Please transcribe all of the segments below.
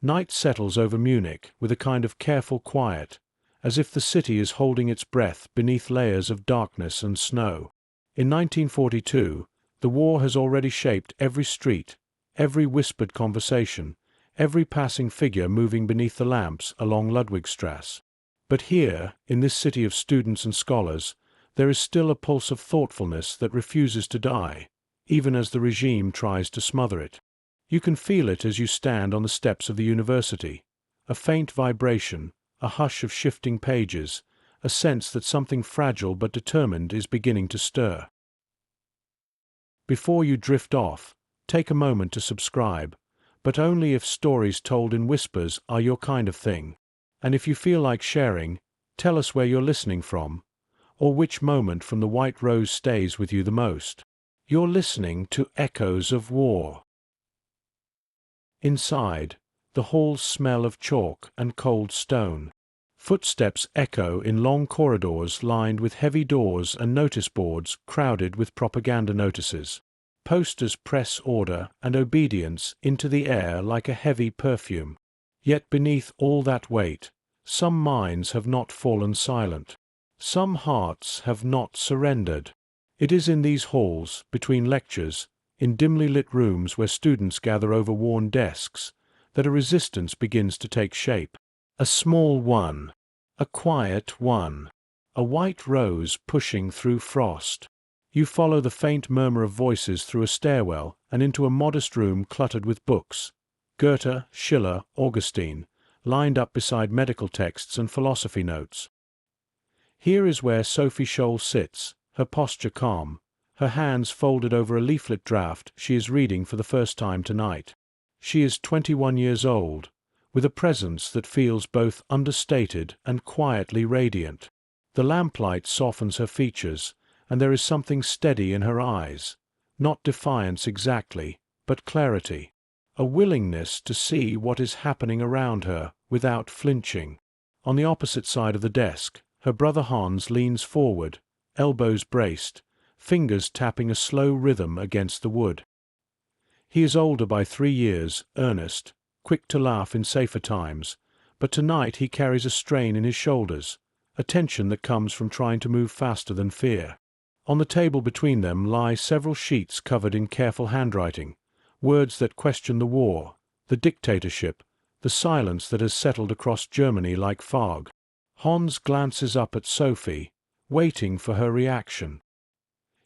Night settles over Munich with a kind of careful quiet, as if the city is holding its breath beneath layers of darkness and snow. In 1942, the war has already shaped every street, every whispered conversation, every passing figure moving beneath the lamps along Ludwigstrasse. But here, in this city of students and scholars, there is still a pulse of thoughtfulness that refuses to die, even as the regime tries to smother it. You can feel it as you stand on the steps of the university, a faint vibration, a hush of shifting pages, a sense that something fragile but determined is beginning to stir. Before you drift off, take a moment to subscribe, but only if stories told in whispers are your kind of thing. And if you feel like sharing, tell us where you're listening from, or which moment from the White Rose stays with you the most. You're listening to Echoes of War. Inside, the halls smell of chalk and cold stone. Footsteps echo in long corridors lined with heavy doors and notice boards crowded with propaganda notices. Posters press order and obedience into the air like a heavy perfume. Yet beneath all that weight, some minds have not fallen silent. Some hearts have not surrendered. It is in these halls, between lectures, in dimly lit rooms where students gather over worn desks, that a resistance begins to take shape. A small one, a quiet one, a white rose pushing through frost. You follow the faint murmur of voices through a stairwell and into a modest room cluttered with books, Goethe, Schiller, Augustine, lined up beside medical texts and philosophy notes. Here is where Sophie Scholl sits, her posture calm, her hands folded over a leaflet draft she is reading for the first time tonight. She is 21 years old, with a presence that feels both understated and quietly radiant. The lamplight softens her features, and there is something steady in her eyes, not defiance exactly, but clarity, a willingness to see what is happening around her without flinching. On the opposite side of the desk, her brother Hans leans forward, elbows braced, fingers tapping a slow rhythm against the wood. He is older by 3 years, earnest, quick to laugh in safer times, but tonight he carries a strain in his shoulders, a tension that comes from trying to move faster than fear. On the table between them lie several sheets covered in careful handwriting, words that question the war, the dictatorship, the silence that has settled across Germany like fog. Hans glances up at Sophie, waiting for her reaction.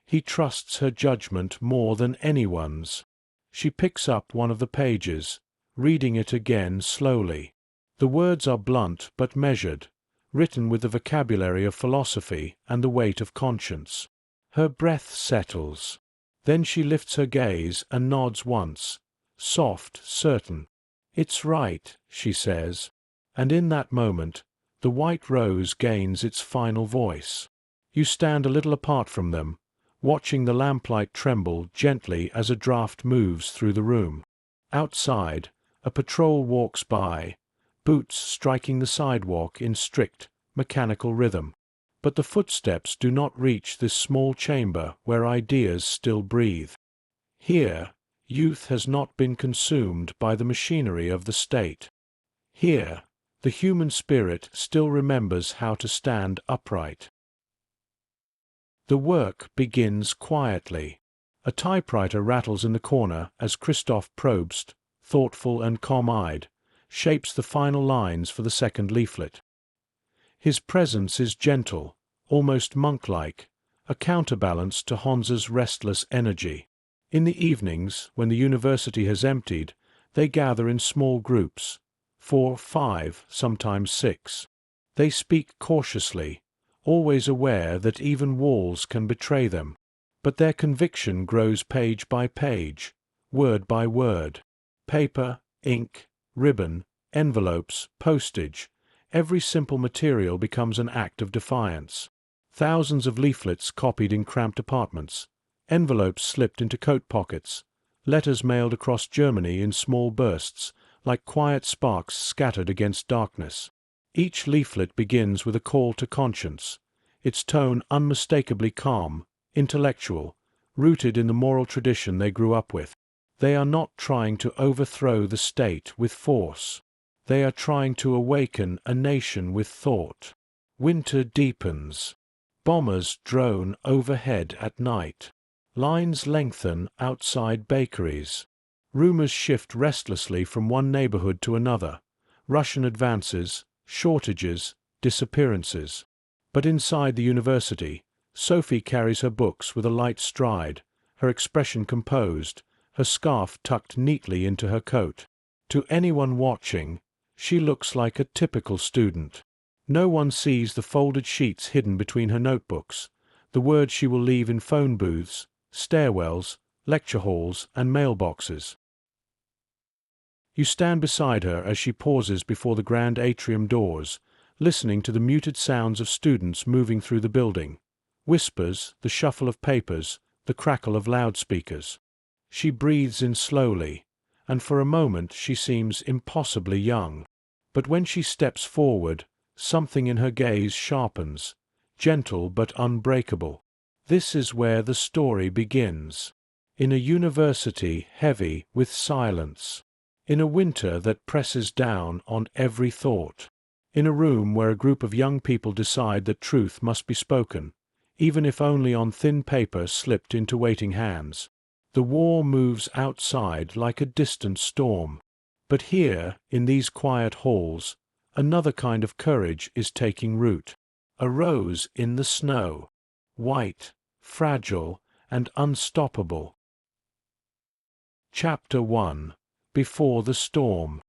He trusts her judgment more than anyone's. She picks up one of the pages, reading it again slowly. The words are blunt but measured, written with the vocabulary of philosophy and the weight of conscience. Her breath settles. Then she lifts her gaze and nods once, soft, certain. "It's right," she says. And in that moment, the white rose gains its final voice. You stand a little apart from them, watching the lamplight tremble gently as a draught moves through the room. Outside, a patrol walks by, boots striking the sidewalk in strict, mechanical rhythm. But the footsteps do not reach this small chamber where ideas still breathe. Here, youth has not been consumed by the machinery of the state. Here, the human spirit still remembers how to stand upright. The work begins quietly. A typewriter rattles in the corner as Christoph Probst, thoughtful and calm-eyed, shapes the final lines for the second leaflet. His presence is gentle, almost monk-like, a counterbalance to Hans's restless energy. In the evenings, when the university has emptied, they gather in small groups, 4, 5, sometimes 6. They speak cautiously, always aware that even walls can betray them, but their conviction grows page by page, word by word. Paper, ink, ribbon, envelopes, postage, every simple material becomes an act of defiance. Thousands of leaflets copied in cramped apartments, envelopes slipped into coat pockets, letters mailed across Germany in small bursts, like quiet sparks scattered against darkness. Each leaflet begins with a call to conscience, its tone unmistakably calm, intellectual, rooted in the moral tradition they grew up with. They are not trying to overthrow the state with force. They are trying to awaken a nation with thought. Winter deepens. Bombers drone overhead at night. Lines lengthen outside bakeries. Rumors shift restlessly from one neighborhood to another. Russian advances, shortages, disappearances. But inside the university, Sophie carries her books with a light stride, her expression composed, her scarf tucked neatly into her coat. To anyone watching, she looks like a typical student. No one sees the folded sheets hidden between her notebooks, the words she will leave in phone booths, stairwells, lecture halls, and mailboxes. You stand beside her as she pauses before the grand atrium doors, listening to the muted sounds of students moving through the building. Whispers, the shuffle of papers, the crackle of loudspeakers. She breathes in slowly, and for a moment she seems impossibly young. But when she steps forward, something in her gaze sharpens, gentle but unbreakable. This is where the story begins. In a university heavy with silence. In a winter that presses down on every thought. In a room where a group of young people decide that truth must be spoken, even if only on thin paper slipped into waiting hands. The war moves outside like a distant storm. But here, in these quiet halls, another kind of courage is taking root. A rose in the snow. White, fragile, and unstoppable. Chapter 1. Before the Storm.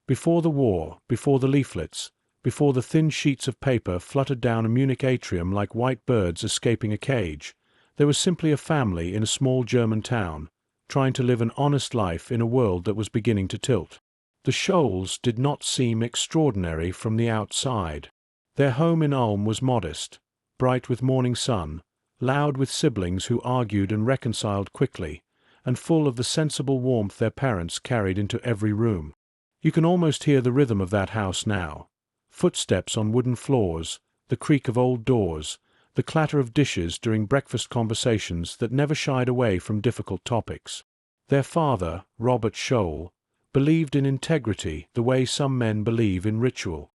Before the war, before the leaflets, before the thin sheets of paper fluttered down a Munich atrium like white birds escaping a cage, there was simply a family in a small German town, trying to live an honest life in a world that was beginning to tilt. The Scholls did not seem extraordinary from the outside. Their home in Ulm was modest, bright with morning sun, loud with siblings who argued and reconciled quickly, and full of the sensible warmth their parents carried into every room. You can almost hear the rhythm of that house now. Footsteps on wooden floors, the creak of old doors, the clatter of dishes during breakfast conversations that never shied away from difficult topics. Their father, Robert Scholl, believed in integrity the way some men believe in ritual.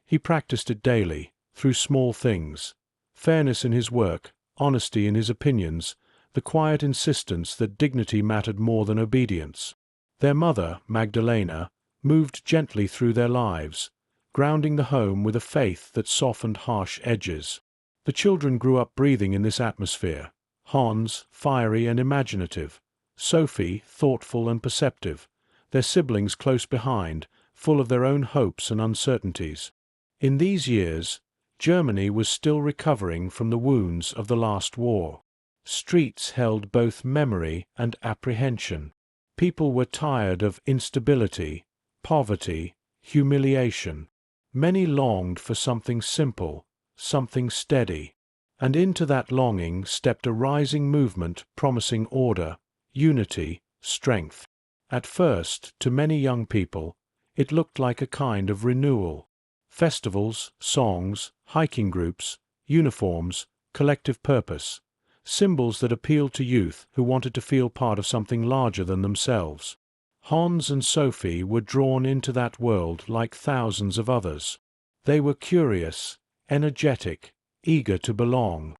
He practiced it daily, through small things. Fairness in his work, honesty in his opinions, the quiet insistence that dignity mattered more than obedience. Their mother, Magdalena, moved gently through their lives, grounding the home with a faith that softened harsh edges. The children grew up breathing in this atmosphere. Hans, fiery and imaginative. Sophie, thoughtful and perceptive. Their siblings close behind, full of their own hopes and uncertainties. In these years, Germany was still recovering from the wounds of the last war. Streets held both memory and apprehension. People were tired of instability, poverty, humiliation. Many longed for something simple, something steady. And into that longing stepped a rising movement promising order, unity, strength. At first, to many young people, it looked like a kind of renewal. Festivals, songs, hiking groups, uniforms, collective purpose. Symbols that appealed to youth who wanted to feel part of something larger than themselves. Hans and Sophie were drawn into that world like thousands of others. They were curious, energetic, eager to belong.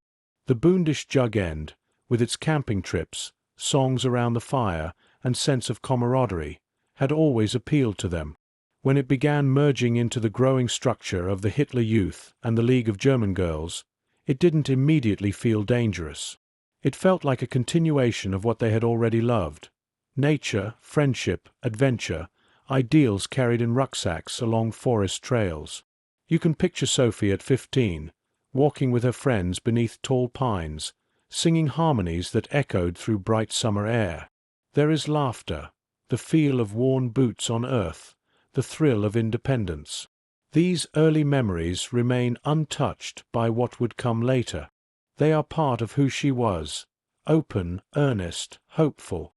The Bundish Jugend, with its camping trips, songs around the fire, and sense of camaraderie, had always appealed to them. When it began merging into the growing structure of the Hitler Youth and the League of German Girls, it didn't immediately feel dangerous. It felt like a continuation of what they had already loved. Nature, friendship, adventure, ideals carried in rucksacks along forest trails. You can picture Sophie at 15, walking with her friends beneath tall pines, singing harmonies that echoed through bright summer air. There is laughter, the feel of worn boots on earth, the thrill of independence. These early memories remain untouched by what would come later. They are part of who she was, open, earnest, hopeful.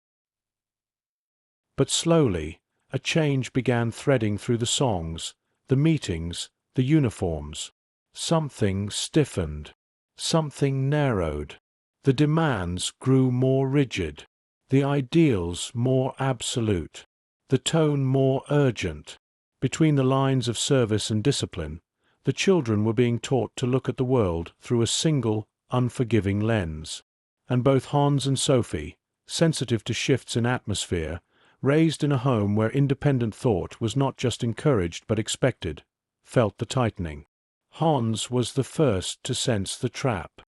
But slowly, a change began threading through the songs, the meetings, the uniforms. Something stiffened. Something narrowed. The demands grew more rigid. the ideals more absolute, the tone more urgent. Between the lines of service and discipline, the children were being taught to look at the world through a single, unforgiving lens. And both Hans and Sophie, sensitive to shifts in atmosphere, raised in a home where independent thought was not just encouraged but expected, felt the tightening. Hans was the first to sense the trap.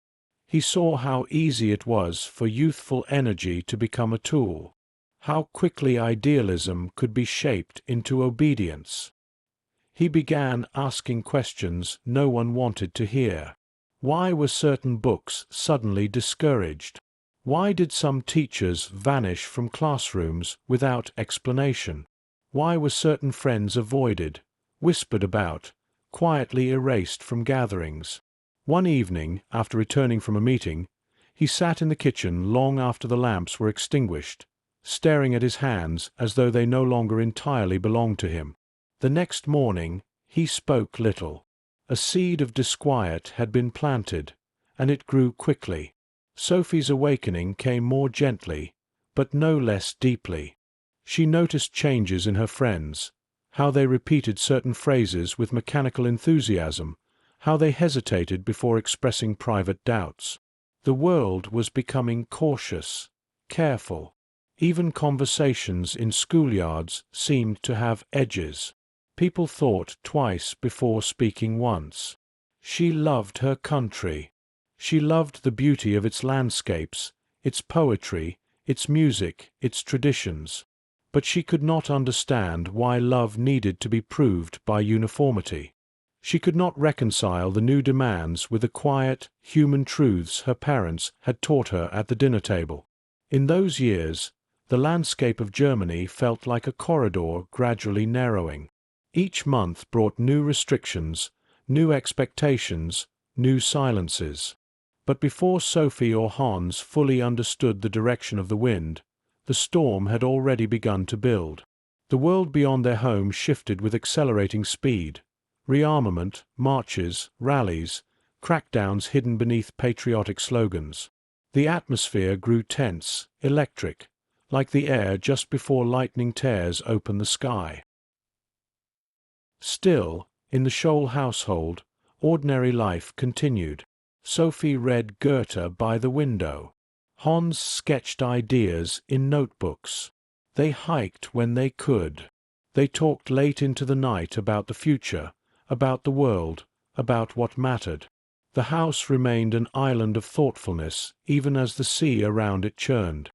He saw how easy it was for youthful energy to become a tool, how quickly idealism could be shaped into obedience. He began asking questions no one wanted to hear. Why were certain books suddenly discouraged? Why did some teachers vanish from classrooms without explanation? Why were certain friends avoided, whispered about, quietly erased from gatherings? One evening, after returning from a meeting, he sat in the kitchen long after the lamps were extinguished, staring at his hands as though they no longer entirely belonged to him. The next morning he spoke little. A seed of disquiet had been planted, and it grew quickly. Sophie's awakening came more gently, but no less deeply. She noticed changes in her friends, how they repeated certain phrases with mechanical enthusiasm, how they hesitated before expressing private doubts. The world was becoming cautious, careful. Even conversations in schoolyards seemed to have edges. People thought twice before speaking once. She loved her country. She loved the beauty of its landscapes, its poetry, its music, its traditions. But she could not understand why love needed to be proved by uniformity. She could not reconcile the new demands with the quiet, human truths her parents had taught her at the dinner table. In those years, the landscape of Germany felt like a corridor gradually narrowing. Each month brought new restrictions, new expectations, new silences. But before Sophie or Hans fully understood the direction of the wind, the storm had already begun to build. The world beyond their home shifted with accelerating speed. Rearmament, marches, rallies, crackdowns hidden beneath patriotic slogans. The atmosphere grew tense, electric, like the air just before lightning tears open the sky. Still, in the Scholl household, ordinary life continued. Sophie read Goethe by the window. Hans sketched ideas in notebooks. They hiked when they could. They talked late into the night about the future, about the world, about what mattered. The house remained an island of thoughtfulness, even as the sea around it churned.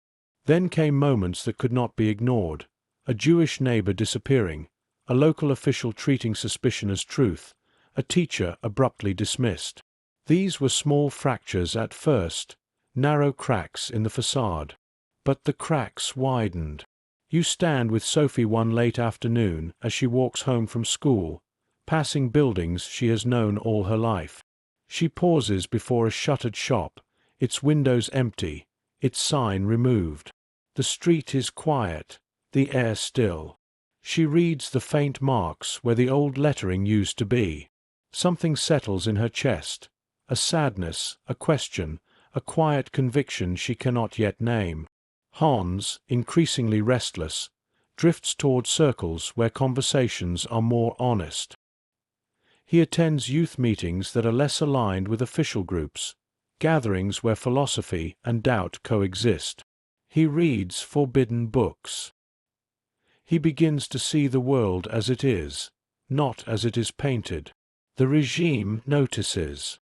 Then came moments that could not be ignored. A Jewish neighbor disappearing, a local official treating suspicion as truth, a teacher abruptly dismissed. These were small fractures at first, narrow cracks in the facade. But the cracks widened. You stand with Sophie one late afternoon as she walks home from school, passing buildings she has known all her life. She pauses before a shuttered shop, its windows empty, its sign removed. The street is quiet, the air still. She reads the faint marks where the old lettering used to be. Something settles in her chest, a sadness, a question, a quiet conviction she cannot yet name. Hans, increasingly restless, drifts toward circles where conversations are more honest. He attends youth meetings that are less aligned with official groups, gatherings where philosophy and doubt coexist. He reads forbidden books. He begins to see the world as it is, not as it is painted. The regime notices.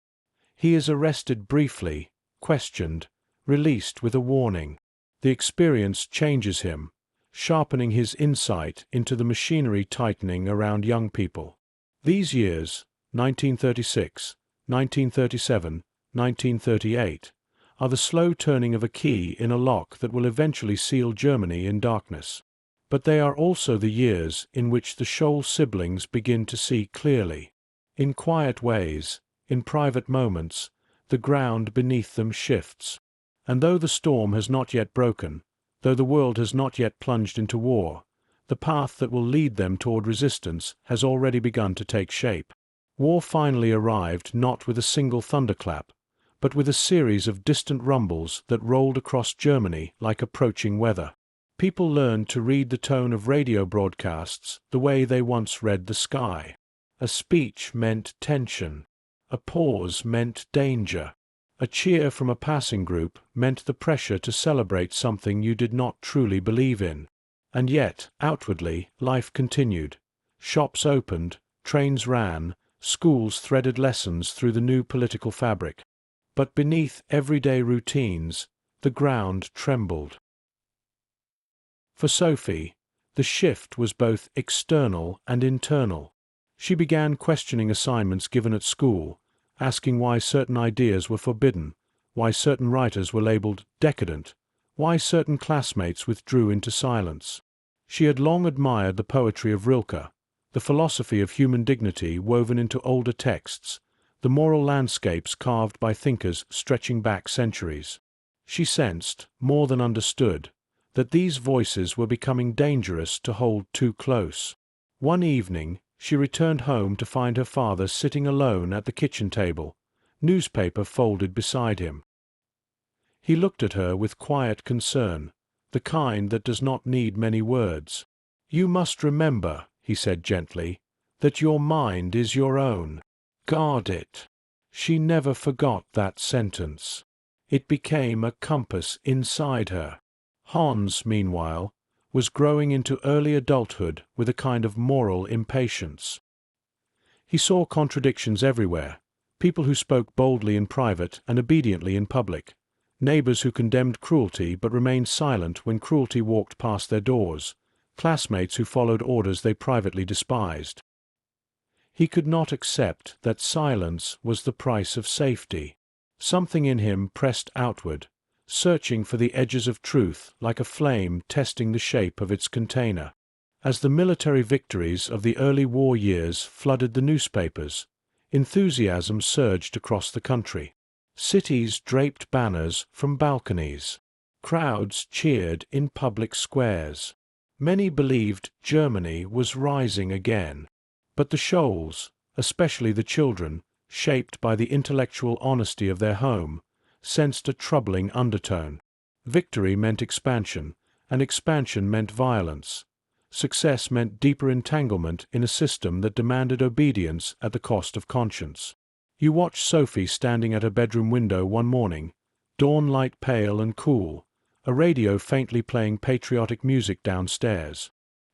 He is arrested briefly, questioned, released with a warning. The experience changes him, sharpening his insight into the machinery tightening around young people. These years, 1936, 1937, 1938, are the slow turning of a key in a lock that will eventually seal Germany in darkness. But they are also the years in which the Scholl siblings begin to see clearly. In quiet ways, in private moments, the ground beneath them shifts. And though the storm has not yet broken, though the world has not yet plunged into war, the path that will lead them toward resistance has already begun to take shape. War finally arrived not with a single thunderclap, but with a series of distant rumbles that rolled across Germany like approaching weather. People learned to read the tone of radio broadcasts the way they once read the sky. A speech meant tension. A pause meant danger. A cheer from a passing group meant the pressure to celebrate something you did not truly believe in. And yet, outwardly, life continued. Shops opened, trains ran, schools threaded lessons through the new political fabric. But beneath everyday routines, the ground trembled. For Sophie, the shift was both external and internal. She began questioning assignments given at school, asking why certain ideas were forbidden, why certain writers were labeled decadent, why certain classmates withdrew into silence. She had long admired the poetry of Rilke, the philosophy of human dignity woven into older texts, the moral landscapes carved by thinkers stretching back centuries. She sensed, more than understood, that these voices were becoming dangerous to hold too close. One evening, she returned home to find her father sitting alone at the kitchen table, newspaper folded beside him. He looked at her with quiet concern, the kind that does not need many words. "You must remember," he said gently, "that your mind is your own. Guard it." She never forgot that sentence. It became a compass inside her. Hans, meanwhile, was growing into early adulthood with a kind of moral impatience. He saw contradictions everywhere, people who spoke boldly in private and obediently in public, neighbors who condemned cruelty but remained silent when cruelty walked past their doors, classmates who followed orders they privately despised. He could not accept that silence was the price of safety. Something in him pressed outward, searching for the edges of truth like a flame testing the shape of its container. As the military victories of the early war years flooded the newspapers, enthusiasm surged across the country. Cities draped banners from balconies. Crowds cheered in public squares. Many believed Germany was rising again. But the Scholls, especially the children, shaped by the intellectual honesty of their home, sensed a troubling undertone. Victory meant expansion, and expansion meant violence. Success meant deeper entanglement in a system that demanded obedience at the cost of conscience. You watched Sophie standing at her bedroom window one morning, dawnlight pale and cool, a radio faintly playing patriotic music downstairs.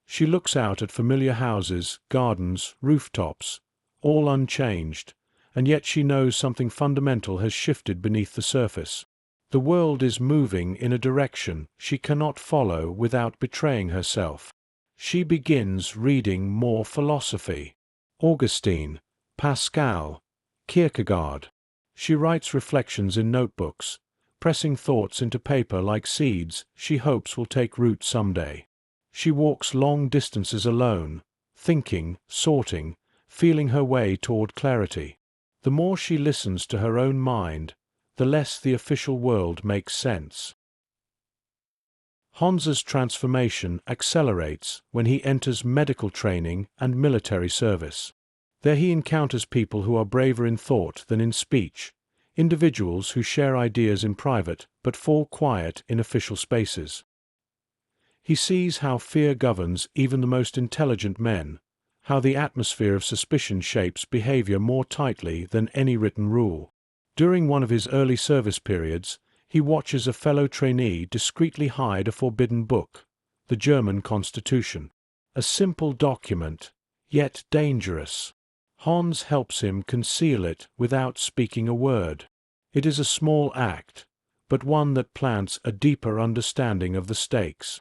She looks out at familiar houses, gardens, rooftops, all unchanged, and yet she knows something fundamental has shifted beneath the surface. The world is moving in a direction she cannot follow without betraying herself. She begins reading more philosophy. Augustine, Pascal, Kierkegaard. She writes reflections in notebooks, pressing thoughts into paper like seeds she hopes will take root someday. She walks long distances alone, thinking, sorting, feeling her way toward clarity. The more she listens to her own mind, the less the official world makes sense. Hans's transformation accelerates when he enters medical training and military service. There he encounters people who are braver in thought than in speech, individuals who share ideas in private but fall quiet in official spaces. He sees how fear governs even the most intelligent men, how the atmosphere of suspicion shapes behavior more tightly than any written rule. During one of his early service periods, he watches a fellow trainee discreetly hide a forbidden book, the German Constitution. A simple document, yet dangerous. Hans helps him conceal it without speaking a word. It is a small act, but one that plants a deeper understanding of the stakes.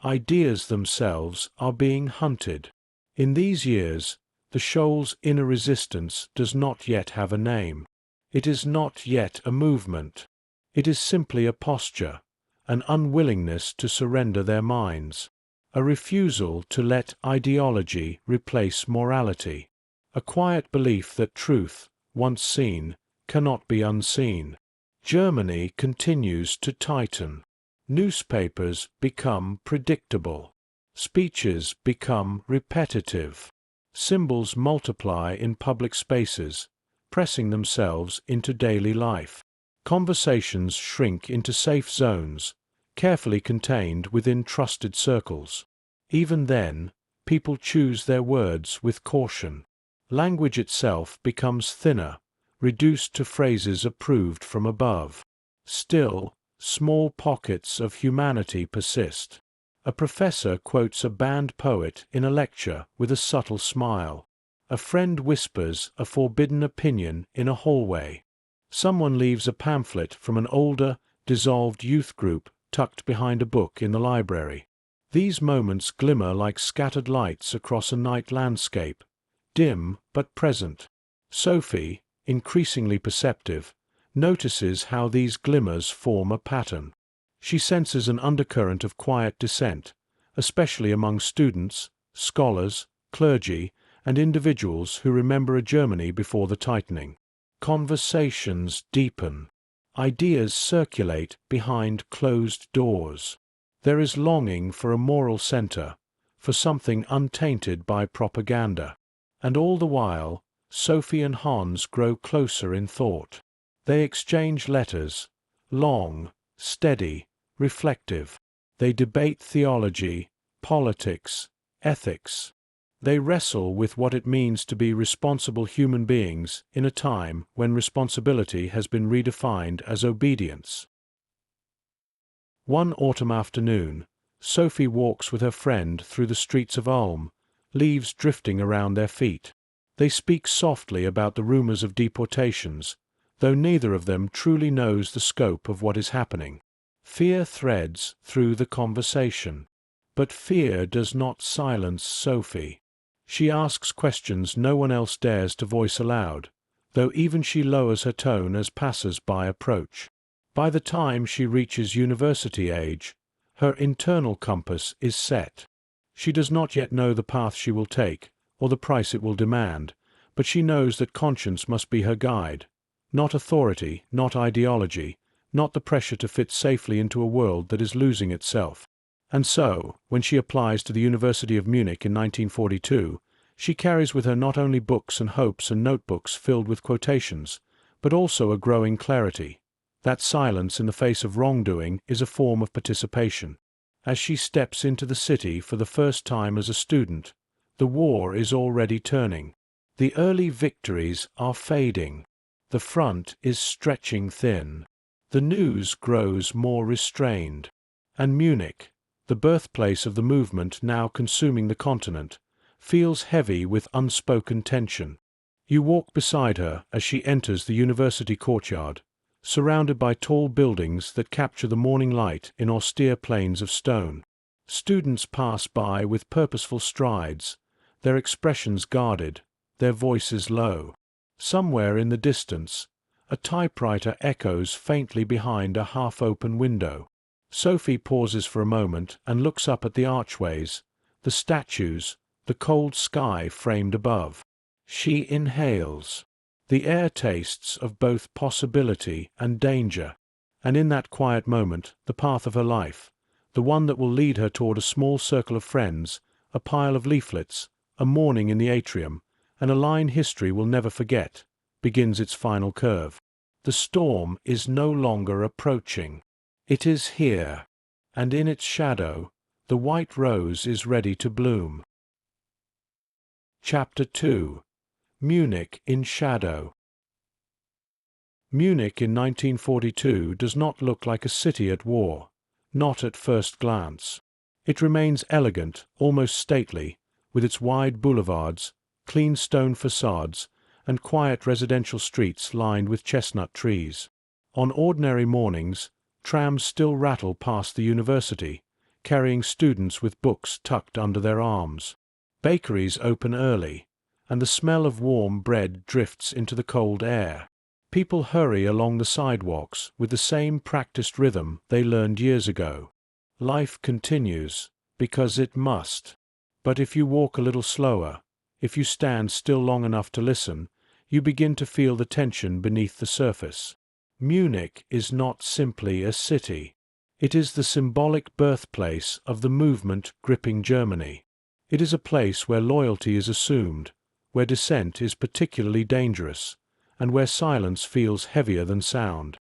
Ideas themselves are being hunted. In these years, the Scholls' inner resistance does not yet have a name. It is not yet a movement. It is simply a posture, an unwillingness to surrender their minds, a refusal to let ideology replace morality, a quiet belief that truth, once seen, cannot be unseen. Germany continues to tighten. Newspapers become predictable. Speeches become repetitive. Symbols multiply in public spaces, pressing themselves into daily life. Conversations shrink into safe zones, carefully contained within trusted circles. Even then, people choose their words with caution. Language itself becomes thinner, reduced to phrases approved from above. Still, small pockets of humanity persist. A professor quotes a banned poet in a lecture with a subtle smile. A friend whispers a forbidden opinion in a hallway. Someone leaves a pamphlet from an older, dissolved youth group tucked behind a book in the library. These moments glimmer like scattered lights across a night landscape, dim but present. Sophie, increasingly perceptive, notices how these glimmers form a pattern. She senses an undercurrent of quiet dissent, especially among students, scholars, clergy, and individuals who remember a Germany before the tightening. Conversations deepen. Ideas circulate behind closed doors. There is longing for a moral center, for something untainted by propaganda. And all the while, Sophie and Hans grow closer in thought. They exchange letters, long, steady, reflective. They debate theology, politics, ethics. They wrestle with what it means to be responsible human beings in a time when responsibility has been redefined as obedience. One autumn afternoon, Sophie walks with her friend through the streets of Ulm, leaves drifting around their feet. They speak softly about the rumors of deportations, though neither of them truly knows the scope of what is happening. Fear threads through the conversation. But fear does not silence Sophie. She asks questions no one else dares to voice aloud, though even she lowers her tone as passers-by approach. By the time she reaches university age, her internal compass is set. She does not yet know the path she will take, or the price it will demand, but she knows that conscience must be her guide. Not authority, not ideology, not the pressure to fit safely into a world that is losing itself. And so, when she applies to the University of Munich in 1942, she carries with her not only books and hopes and notebooks filled with quotations, but also a growing clarity. That silence in the face of wrongdoing is a form of participation. As she steps into the city for the first time as a student, the war is already turning. The early victories are fading. The front is stretching thin. The news grows more restrained. And Munich, the birthplace of the movement now consuming the continent, feels heavy with unspoken tension. You walk beside her as she enters the university courtyard, surrounded by tall buildings that capture the morning light in austere plains of stone. Students pass by with purposeful strides, their expressions guarded, their voices low. Somewhere in the distance, a typewriter echoes faintly behind a half-open window. Sophie pauses for a moment and looks up at the archways, the statues, the cold sky framed above. She inhales. The air tastes of both possibility and danger, and in that quiet moment, the path of her life, the one that will lead her toward a small circle of friends, a pile of leaflets, a morning in the atrium, and a line history will never forget, begins its final curve. The storm is no longer approaching. It is here, and in its shadow, the white rose is ready to bloom. Chapter 2. Munich in Shadow. Munich in 1942 does not look like a city at war, not at first glance. It remains elegant, almost stately, with its wide boulevards, clean stone facades, and quiet residential streets lined with chestnut trees. On ordinary mornings, trams still rattle past the university, carrying students with books tucked under their arms. Bakeries open early, and the smell of warm bread drifts into the cold air. People hurry along the sidewalks with the same practiced rhythm they learned years ago. Life continues, because it must. But if you walk a little slower, if you stand still long enough to listen, you begin to feel the tension beneath the surface. Munich is not simply a city. It is the symbolic birthplace of the movement gripping Germany. It is a place where loyalty is assumed, where dissent is particularly dangerous, and where silence feels heavier than sound.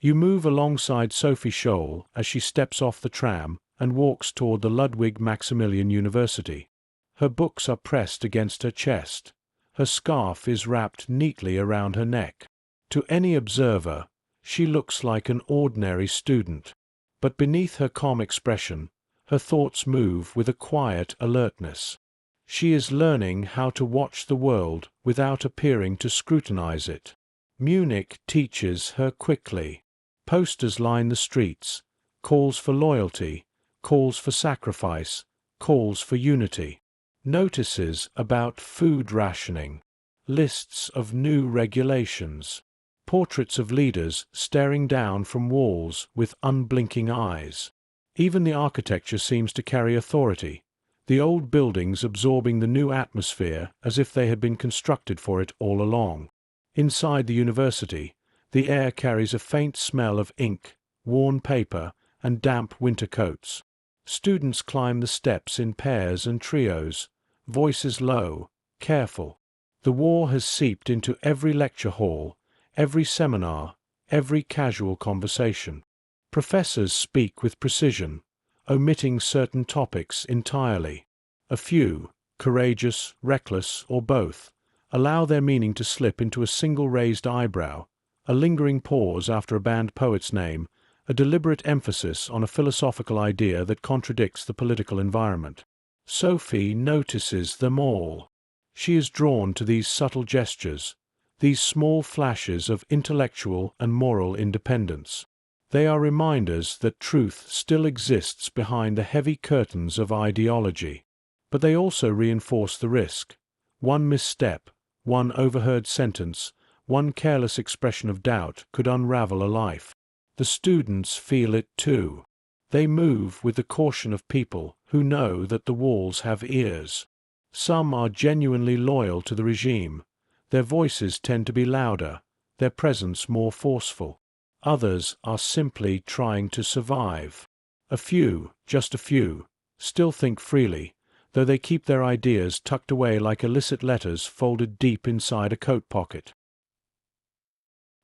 You move alongside Sophie Scholl as she steps off the tram and walks toward the Ludwig Maximilian University. Her books are pressed against her chest. Her scarf is wrapped neatly around her neck. To any observer, she looks like an ordinary student. But beneath her calm expression, her thoughts move with a quiet alertness. She is learning how to watch the world without appearing to scrutinize it. Munich teaches her quickly. Posters line the streets, calls for loyalty, calls for sacrifice, calls for unity. Notices about food rationing, lists of new regulations, portraits of leaders staring down from walls with unblinking eyes. Even the architecture seems to carry authority, the old buildings absorbing the new atmosphere as if they had been constructed for it all along. Inside the university, the air carries a faint smell of ink, worn paper, and damp winter coats. Students climb the steps in pairs and trios, voices low, careful. The war has seeped into every lecture hall, every seminar, every casual conversation. Professors speak with precision, omitting certain topics entirely. A few, courageous, reckless, or both, allow their meaning to slip into a single raised eyebrow, a lingering pause after a banned poet's name, a deliberate emphasis on a philosophical idea that contradicts the political environment. Sophie notices them all. She is drawn to these subtle gestures, these small flashes of intellectual and moral independence. They are reminders that truth still exists behind the heavy curtains of ideology. But they also reinforce the risk. One misstep, one overheard sentence, one careless expression of doubt could unravel a life. The students feel it too. They move with the caution of people who know that the walls have ears. Some are genuinely loyal to the regime. Their voices tend to be louder, their presence more forceful. Others are simply trying to survive. A few, just a few, still think freely, though they keep their ideas tucked away like illicit letters folded deep inside a coat pocket.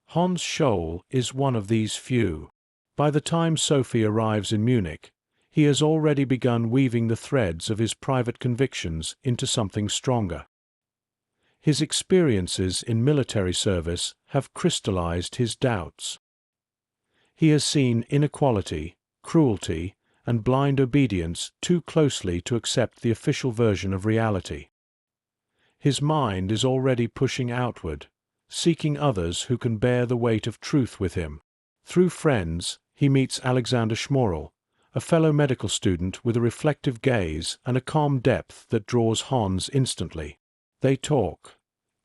Hans Scholl is one of these few. By the time Sophie arrives in Munich, he has already begun weaving the threads of his private convictions into something stronger. His experiences in military service have crystallized his doubts. He has seen inequality, cruelty, and blind obedience too closely to accept the official version of reality. His mind is already pushing outward, seeking others who can bear the weight of truth with him. Through friends, he meets Alexander Schmorell, a fellow medical student with a reflective gaze and a calm depth that draws Hans instantly. They talk,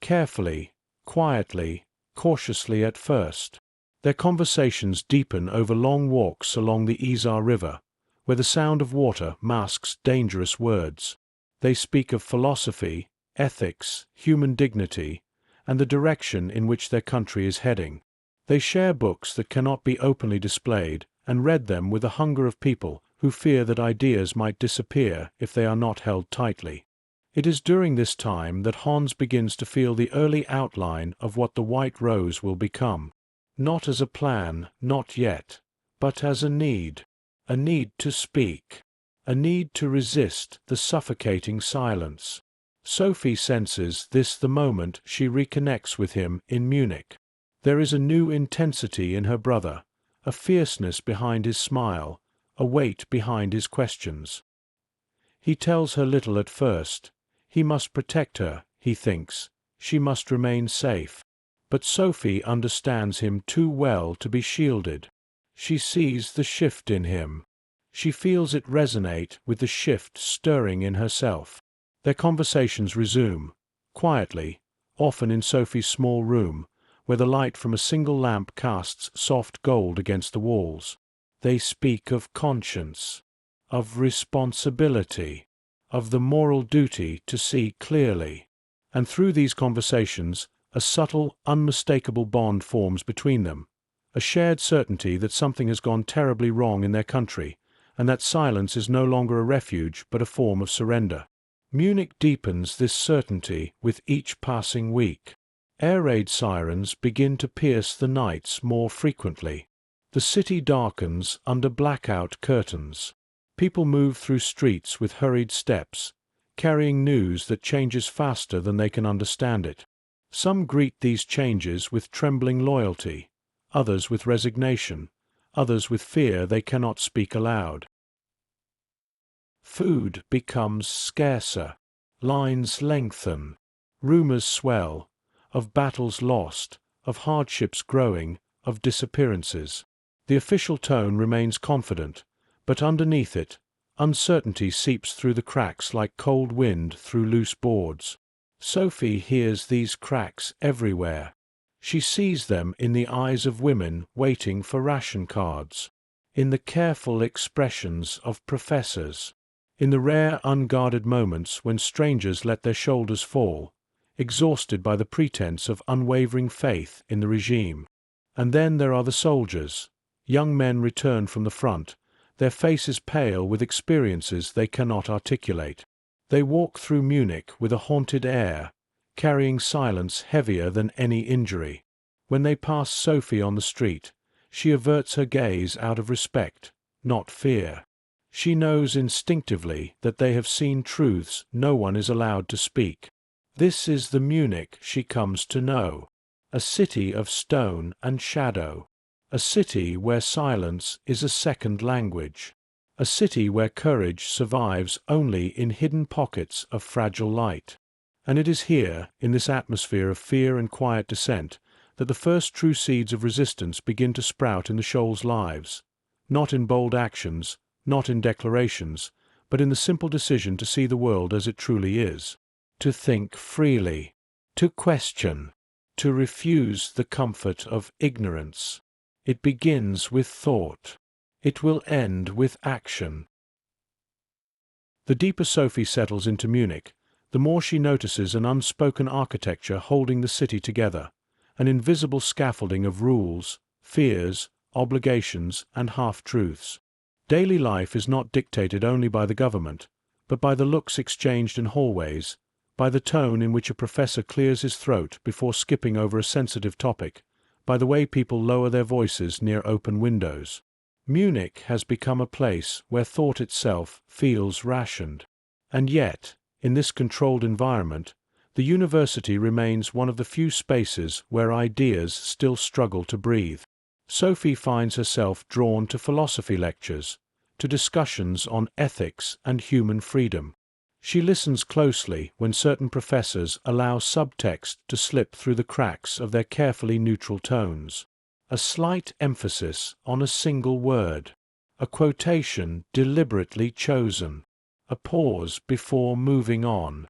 carefully, quietly, cautiously at first. Their conversations deepen over long walks along the Isar River, where the sound of water masks dangerous words. They speak of philosophy, ethics, human dignity, and the direction in which their country is heading. They share books that cannot be openly displayed, and read them with the hunger of people who fear that ideas might disappear if they are not held tightly. It is during this time that Hans begins to feel the early outline of what the White Rose will become. Not as a plan, not yet, but as a need to speak, a need to resist the suffocating silence. Sophie senses this the moment she reconnects with him in Munich. There is a new intensity in her brother, a fierceness behind his smile, a weight behind his questions. He tells her little at first. He must protect her, he thinks. She must remain safe. But Sophie understands him too well to be shielded. She sees the shift in him. She feels it resonate with the shift stirring in herself. Their conversations resume, quietly, often in Sophie's small room, where the light from a single lamp casts soft gold against the walls. They speak of conscience, of responsibility, of the moral duty to see clearly. And through these conversations, a subtle, unmistakable bond forms between them, a shared certainty that something has gone terribly wrong in their country, and that silence is no longer a refuge but a form of surrender. Munich deepens this certainty with each passing week. Air raid sirens begin to pierce the nights more frequently. The city darkens under blackout curtains. People move through streets with hurried steps, carrying news that changes faster than they can understand it. Some greet these changes with trembling loyalty, others with resignation, others with fear they cannot speak aloud. Food becomes scarcer. Lines lengthen. Rumors swell, of battles lost, of hardships growing, of disappearances. The official tone remains confident, but underneath it, uncertainty seeps through the cracks like cold wind through loose boards. Sophie hears these cracks everywhere. She sees them in the eyes of women waiting for ration cards, in the careful expressions of professors, in the rare unguarded moments when strangers let their shoulders fall, exhausted by the pretense of unwavering faith in the regime. And then there are the soldiers, young men returned from the front, their faces pale with experiences they cannot articulate. They walk through Munich with a haunted air, carrying silence heavier than any injury. When they pass Sophie on the street, she averts her gaze out of respect, not fear. She knows instinctively that they have seen truths no one is allowed to speak. This is the Munich she comes to know, a city of stone and shadow, a city where silence is a second language, a city where courage survives only in hidden pockets of fragile light. And it is here, in this atmosphere of fear and quiet dissent, that the first true seeds of resistance begin to sprout in the Scholl's lives, not in bold actions, not in declarations, but in the simple decision to see the world as it truly is, to think freely, to question, to refuse the comfort of ignorance. It begins with thought. It will end with action. The deeper Sophie settles into Munich, the more she notices an unspoken architecture holding the city together, an invisible scaffolding of rules, fears, obligations, and half-truths. Daily life is not dictated only by the government, but by the looks exchanged in hallways, by the tone in which a professor clears his throat before skipping over a sensitive topic, by the way people lower their voices near open windows. Munich has become a place where thought itself feels rationed. And yet, in this controlled environment, the university remains one of the few spaces where ideas still struggle to breathe. Sophie finds herself drawn to philosophy lectures, to discussions on ethics and human freedom. She listens closely when certain professors allow subtext to slip through the cracks of their carefully neutral tones. A slight emphasis on a single word, a quotation deliberately chosen, a pause before moving on.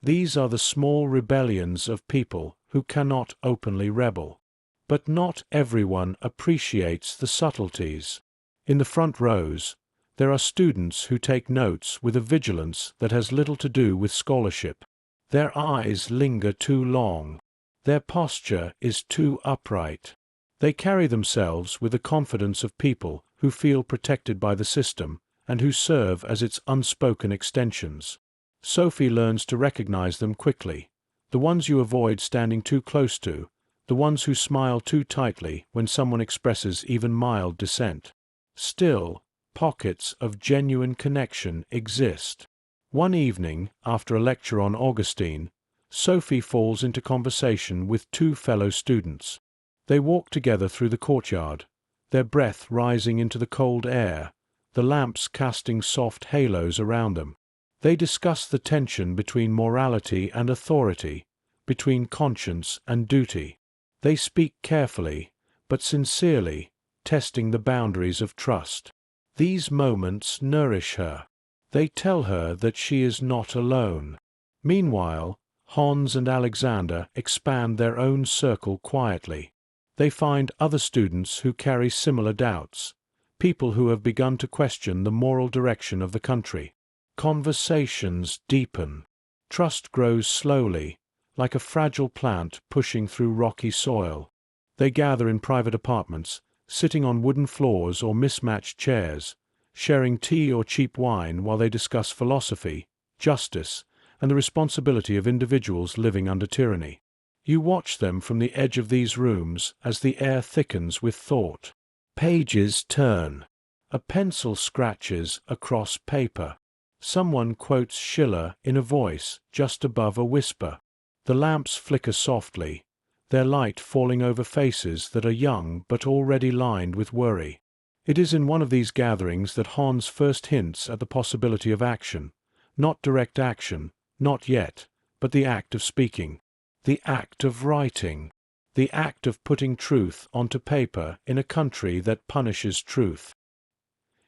These are the small rebellions of people who cannot openly rebel. But not everyone appreciates the subtleties. In the front rows, there are students who take notes with a vigilance that has little to do with scholarship. Their eyes linger too long. Their posture is too upright. They carry themselves with the confidence of people who feel protected by the system and who serve as its unspoken extensions. Sophie learns to recognize them quickly, the ones you avoid standing too close to, the ones who smile too tightly when someone expresses even mild dissent. Still, pockets of genuine connection exist. One evening, after a lecture on Augustine, Sophie falls into conversation with two fellow students. They walk together through the courtyard, their breath rising into the cold air, the lamps casting soft halos around them. They discuss the tension between morality and authority, between conscience and duty. They speak carefully, but sincerely, testing the boundaries of trust. These moments nourish her. They tell her that she is not alone. Meanwhile, Hans and Alexander expand their own circle quietly. They find other students who carry similar doubts, people who have begun to question the moral direction of the country. Conversations deepen. Trust grows slowly, like a fragile plant pushing through rocky soil. They gather in private apartments, sitting on wooden floors or mismatched chairs, sharing tea or cheap wine while they discuss philosophy, justice, and the responsibility of individuals living under tyranny. You watch them from the edge of these rooms as the air thickens with thought. Pages turn. A pencil scratches across paper. Someone quotes Schiller in a voice just above a whisper. The lamps flicker softly, their light falling over faces that are young but already lined with worry. It is in one of these gatherings that Hans first hints at the possibility of action. Not direct action, not yet, but the act of speaking. The act of writing. The act of putting truth onto paper in a country that punishes truth.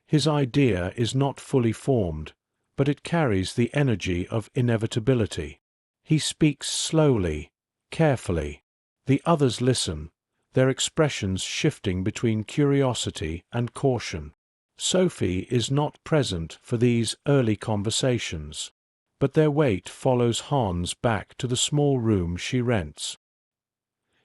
His idea is not fully formed, but it carries the energy of inevitability. He speaks slowly, carefully. The others listen, their expressions shifting between curiosity and caution. Sophie is not present for these early conversations, but their weight follows Hans back to the small room she rents.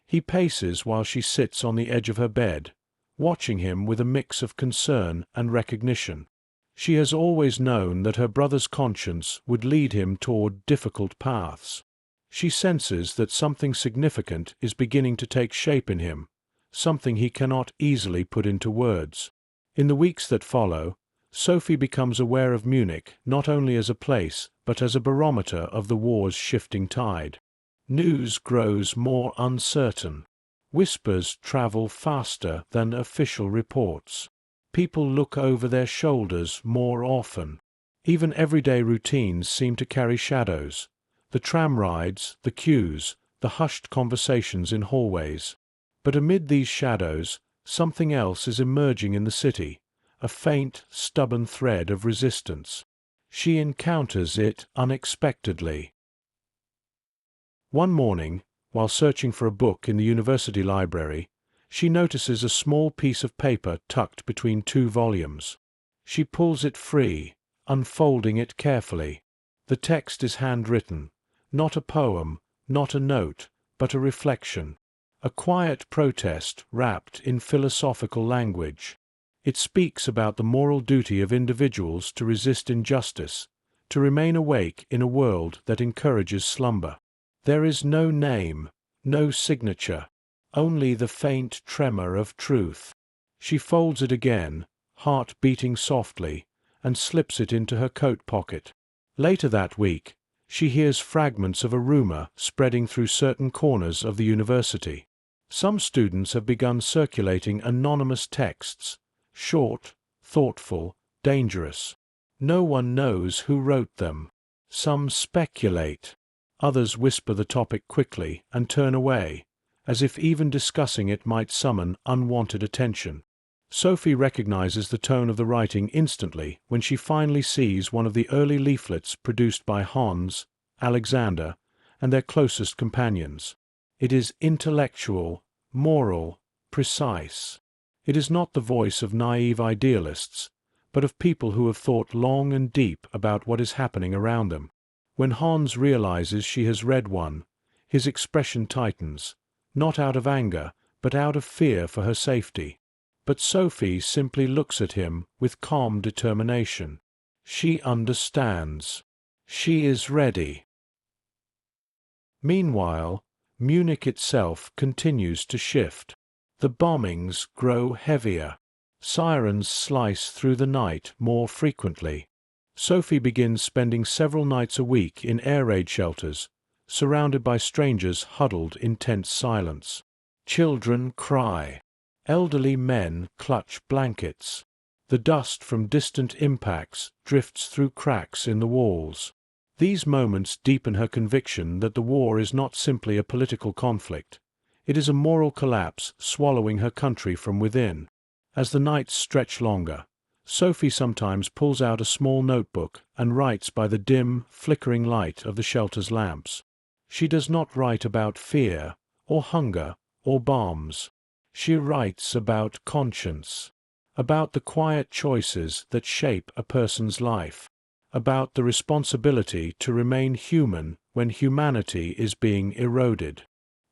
He paces while she sits on the edge of her bed, watching him with a mix of concern and recognition. She has always known that her brother's conscience would lead him toward difficult paths. She senses that something significant is beginning to take shape in him, something he cannot easily put into words. In the weeks that follow, Sophie becomes aware of Munich not only as a place but as a barometer of the war's shifting tide. News grows more uncertain. Whispers travel faster than official reports. People look over their shoulders more often. Even everyday routines seem to carry shadows. The tram rides, the queues, the hushed conversations in hallways. But amid these shadows, something else is emerging in the city, a faint, stubborn thread of resistance. She encounters it unexpectedly. One morning, while searching for a book in the university library, she notices a small piece of paper tucked between two volumes. She pulls it free, unfolding it carefully. The text is handwritten, not a poem, not a note, but a reflection, a quiet protest wrapped in philosophical language. It speaks about the moral duty of individuals to resist injustice, to remain awake in a world that encourages slumber. There is no name, no signature, only the faint tremor of truth. She folds it again, heart beating softly, and slips it into her coat pocket. Later that week, she hears fragments of a rumor spreading through certain corners of the university. Some students have begun circulating anonymous texts, short, thoughtful, dangerous. No one knows who wrote them. Some speculate. Others whisper the topic quickly and turn away, as if even discussing it might summon unwanted attention. Sophie recognizes the tone of the writing instantly when she finally sees one of the early leaflets produced by Hans, Alexander, and their closest companions. It is intellectual, moral, precise. It is not the voice of naive idealists, but of people who have thought long and deep about what is happening around them. When Hans realizes she has read one, his expression tightens, not out of anger, but out of fear for her safety. But Sophie simply looks at him with calm determination. She understands. She is ready. Meanwhile, Munich itself continues to shift. The bombings grow heavier. Sirens slice through the night more frequently. Sophie begins spending several nights a week in air raid shelters, surrounded by strangers huddled in tense silence. Children cry. Elderly men clutch blankets. The dust from distant impacts drifts through cracks in the walls. These moments deepen her conviction that the war is not simply a political conflict. It is a moral collapse swallowing her country from within. As the nights stretch longer, Sophie sometimes pulls out a small notebook and writes by the dim, flickering light of the shelter's lamps. She does not write about fear, or hunger, or bombs. She writes about conscience, about the quiet choices that shape a person's life, about the responsibility to remain human when humanity is being eroded.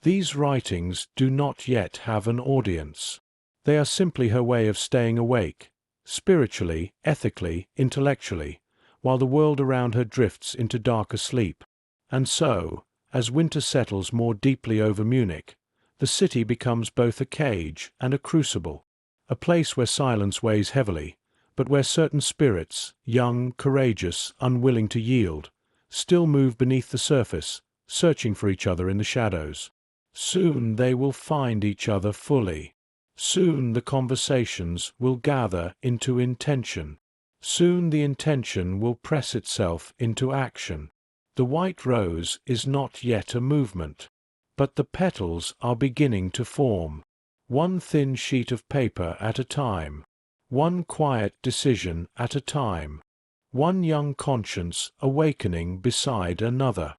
These writings do not yet have an audience. They are simply her way of staying awake, spiritually, ethically, intellectually, while the world around her drifts into darker sleep. And so, as winter settles more deeply over Munich, the city becomes both a cage and a crucible. a place where silence weighs heavily, but where certain spirits, young, courageous, unwilling to yield, still move beneath the surface, searching for each other in the shadows. Soon they will find each other fully. Soon the conversations will gather into intention. Soon the intention will press itself into action. The white rose is not yet a movement, but the petals are beginning to form. One thin sheet of paper at a time. One quiet decision at a time. One young conscience awakening beside another.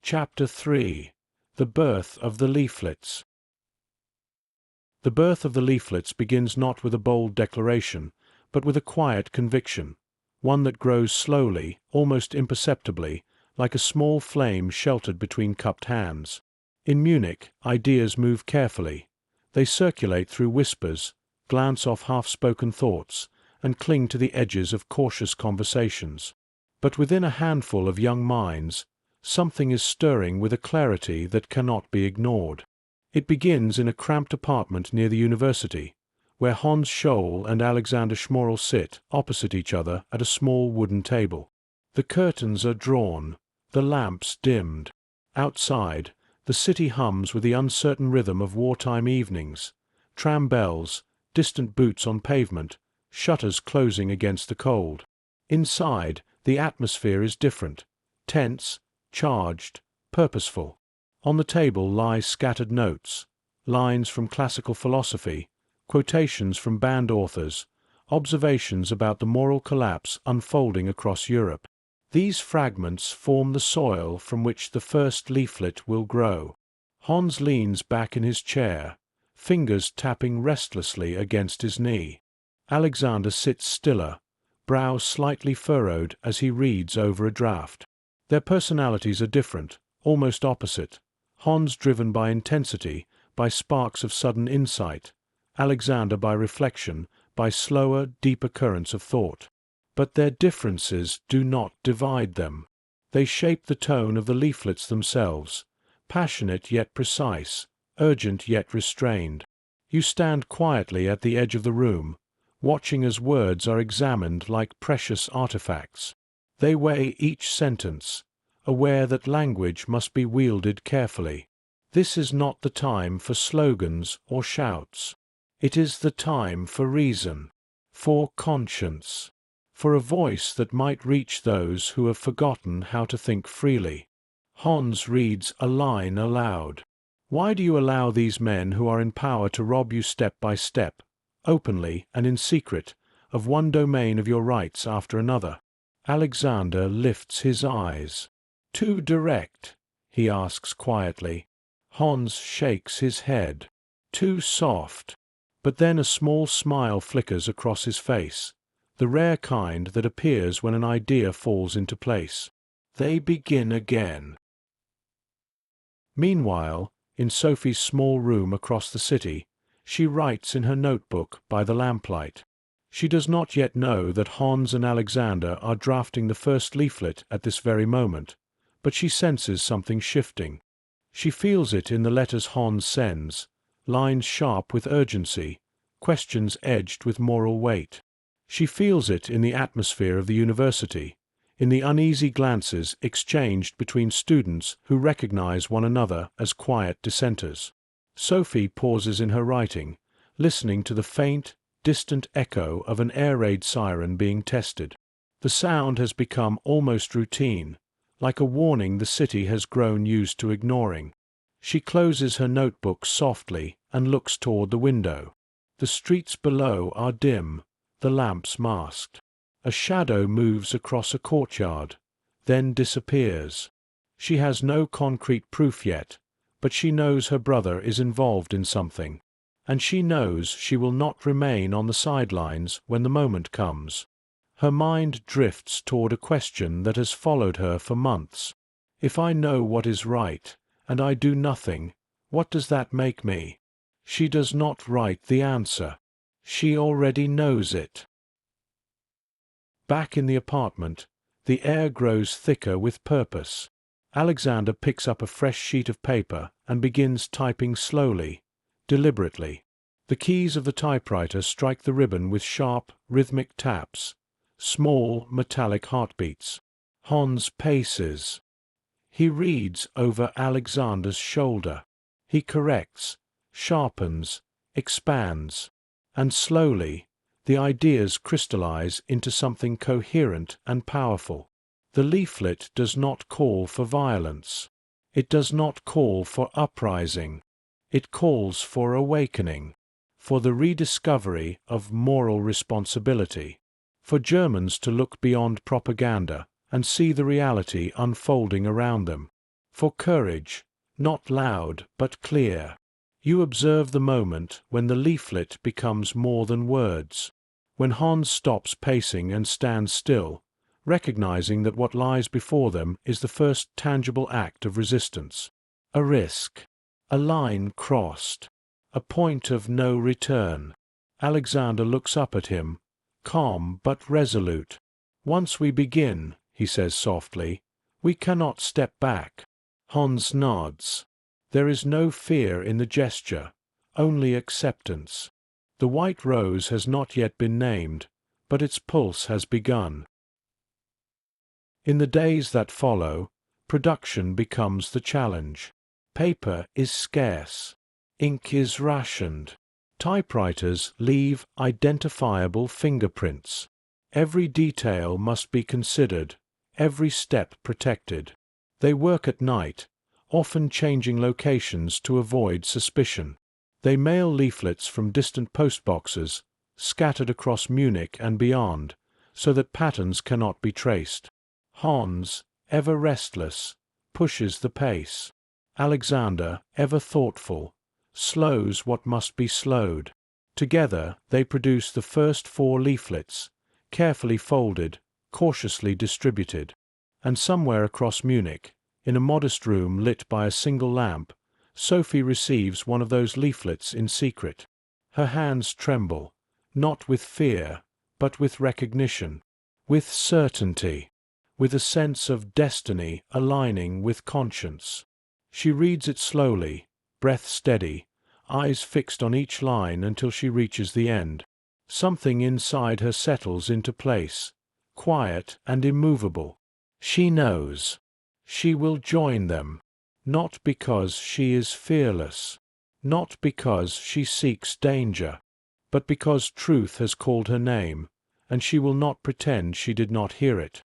Chapter 3. The Birth of the Leaflets. The birth of the leaflets begins not with a bold declaration, but with a quiet conviction, one that grows slowly, almost imperceptibly, like a small flame sheltered between cupped hands. In Munich, ideas move carefully. They circulate through whispers, glance off half-spoken thoughts, and cling to the edges of cautious conversations. But within a handful of young minds, something is stirring with a clarity that cannot be ignored. It begins in a cramped apartment near the university, where Hans Scholl and Alexander Schmorl sit opposite each other at a small wooden table. The curtains are drawn, the lamps dimmed. Outside, the city hums with the uncertain rhythm of wartime evenings, tram bells, distant boots on pavement, shutters closing against the cold. Inside, the atmosphere is different, tense, charged, purposeful. On the table lie scattered notes, lines from classical philosophy, quotations from banned authors, observations about the moral collapse unfolding across Europe. These fragments form the soil from which the first leaflet will grow. Hans leans back in his chair, fingers tapping restlessly against his knee. Alexander sits stiller, brow slightly furrowed as he reads over a draft. Their personalities are different, almost opposite. Hans driven by intensity, by sparks of sudden insight. Alexander by reflection, by slower, deeper currents of thought. But their differences do not divide them. They shape the tone of the leaflets themselves, passionate yet precise, urgent yet restrained. You stand quietly at the edge of the room, watching as words are examined like precious artifacts. They weigh each sentence, aware that language must be wielded carefully. This is not the time for slogans or shouts. It is the time for reason, for conscience, for a voice that might reach those who have forgotten how to think freely. Hans reads a line aloud. Why do you allow these men who are in power to rob you step by step, openly and in secret, of one domain of your rights after another? Alexander lifts his eyes. Too direct, he asks quietly. Hans shakes his head. Too soft. But then a small smile flickers across his face, the rare kind that appears when an idea falls into place. They begin again. Meanwhile, in Sophie's small room across the city, she writes in her notebook by the lamplight. She does not yet know that Hans and Alexander are drafting the first leaflet at this very moment, but she senses something shifting. She feels it in the letters Hans sends, lines sharp with urgency, questions edged with moral weight. She feels it in the atmosphere of the university, in the uneasy glances exchanged between students who recognize one another as quiet dissenters. Sophie pauses in her writing, listening to the faint, distant echo of an air raid siren being tested. The sound has become almost routine, like a warning the city has grown used to ignoring. She closes her notebook softly and looks toward the window. The streets below are dim, the lamps masked. A shadow moves across a courtyard, then disappears. She has no concrete proof yet, but she knows her brother is involved in something, and she knows she will not remain on the sidelines when the moment comes. Her mind drifts toward a question that has followed her for months. If I know what is right, and I do nothing, what does that make me? She does not write the answer. She already knows it. Back in the apartment, the air grows thicker with purpose. Alexander picks up a fresh sheet of paper and begins typing slowly, deliberately. The keys of the typewriter strike the ribbon with sharp, rhythmic taps, small, metallic heartbeats. Hans paces. He reads over Alexander's shoulder. He corrects, sharpens, expands, and slowly, the ideas crystallize into something coherent and powerful. The leaflet does not call for violence. It does not call for uprising. It calls for awakening, for the rediscovery of moral responsibility, for Germans to look beyond propaganda and see the reality unfolding around them, for courage, not loud but clear. You observe the moment when the leaflet becomes more than words, when Hans stops pacing and stands still, recognizing that what lies before them is the first tangible act of resistance. A risk, a line crossed, a point of no return. Alexander looks up at him, calm but resolute. "Once we begin," he says softly, "we cannot step back." Hans nods. There is no fear in the gesture, only acceptance. The white rose has not yet been named, but its pulse has begun. In the days that follow, production becomes the challenge. Paper is scarce. Ink is rationed. Typewriters leave identifiable fingerprints. Every detail must be considered, every step protected. They work at night, often changing locations to avoid suspicion. They mail leaflets from distant postboxes, scattered across Munich and beyond, so that patterns cannot be traced. Hans, ever restless, pushes the pace. Alexander, ever thoughtful, slows what must be slowed. Together they produce the first 4 leaflets, carefully folded, cautiously distributed. And somewhere across Munich, in a modest room lit by a single lamp, Sophie receives one of those leaflets in secret. Her hands tremble, not with fear, but with recognition, with certainty, with a sense of destiny aligning with conscience. She reads it slowly, breath steady, eyes fixed on each line until she reaches the end. Something inside her settles into place, quiet and immovable. She knows. She will join them, not because she is fearless, not because she seeks danger, but because truth has called her name, and she will not pretend she did not hear it.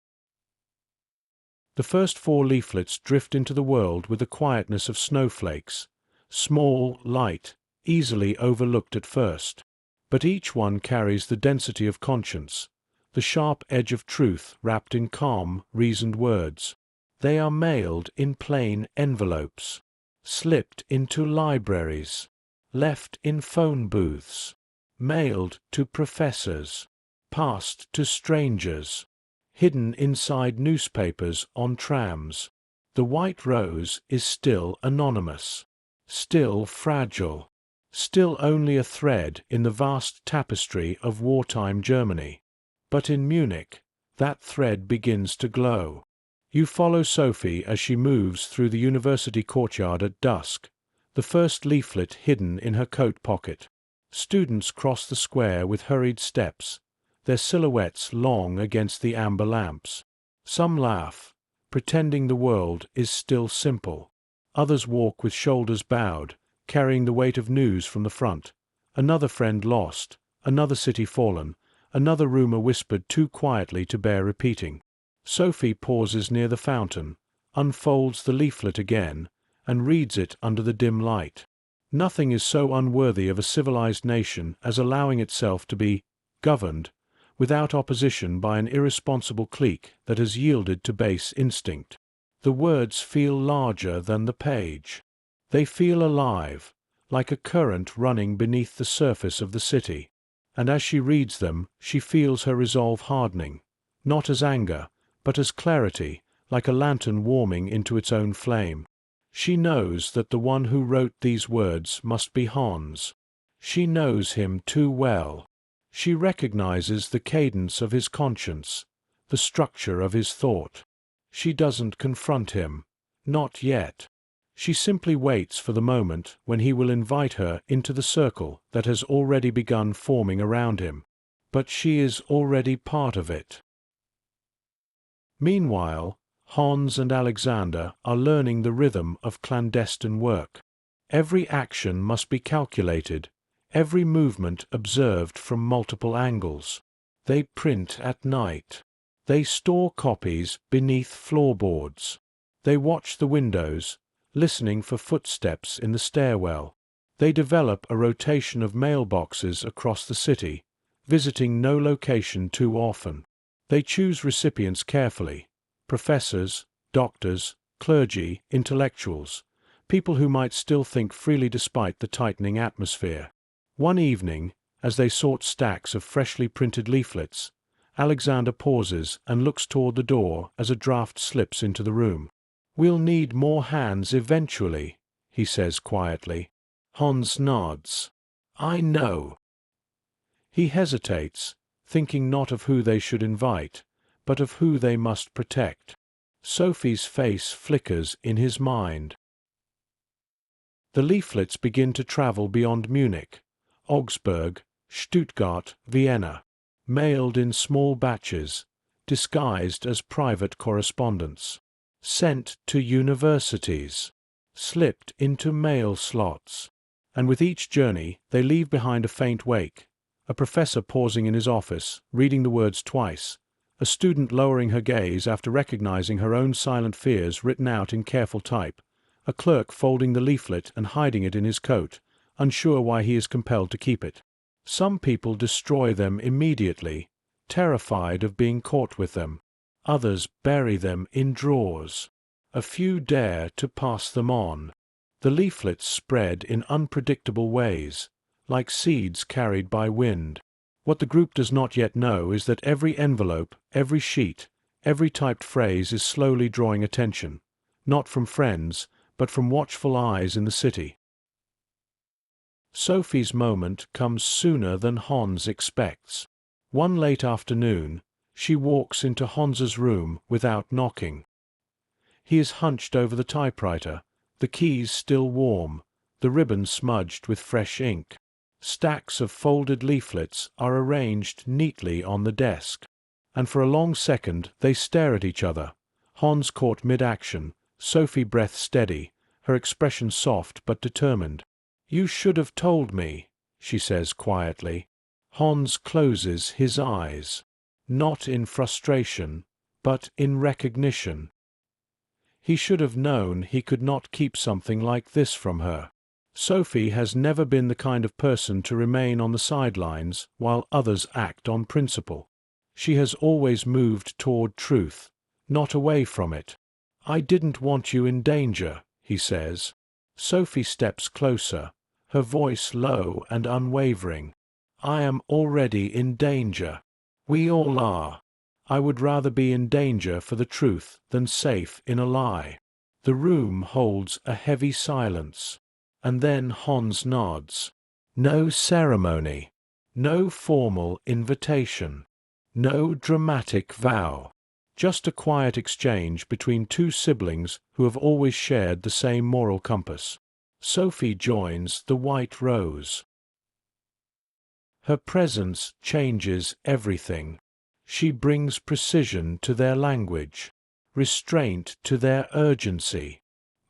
The first 4 leaflets drift into the world with the quietness of snowflakes, small, light, easily overlooked at first. But each one carries the density of conscience, the sharp edge of truth wrapped in calm, reasoned words. They are mailed in plain envelopes, slipped into libraries, left in phone booths, mailed to professors, passed to strangers, hidden inside newspapers on trams. The white rose is still anonymous, still fragile, still only a thread in the vast tapestry of wartime Germany. But in Munich, that thread begins to glow. You follow Sophie as she moves through the university courtyard at dusk, the first leaflet hidden in her coat pocket. Students cross the square with hurried steps, their silhouettes long against the amber lamps. Some laugh, pretending the world is still simple. Others walk with shoulders bowed, carrying the weight of news from the front. Another friend lost, another city fallen, another rumor whispered too quietly to bear repeating. Sophie pauses near the fountain, unfolds the leaflet again, and reads it under the dim light. Nothing is so unworthy of a civilized nation as allowing itself to be governed without opposition by an irresponsible clique that has yielded to base instinct. The words feel larger than the page. They feel alive, like a current running beneath the surface of the city. And as she reads them, she feels her resolve hardening, not as anger, but as clarity, like a lantern warming into its own flame. She knows that the one who wrote these words must be Hans. She knows him too well. She recognizes the cadence of his conscience, the structure of his thought. She doesn't confront him. Not yet. She simply waits for the moment when he will invite her into the circle that has already begun forming around him. But she is already part of it. Meanwhile, Hans and Alexander are learning the rhythm of clandestine work. Every action must be calculated, every movement observed from multiple angles. They print at night. They store copies beneath floorboards. They watch the windows, listening for footsteps in the stairwell. They develop a rotation of mailboxes across the city, visiting no location too often. They choose recipients carefully: professors, doctors, clergy, intellectuals, people who might still think freely despite the tightening atmosphere. One evening, as they sort stacks of freshly printed leaflets, Alexander pauses and looks toward the door as a draft slips into the room. "We'll need more hands eventually," he says quietly. Hans nods. "I know." He hesitates, thinking not of who they should invite, but of who they must protect. Sophie's face flickers in his mind. The leaflets begin to travel beyond Munich, Augsburg, Stuttgart, Vienna, mailed in small batches, disguised as private correspondence, sent to universities, slipped into mail slots. And with each journey they leave behind a faint wake: a professor pausing in his office, reading the words twice, a student lowering her gaze after recognizing her own silent fears written out in careful type, a clerk folding the leaflet and hiding it in his coat, unsure why he is compelled to keep it. Some people destroy them immediately, terrified of being caught with them. Others bury them in drawers. A few dare to pass them on. The leaflets spread in unpredictable ways, like seeds carried by wind. What the group does not yet know is that every envelope, every sheet, every typed phrase is slowly drawing attention, not from friends, but from watchful eyes in the city. Sophie's moment comes sooner than Hans expects. One late afternoon, she walks into Hans's room without knocking. He is hunched over the typewriter, the keys still warm, the ribbon smudged with fresh ink. Stacks of folded leaflets are arranged neatly on the desk, and for a long second they stare at each other, Hans caught mid-action, Sophie breath steady, her expression soft but determined. "You should have told me," she says quietly. Hans closes his eyes, not in frustration, but in recognition. He should have known he could not keep something like this from her. Sophie has never been the kind of person to remain on the sidelines while others act on principle. She has always moved toward truth, not away from it. "I didn't want you in danger," he says. Sophie steps closer, her voice low and unwavering. "I am already in danger. We all are. I would rather be in danger for the truth than safe in a lie." The room holds a heavy silence, and then Hans nods. No ceremony, no formal invitation, no dramatic vow. Just a quiet exchange between two siblings who have always shared the same moral compass. Sophie joins the White Rose. Her presence changes everything. She brings precision to their language, restraint to their urgency,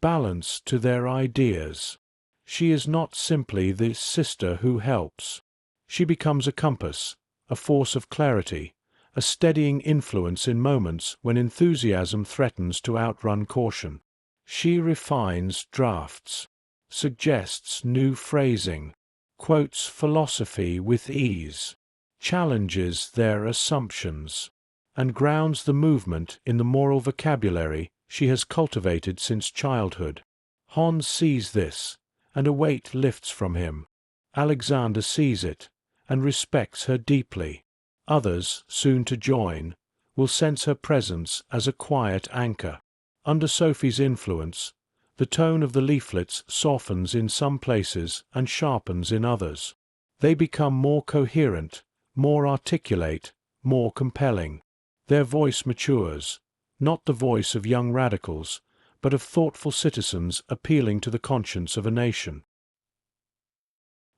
balance to their ideas. She is not simply the sister who helps. She becomes a compass, a force of clarity, a steadying influence in moments when enthusiasm threatens to outrun caution. She refines drafts, suggests new phrasing, quotes philosophy with ease, challenges their assumptions, and grounds the movement in the moral vocabulary she has cultivated since childhood. Hans sees this, and a weight lifts from him. Alexander sees it, and respects her deeply. Others, soon to join, will sense her presence as a quiet anchor. Under Sophie's influence, the tone of the leaflets softens in some places and sharpens in others. They become more coherent, more articulate, more compelling. Their voice matures, not the voice of young radicals, but of thoughtful citizens appealing to the conscience of a nation.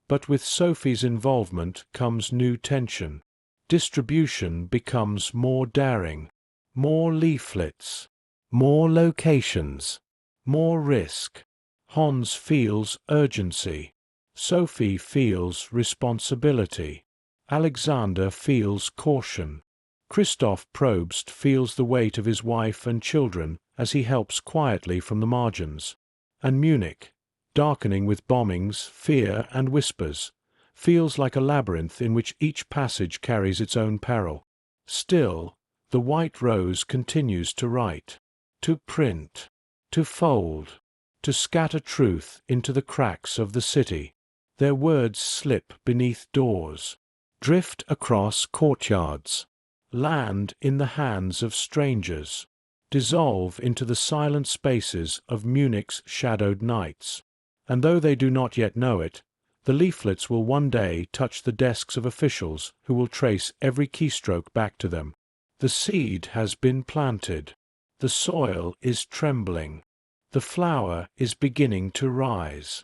But with Sophie's involvement comes new tension. Distribution becomes more daring. More leaflets. More locations. More risk. Hans feels urgency. Sophie feels responsibility. Alexander feels caution. Christoph Probst feels the weight of his wife and children as he helps quietly from the margins. And Munich, darkening with bombings, fear, and whispers, feels like a labyrinth in which each passage carries its own peril. Still, the White Rose continues to write, to print, to fold, to scatter truth into the cracks of the city. Their words slip beneath doors, drift across courtyards, land in the hands of strangers, dissolve into the silent spaces of Munich's shadowed nights. And though they do not yet know it, the leaflets will one day touch the desks of officials who will trace every keystroke back to them. The seed has been planted. The soil is trembling. The flower is beginning to rise.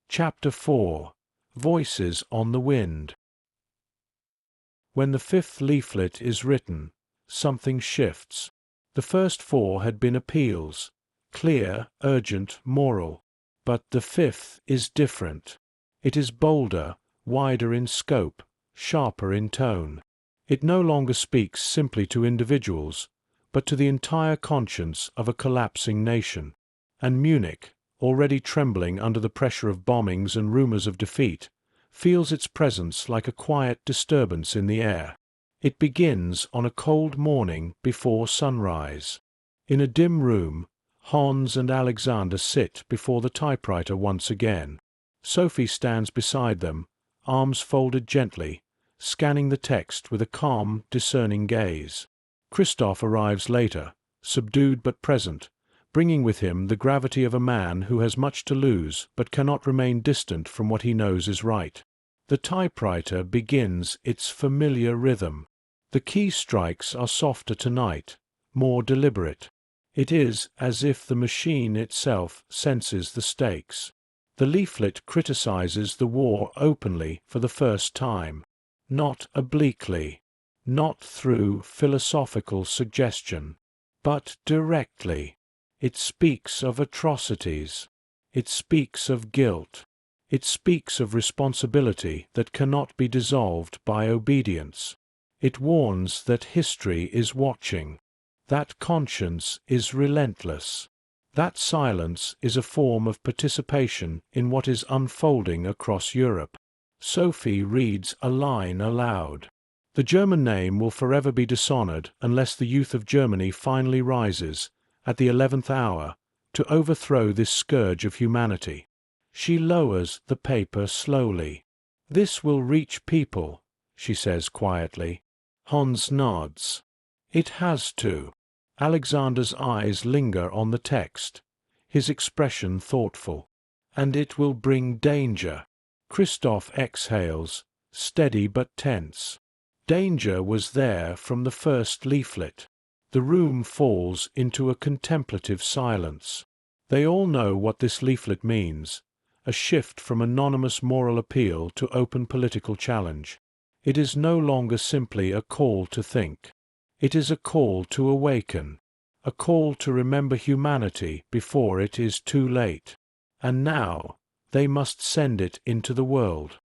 Chapter 4. Voices on the Wind. When the 5th leaflet is written, something shifts. The first 4 had been appeals, clear, urgent, moral. But the 5th is different. It is bolder, wider in scope, sharper in tone. It no longer speaks simply to individuals, but to the entire conscience of a collapsing nation. And Munich, already trembling under the pressure of bombings and rumors of defeat, feels its presence like a quiet disturbance in the air. It begins on a cold morning before sunrise. In a dim room, Hans and Alexander sit before the typewriter once again. Sophie stands beside them, arms folded gently, scanning the text with a calm, discerning gaze. Christoph arrives later, subdued but present, bringing with him the gravity of a man who has much to lose but cannot remain distant from what he knows is right. The typewriter begins its familiar rhythm. The key strikes are softer tonight, more deliberate. It is as if the machine itself senses the stakes. The leaflet criticizes the war openly for the first time, not obliquely, not through philosophical suggestion, but directly. It speaks of atrocities. It speaks of guilt. It speaks of responsibility that cannot be dissolved by obedience. It warns that history is watching. That conscience is relentless. That silence is a form of participation in what is unfolding across Europe. Sophie reads a line aloud. The German name will forever be dishonored unless the youth of Germany finally rises, at the 11th hour, to overthrow this scourge of humanity. She lowers the paper slowly. This will reach people, she says quietly. Hans nods. It has to. Alexander's eyes linger on the text, his expression thoughtful. And it will bring danger. Christoph exhales, steady but tense. Danger was there from the first leaflet. The room falls into a contemplative silence. They all know what this leaflet means, a shift from anonymous moral appeal to open political challenge. It is no longer simply a call to think. It is a call to awaken, a call to remember humanity before it is too late. And now they must send it into the world.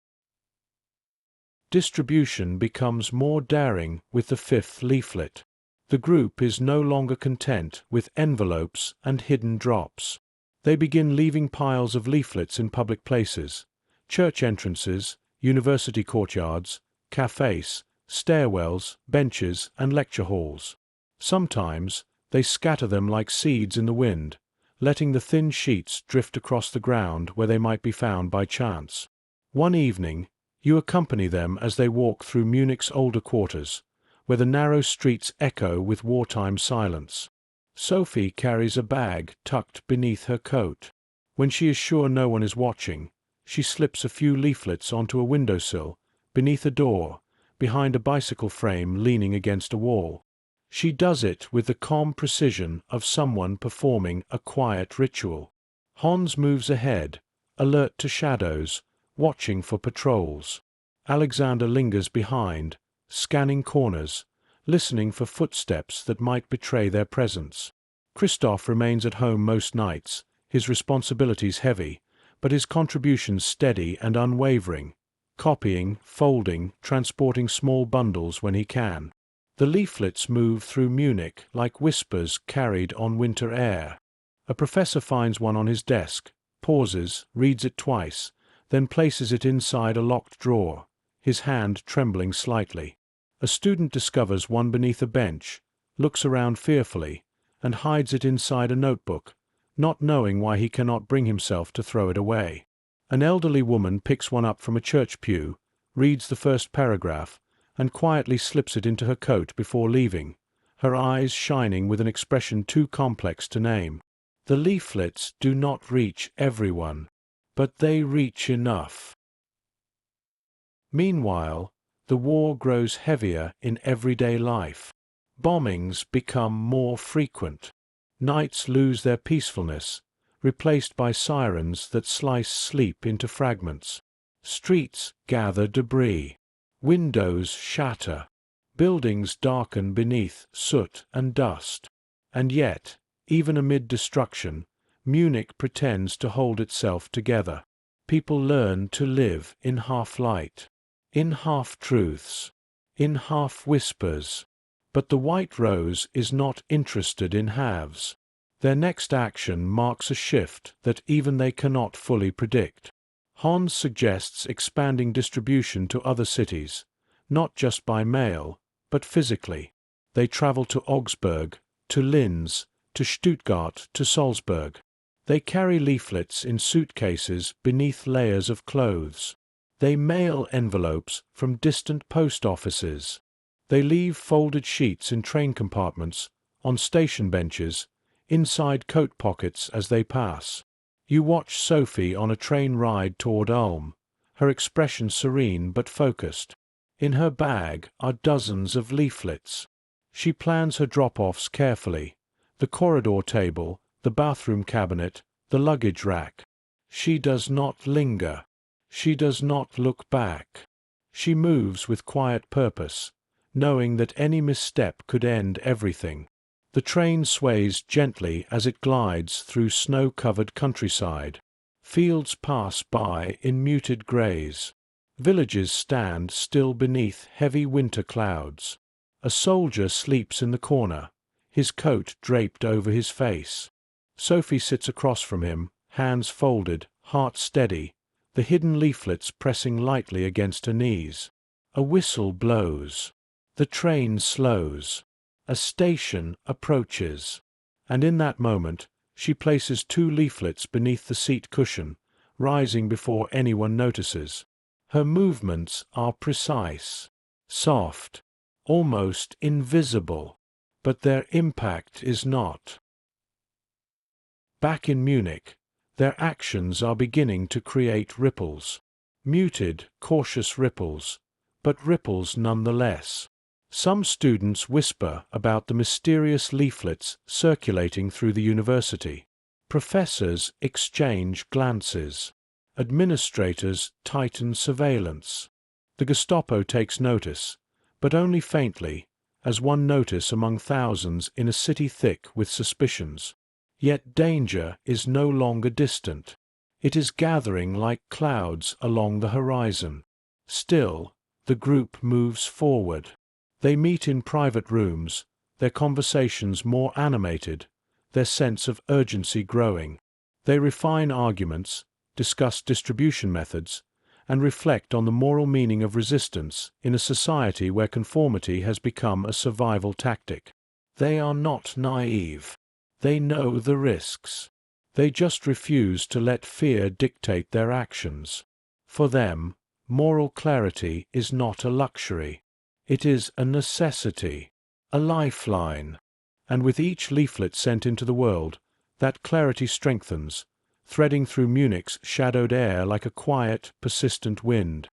Distribution becomes more daring with the 5th leaflet. The group is no longer content with envelopes and hidden drops. They begin leaving piles of leaflets in public places, church entrances, university courtyards, cafes, stairwells, benches, and lecture halls. Sometimes they scatter them like seeds in the wind, letting the thin sheets drift across the ground where they might be found by chance. One evening, you accompany them as they walk through Munich's older quarters, where the narrow streets echo with wartime silence. Sophie carries a bag tucked beneath her coat. When she is sure no one is watching, she slips a few leaflets onto a windowsill, beneath a door, behind a bicycle frame leaning against a wall. She does it with the calm precision of someone performing a quiet ritual. Hans moves ahead, alert to shadows, watching for patrols. Alexander lingers behind, scanning corners, listening for footsteps that might betray their presence. Christoph remains at home most nights, his responsibilities heavy, but his contributions steady and unwavering, copying, folding, transporting small bundles when he can. The leaflets move through Munich like whispers carried on winter air. A professor finds one on his desk, pauses, reads it twice, then places it inside a locked drawer, his hand trembling slightly. A student discovers one beneath a bench, looks around fearfully, and hides it inside a notebook, not knowing why he cannot bring himself to throw it away. An elderly woman picks one up from a church pew, reads the first paragraph, and quietly slips it into her coat before leaving, her eyes shining with an expression too complex to name. The leaflets do not reach everyone, but they reach enough. Meanwhile, the war grows heavier in everyday life. Bombings become more frequent. Nights lose their peacefulness, replaced by sirens that slice sleep into fragments. Streets gather debris. Windows shatter. Buildings darken beneath soot and dust. And yet, even amid destruction, Munich pretends to hold itself together. People learn to live in half-light, in half-truths, in half-whispers. But the White Rose is not interested in halves. Their next action marks a shift that even they cannot fully predict. Hans suggests expanding distribution to other cities, not just by mail, but physically. They travel to Augsburg, to Linz, to Stuttgart, to Salzburg. They carry leaflets in suitcases beneath layers of clothes. They mail envelopes from distant post offices. They leave folded sheets in train compartments, on station benches, inside coat pockets as they pass. You watch Sophie on a train ride toward Ulm, her expression serene but focused. In her bag are dozens of leaflets. She plans her drop-offs carefully, the corridor table, the bathroom cabinet, the luggage rack. She does not linger. She does not look back. She moves with quiet purpose, knowing that any misstep could end everything. The train sways gently as it glides through snow-covered countryside. Fields pass by in muted grays. Villages stand still beneath heavy winter clouds. A soldier sleeps in the corner, his coat draped over his face. Sophie sits across from him, hands folded, heart steady, the hidden leaflets pressing lightly against her knees. A whistle blows. The train slows. A station approaches. And in that moment, she places 2 leaflets beneath the seat cushion, rising before anyone notices. Her movements are precise, soft, almost invisible, but their impact is not. Back in Munich, their actions are beginning to create ripples. Muted, cautious ripples, but ripples nonetheless. Some students whisper about the mysterious leaflets circulating through the university. Professors exchange glances. Administrators tighten surveillance. The Gestapo takes notice, but only faintly, as one notice among thousands in a city thick with suspicions. Yet danger is no longer distant. It is gathering like clouds along the horizon. Still, the group moves forward. They meet in private rooms, their conversations more animated, their sense of urgency growing. They refine arguments, discuss distribution methods, and reflect on the moral meaning of resistance in a society where conformity has become a survival tactic. They are not naive. They know the risks. They just refuse to let fear dictate their actions. For them, moral clarity is not a luxury. It is a necessity, a lifeline. And with each leaflet sent into the world, that clarity strengthens, threading through Munich's shadowed air like a quiet, persistent wind.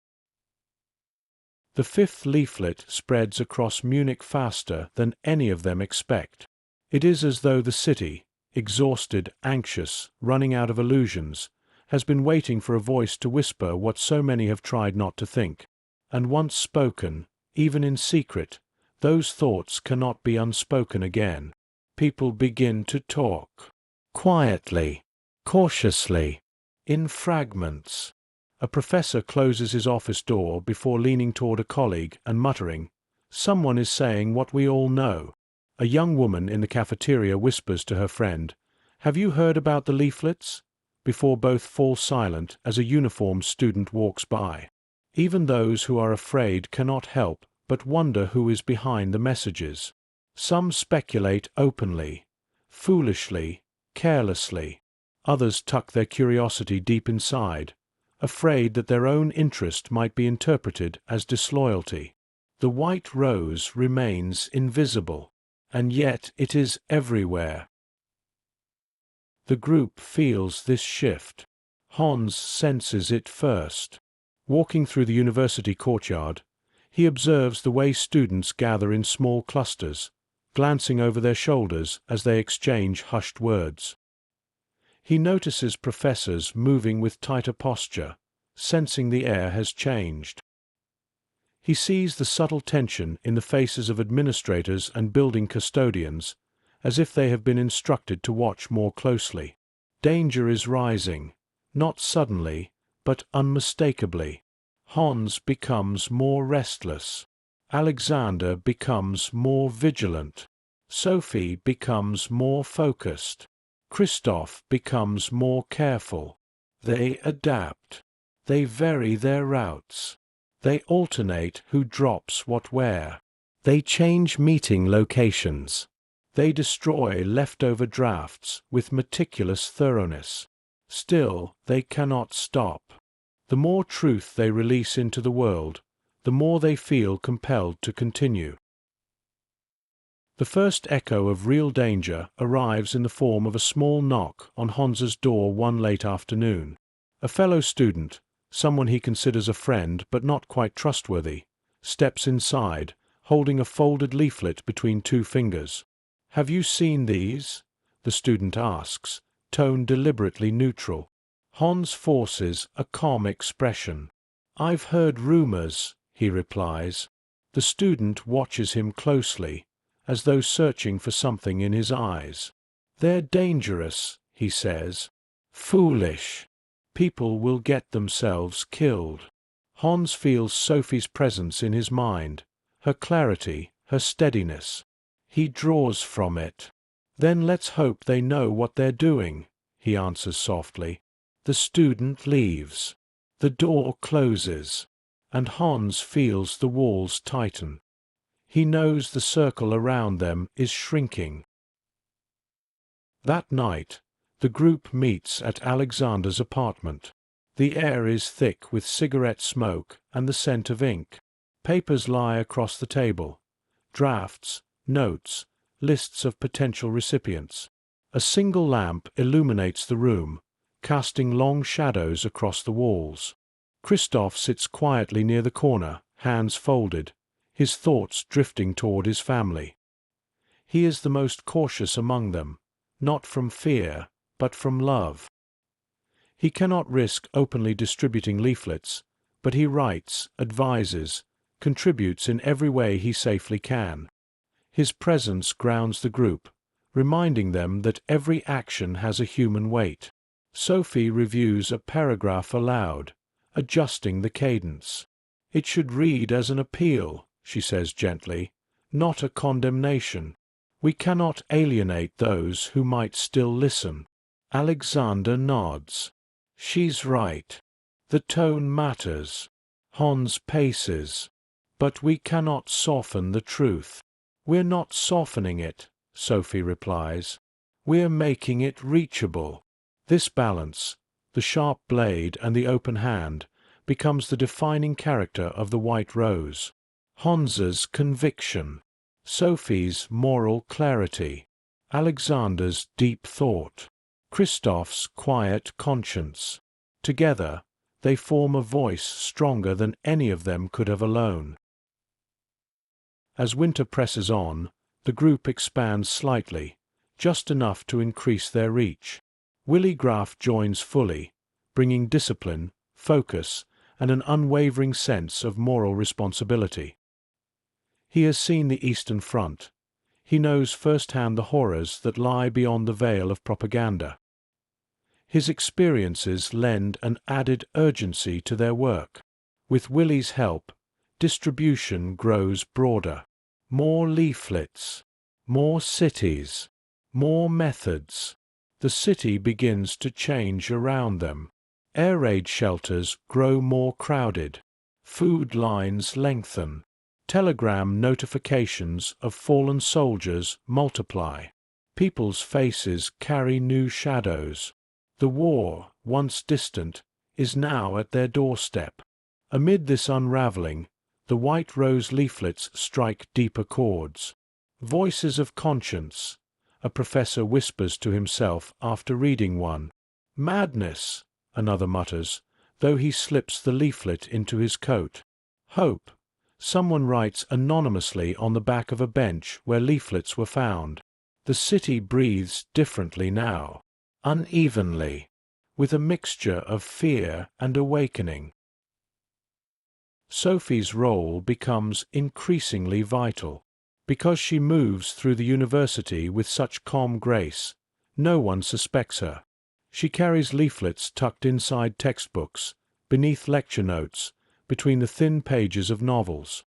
The fifth leaflet spreads across Munich faster than any of them expect. It is as though the city, exhausted, anxious, running out of illusions, has been waiting for a voice to whisper what so many have tried not to think. And once spoken, even in secret, those thoughts cannot be unspoken again. People begin to talk. Quietly, cautiously, in fragments. A professor closes his office door before leaning toward a colleague and muttering, "Someone is saying what we all know." A young woman in the cafeteria whispers to her friend, "Have you heard about the leaflets?" before both fall silent as a uniformed student walks by. Even those who are afraid cannot help but wonder who is behind the messages. Some speculate openly, foolishly, carelessly. Others tuck their curiosity deep inside, afraid that their own interest might be interpreted as disloyalty. The white rose remains invisible, and yet it is everywhere. The group feels this shift. Hans senses it first. Walking through the university courtyard, he observes the way students gather in small clusters, glancing over their shoulders as they exchange hushed words. He notices professors moving with tighter posture, sensing the air has changed. He sees the subtle tension in the faces of administrators and building custodians, as if they have been instructed to watch more closely. Danger is rising, not suddenly, but unmistakably. Hans becomes more restless. Alexander becomes more vigilant. Sophie becomes more focused. Christoph becomes more careful. They adapt. They vary their routes. They alternate who drops what where. They change meeting locations. They destroy leftover drafts with meticulous thoroughness. Still, they cannot stop. The more truth they release into the world, the more they feel compelled to continue. The first echo of real danger arrives in the form of a small knock on Hans's door one late afternoon. A fellow student, someone he considers a friend but not quite trustworthy, steps inside, holding a folded leaflet between two fingers. "Have you seen these?" the student asks, tone deliberately neutral. Hans forces a calm expression. "I've heard rumors," he replies. The student watches him closely, as though searching for something in his eyes. "They're dangerous," he says. "Foolish. People will get themselves killed." Hans feels Sophie's presence in his mind, her clarity, her steadiness. He draws from it. "Then let's hope they know what they're doing," he answers softly. The student leaves. The door closes, and Hans feels the walls tighten. He knows the circle around them is shrinking. That night, the group meets at Alexander's apartment. The air is thick with cigarette smoke and the scent of ink. Papers lie across the table. Drafts, notes, lists of potential recipients. A single lamp illuminates the room, casting long shadows across the walls. Christoph sits quietly near the corner, hands folded, his thoughts drifting toward his family. He is the most cautious among them, not from fear, but from love. He cannot risk openly distributing leaflets, but he writes, advises, contributes in every way he safely can. His presence grounds the group, reminding them that every action has a human weight. Sophie reviews a paragraph aloud, adjusting the cadence. "It should read as an appeal," she says gently, "not a condemnation. We cannot alienate those who might still listen." Alexander nods. She's right. The tone matters. Hans paces. "But we cannot soften the truth." "We're not softening it," Sophie replies. "We're making it reachable." This balance, the sharp blade and the open hand, becomes the defining character of the white rose. Hans's conviction, Sophie's moral clarity, Alexander's deep thought, Christoph's quiet conscience. Together, they form a voice stronger than any of them could have alone. As winter presses on, the group expands slightly, just enough to increase their reach. Willi Graf joins fully, bringing discipline, focus, and an unwavering sense of moral responsibility. He has seen the Eastern Front. He knows firsthand the horrors that lie beyond the veil of propaganda. His experiences lend an added urgency to their work. With Willi's help, distribution grows broader. More leaflets, more cities, more methods. The city begins to change around them. Air raid shelters grow more crowded. Food lines lengthen. Telegram notifications of fallen soldiers multiply. People's faces carry new shadows. The war, once distant, is now at their doorstep. Amid this unraveling, the white rose leaflets strike deeper chords. Voices of conscience, a professor whispers to himself after reading one. Madness, another mutters, though he slips the leaflet into his coat. Hope, someone writes anonymously on the back of a bench where leaflets were found. The city breathes differently now, unevenly, with a mixture of fear and awakening. Sophie's role becomes increasingly vital. Because she moves through the university with such calm grace, no one suspects her. She carries leaflets tucked inside textbooks, beneath lecture notes, between the thin pages of novels.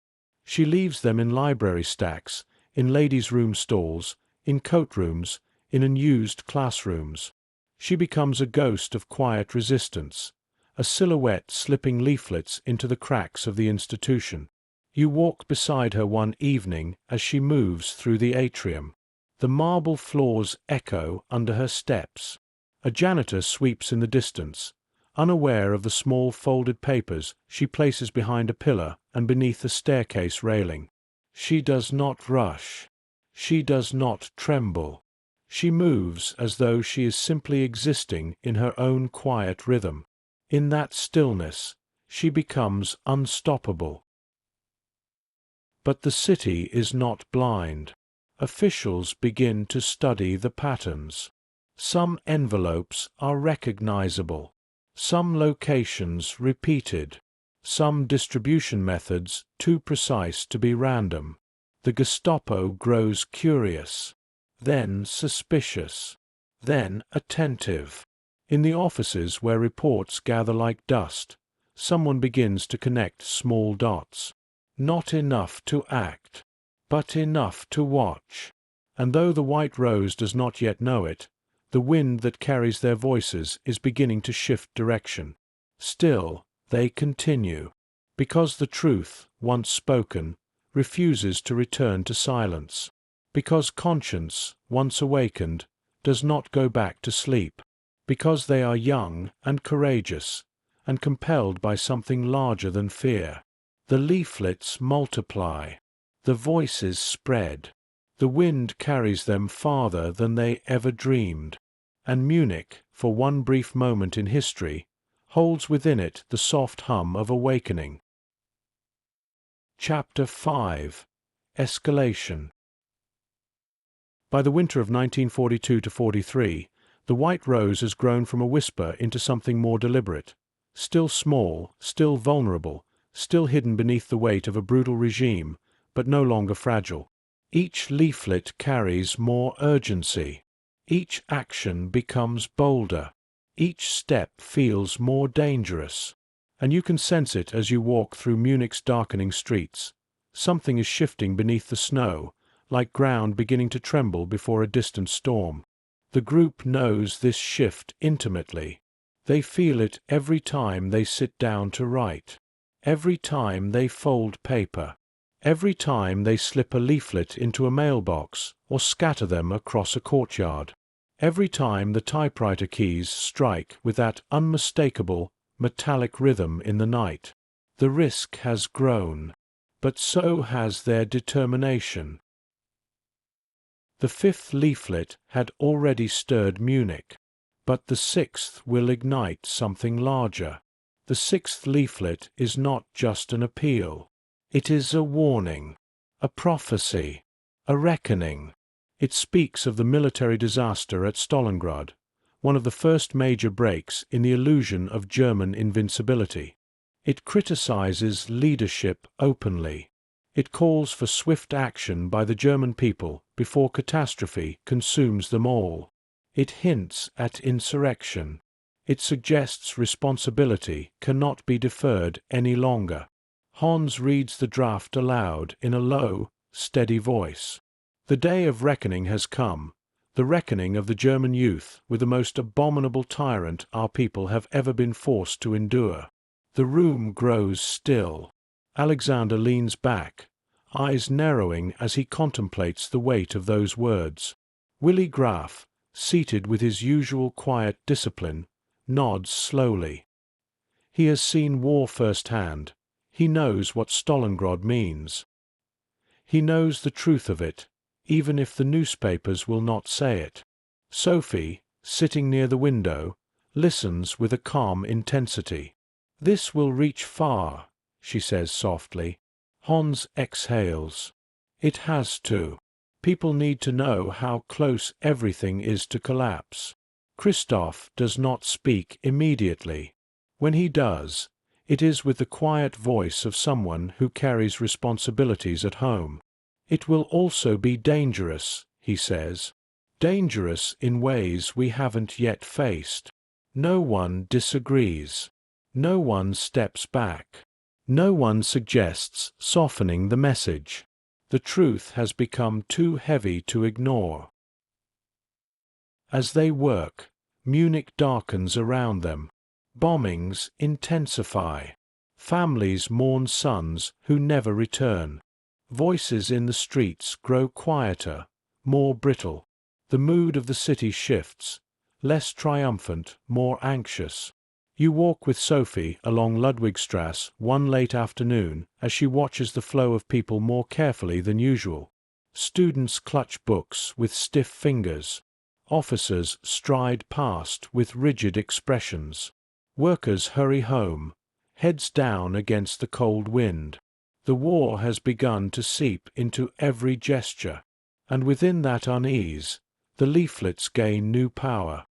She leaves them in library stacks, in ladies' room stalls, in coat rooms, in unused classrooms. She becomes a ghost of quiet resistance, a silhouette slipping leaflets into the cracks of the institution. You walk beside her one evening as she moves through the atrium. The marble floors echo under her steps. A janitor sweeps in the distance, unaware of the small folded papers she places behind a pillar and beneath the staircase railing. She does not rush. She does not tremble. She moves as though she is simply existing in her own quiet rhythm. In that stillness, she becomes unstoppable. But the city is not blind. Officials begin to study the patterns. Some envelopes are recognizable, some locations repeated, some distribution methods too precise to be random. The Gestapo grows curious, then suspicious, then attentive. In the offices where reports gather like dust, someone begins to connect small dots. Not enough to act, but enough to watch. And though the White Rose does not yet know it, the wind that carries their voices is beginning to shift direction. Still, they continue, because the truth, once spoken, refuses to return to silence. Because conscience, once awakened, does not go back to sleep. Because they are young and courageous, and compelled by something larger than fear. The leaflets multiply. The voices spread. The wind carries them farther than they ever dreamed. And Munich, for one brief moment in history, holds within it the soft hum of awakening. Chapter 5. Escalation. By the winter of 1942-43, the White Rose has grown from a whisper into something more deliberate. Still small, still vulnerable, still hidden beneath the weight of a brutal regime, but no longer fragile. Each leaflet carries more urgency. Each action becomes bolder. Each step feels more dangerous. And you can sense it as you walk through Munich's darkening streets. Something is shifting beneath the snow, like ground beginning to tremble before a distant storm. The group knows this shift intimately. They feel it every time they sit down to write. Every time they fold paper. Every time they slip a leaflet into a mailbox or scatter them across a courtyard. Every time the typewriter keys strike with that unmistakable, metallic rhythm in the night. The risk has grown, but so has their determination. The fifth leaflet had already stirred Munich, but the sixth will ignite something larger. The sixth leaflet is not just an appeal. It is a warning. A prophecy. A reckoning. It speaks of the military disaster at Stalingrad, one of the first major breaks in the illusion of German invincibility. It criticizes leadership openly. It calls for swift action by the German people before catastrophe consumes them all. It hints at insurrection. It suggests responsibility cannot be deferred any longer. Hans reads the draft aloud in a low, steady voice. The day of reckoning has come, the reckoning of the German youth with the most abominable tyrant our people have ever been forced to endure. The room grows still. Alexander leans back, eyes narrowing as he contemplates the weight of those words. Willy Graf, seated with his usual quiet discipline, nods slowly. He has seen war firsthand. He knows what Stalingrad means. He knows the truth of it, even if the newspapers will not say it. Sophie, sitting near the window, listens with a calm intensity. "This will reach far," she says softly. Hans exhales. "It has to. People need to know how close everything is to collapse." Christoph does not speak immediately. When he does, it is with the quiet voice of someone who carries responsibilities at home. "It will also be dangerous," he says. "Dangerous in ways we haven't yet faced." No one disagrees. No one steps back. No one suggests softening the message. The truth has become too heavy to ignore. As they work, Munich darkens around them. Bombings intensify. Families mourn sons who never return. Voices in the streets grow quieter, more brittle. The mood of the city shifts, less triumphant, more anxious. You walk with Sophie along Ludwigstrasse one late afternoon as she watches the flow of people more carefully than usual. Students clutch books with stiff fingers. Officers stride past with rigid expressions. Workers hurry home, heads down against the cold wind. The war has begun to seep into every gesture, and within that unease, the leaflets gain new power.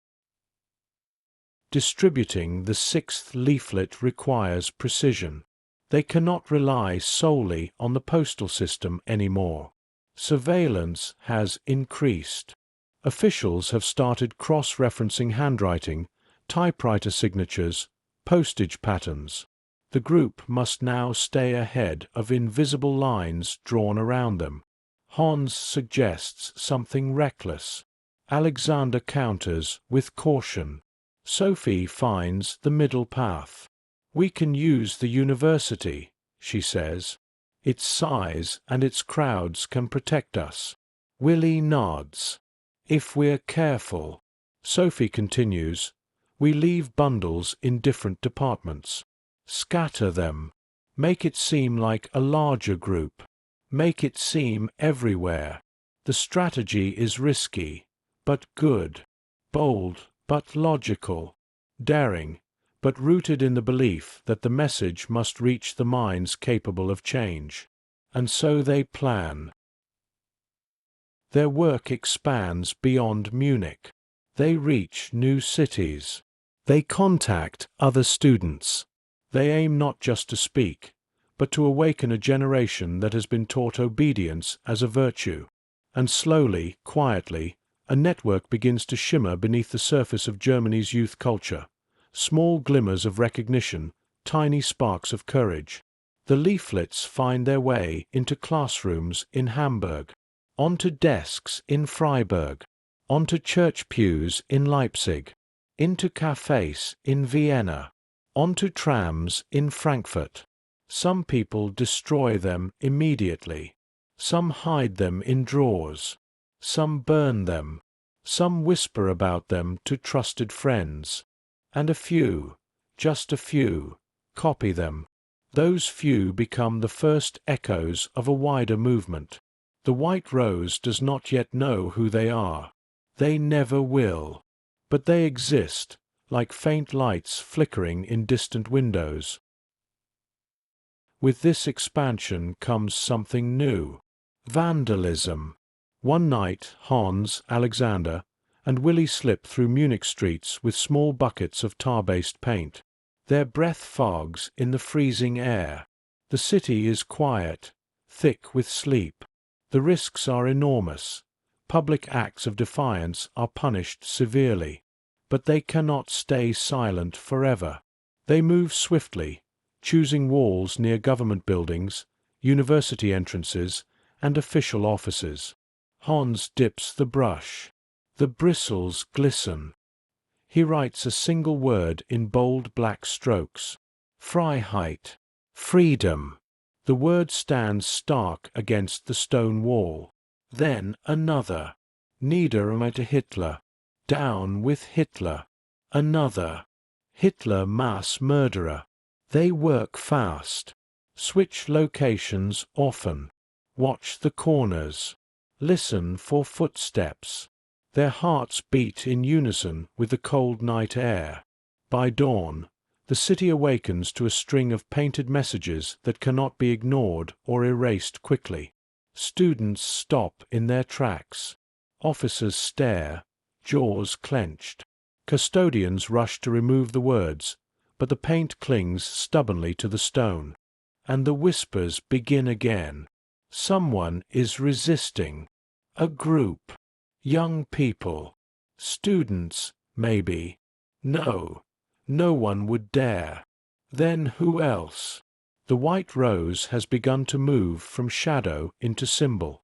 Distributing the sixth leaflet requires precision. They cannot rely solely on the postal system anymore. Surveillance has increased. Officials have started cross-referencing handwriting, typewriter signatures, postage patterns. The group must now stay ahead of invisible lines drawn around them. Hans suggests something reckless. Alexander counters with caution. Sophie finds the middle path. "We can use the university," she says. "Its size and its crowds can protect us." Willy nods. "If we're careful." Sophie continues, "We leave bundles in different departments. Scatter them. Make it seem like a larger group. Make it seem everywhere. The strategy is risky, but good. Bold, but logical. Daring, but rooted in the belief that the message must reach the minds capable of change. And so they plan. Their work expands beyond Munich. They reach new cities. They contact other students. They aim not just to speak, but to awaken a generation that has been taught obedience as a virtue. And slowly, quietly, a network begins to shimmer beneath the surface of Germany's youth culture. Small glimmers of recognition, tiny sparks of courage. The leaflets find their way into classrooms in Hamburg, onto desks in Freiburg, onto church pews in Leipzig, into cafes in Vienna, onto trams in Frankfurt. Some people destroy them immediately. Some hide them in drawers. Some burn them. Some whisper about them to trusted friends. And a few, just a few, copy them. Those few become the first echoes of a wider movement. The White Rose does not yet know who they are. They never will. But they exist, like faint lights flickering in distant windows. With this expansion comes something new. Vandalism. One night, Hans, Alexander, and Willie slip through Munich streets with small buckets of tar-based paint. Their breath fogs in the freezing air. The city is quiet, thick with sleep. The risks are enormous. Public acts of defiance are punished severely. But they cannot stay silent forever. They move swiftly, choosing walls near government buildings, university entrances, and official offices. Hans dips the brush. The bristles glisten. He writes a single word in bold black strokes. Freiheit. Freedom. The word stands stark against the stone wall. Then another. Nieder mit Hitler. Down with Hitler. Another. Hitler mass murderer. They work fast. Switch locations often. Watch the corners. Listen for footsteps. Their hearts beat in unison with the cold night air. By dawn, the city awakens to a string of painted messages that cannot be ignored or erased quickly. Students stop in their tracks. Officers stare, jaws clenched. Custodians rush to remove the words, but the paint clings stubbornly to the stone. And the whispers begin again. Someone is resisting. A group. Young people. Students, maybe. No. No one would dare. Then who else? The white rose has begun to move from shadow into symbol.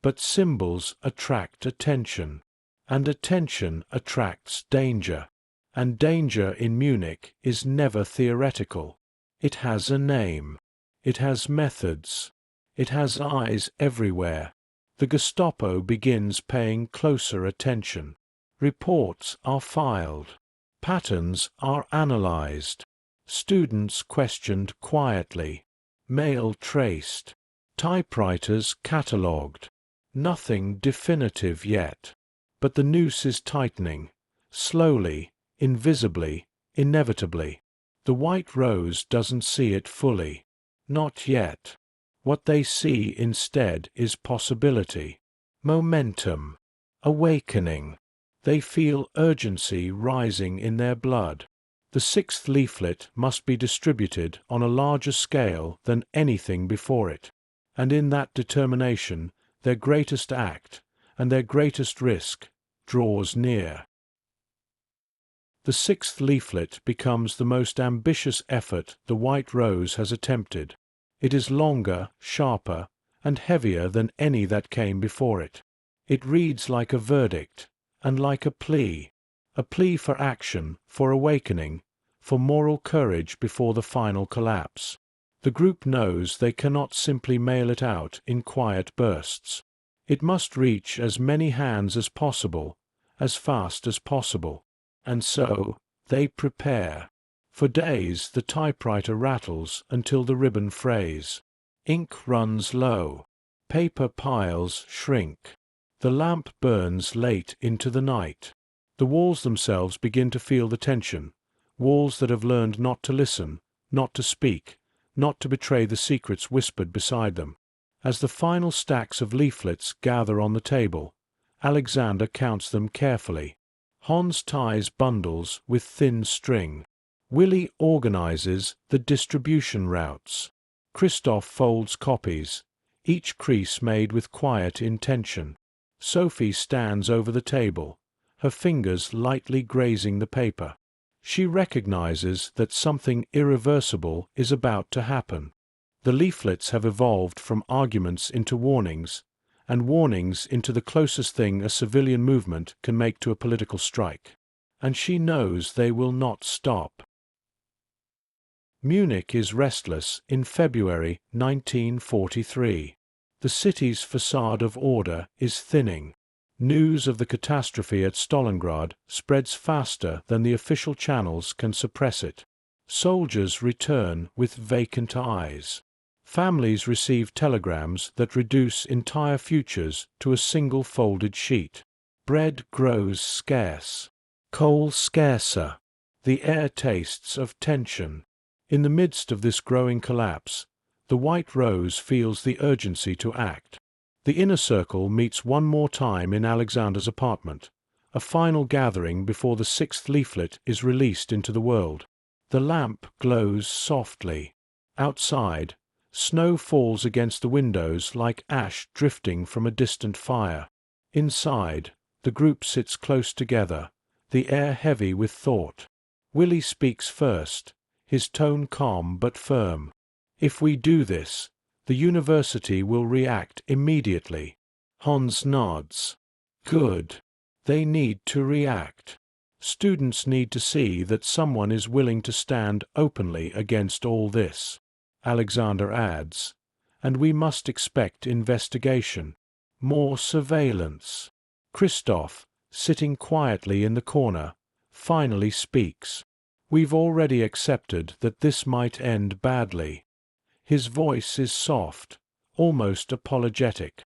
But symbols attract attention, and attention attracts danger. And danger in Munich is never theoretical. It has a name. It has methods. It has eyes everywhere. The Gestapo begins paying closer attention. Reports are filed. Patterns are analyzed. Students questioned quietly. Mail traced. Typewriters catalogued. Nothing definitive yet. But the noose is tightening. Slowly, invisibly, inevitably. The white rose doesn't see it fully. Not yet. What they see instead is possibility. Momentum. Awakening. They feel urgency rising in their blood. The sixth leaflet must be distributed on a larger scale than anything before it. And in that determination, their greatest act, and their greatest risk, draws near. The sixth leaflet becomes the most ambitious effort the White Rose has attempted. It is longer, sharper, and heavier than any that came before it. It reads like a verdict, and like a plea for action, for awakening, for moral courage before the final collapse. The group knows they cannot simply mail it out in quiet bursts. It must reach as many hands as possible, as fast as possible. And so they prepare. For days the typewriter rattles until the ribbon frays. Ink runs low. Paper piles shrink. The lamp burns late into the night. The walls themselves begin to feel the tension, walls that have learned not to listen, not to speak, not to betray the secrets whispered beside them. As the final stacks of leaflets gather on the table, Alexander counts them carefully. Hans ties bundles with thin string. Willie organizes the distribution routes. Christoph folds copies, each crease made with quiet intention. Sophie stands over the table, her fingers lightly grazing the paper. She recognizes that something irreversible is about to happen. The leaflets have evolved from arguments into warnings, and warnings into the closest thing a civilian movement can make to a political strike. And she knows they will not stop. Munich is restless in February 1943. The city's facade of order is thinning. News of the catastrophe at Stalingrad spreads faster than the official channels can suppress it. Soldiers return with vacant eyes. Families receive telegrams that reduce entire futures to a single folded sheet. Bread grows scarce. Coal scarcer. The air tastes of tension. In the midst of this growing collapse, The white rose feels the urgency to act. The inner circle meets one more time in Alexander's apartment, a final gathering before the 6th leaflet is released into the world. The lamp glows softly. Outside, snow falls against the windows like ash drifting from a distant fire. Inside, the group sits close together, the air heavy with thought. Willie speaks first, his tone calm but firm. "If we do this, the university will react immediately." Hans nods. "Good. They need to react. Students need to see that someone is willing to stand openly against all this." Alexander adds, "And we must expect investigation, more surveillance." Christoph, sitting quietly in the corner, finally speaks. "We've already accepted that this might end badly." His voice is soft, almost apologetic,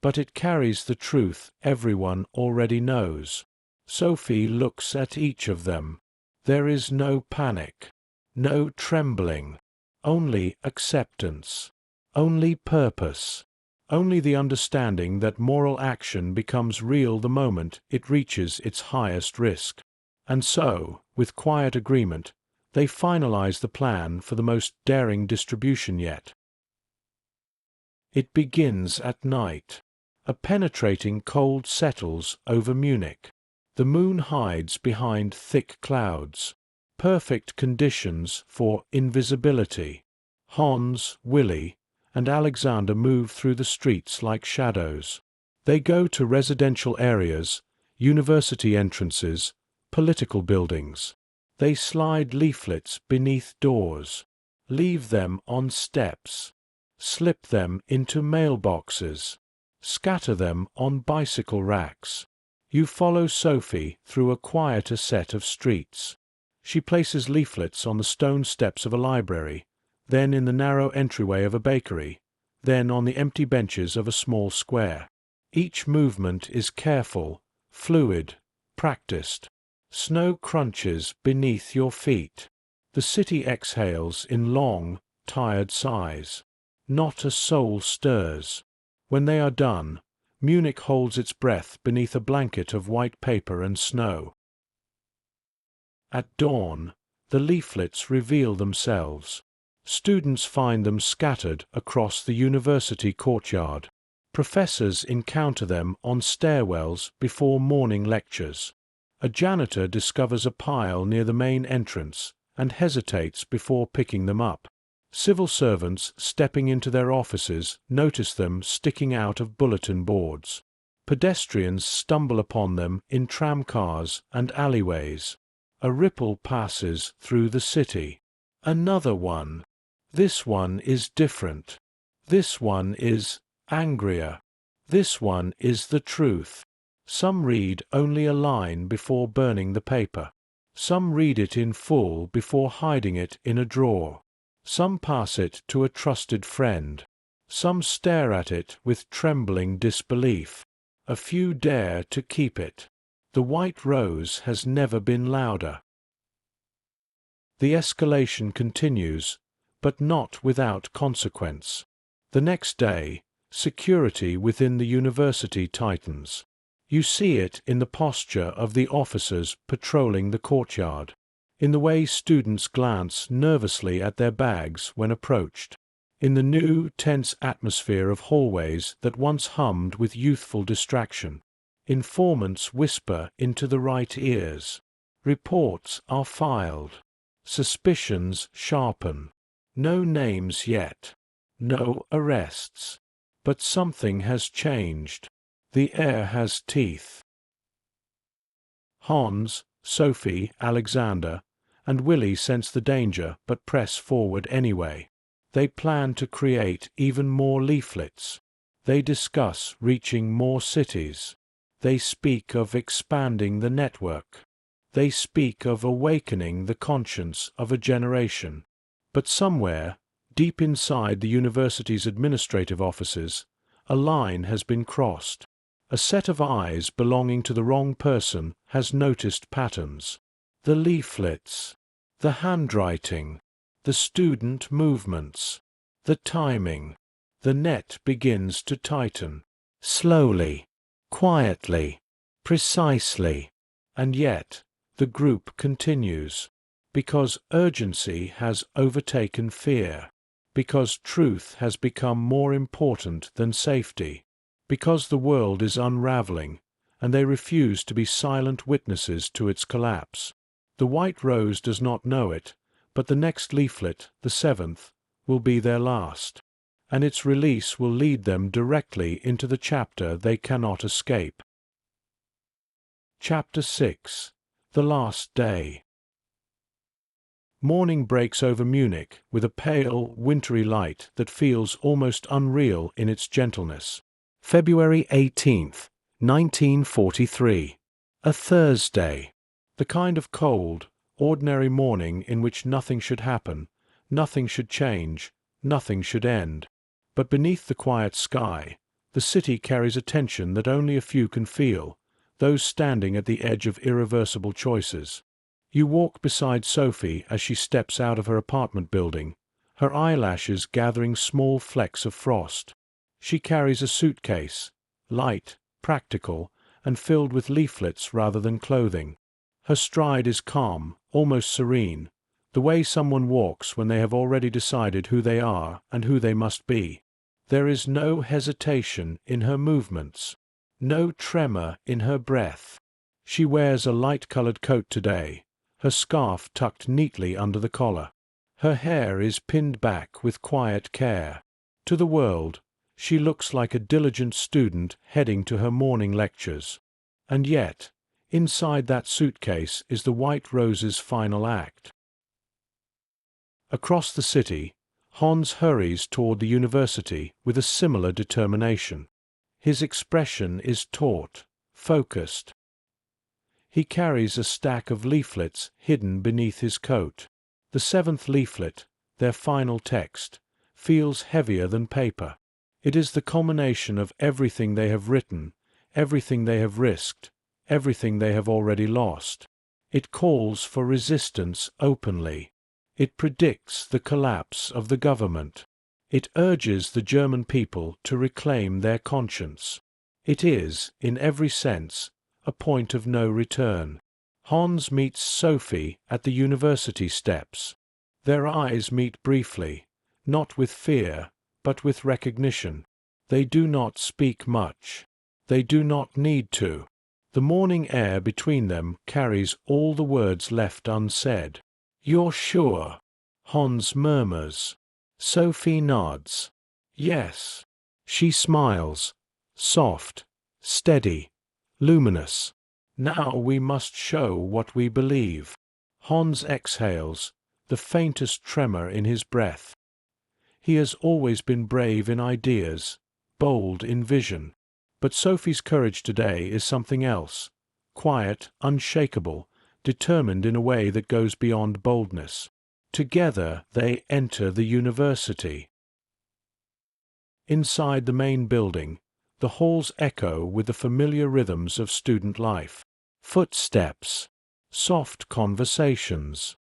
but it carries the truth everyone already knows. Sophie looks at each of them. There is no panic, no trembling, only acceptance, only purpose, only the understanding that moral action becomes real the moment it reaches its highest risk. And so, with quiet agreement, they finalize the plan for the most daring distribution yet. It begins at night. A penetrating cold settles over Munich. The moon hides behind thick clouds. Perfect conditions for invisibility. Hans, Willie, and Alexander move through the streets like shadows. They go to residential areas, university entrances, political buildings. They slide leaflets beneath doors, leave them on steps, slip them into mailboxes, scatter them on bicycle racks. You follow Sophie through a quieter set of streets. She places leaflets on the stone steps of a library, then in the narrow entryway of a bakery, then on the empty benches of a small square. Each movement is careful, fluid, practiced. Snow crunches beneath your feet. The city exhales in long, tired sighs. Not a soul stirs. When they are done, Munich holds its breath beneath a blanket of white paper and snow. At dawn, the leaflets reveal themselves. Students find them scattered across the university courtyard. Professors encounter them on stairwells before morning lectures. A janitor discovers a pile near the main entrance and hesitates before picking them up. Civil servants stepping into their offices notice them sticking out of bulletin boards. Pedestrians stumble upon them in tramcars and alleyways. A ripple passes through the city. Another one. This one is different. This one is angrier. This one is the truth. Some read only a line before burning the paper. Some read it in full before hiding it in a drawer. Some pass it to a trusted friend. Some stare at it with trembling disbelief. A few dare to keep it. The white rose has never been louder. The escalation continues, but not without consequence. The next day, security within the university tightens. You see it in the posture of the officers patrolling the courtyard, in the way students glance nervously at their bags when approached, in the new, tense atmosphere of hallways that once hummed with youthful distraction. Informants whisper into the right ears. Reports are filed. Suspicions sharpen. No names yet. No arrests. But something has changed. The air has teeth. Hans, Sophie, Alexander, and Willie sense the danger but press forward anyway. They plan to create even more leaflets. They discuss reaching more cities. They speak of expanding the network. They speak of awakening the conscience of a generation. But somewhere, deep inside the university's administrative offices, a line has been crossed. A set of eyes belonging to the wrong person has noticed patterns. The leaflets, the handwriting, the student movements. The timing. The net begins to tighten. Slowly, quietly, precisely. And yet, the group continues. Because urgency has overtaken fear. Because truth has become more important than safety. Because the world is unraveling, and they refuse to be silent witnesses to its collapse. The white rose does not know it, but the next leaflet, the 7th, will be their last, and its release will lead them directly into the chapter they cannot escape. Chapter 6. The Last Day. Morning breaks over Munich with a pale, wintry light that feels almost unreal in its gentleness. February 18th, 1943. A Thursday. The kind of cold, ordinary morning in which nothing should happen, nothing should change, nothing should end. But beneath the quiet sky, the city carries a tension that only a few can feel, those standing at the edge of irreversible choices. You walk beside Sophie as she steps out of her apartment building, her eyelashes gathering small flecks of frost. She carries a suitcase, light, practical, and filled with leaflets rather than clothing. Her stride is calm, almost serene, the way someone walks when they have already decided who they are and who they must be. There is no hesitation in her movements, no tremor in her breath. She wears a light-colored coat today, her scarf tucked neatly under the collar. Her hair is pinned back with quiet care. To the world, she looks like a diligent student heading to her morning lectures. And yet, inside that suitcase is the white rose's final act. Across the city, Hans hurries toward the university with a similar determination. His expression is taut, focused. He carries a stack of leaflets hidden beneath his coat. The 7th leaflet, their final text, feels heavier than paper. It is the culmination of everything they have written, everything they have risked, everything they have already lost. It calls for resistance openly. It predicts the collapse of the government. It urges the German people to reclaim their conscience. It is, in every sense, a point of no return. Hans meets Sophie at the university steps. Their eyes meet briefly, not with fear, but with recognition. They do not speak much. They do not need to. The morning air between them carries all the words left unsaid. "You're sure?" Hans murmurs. Sophie nods. "Yes." She smiles. Soft, steady, luminous. "Now we must show what we believe." Hans exhales, the faintest tremor in his breath. He has always been brave in ideas, bold in vision. But Sophie's courage today is something else, quiet, unshakable, determined in a way that goes beyond boldness. Together they enter the university. Inside the main building, the halls echo with the familiar rhythms of student life. Footsteps, soft conversations,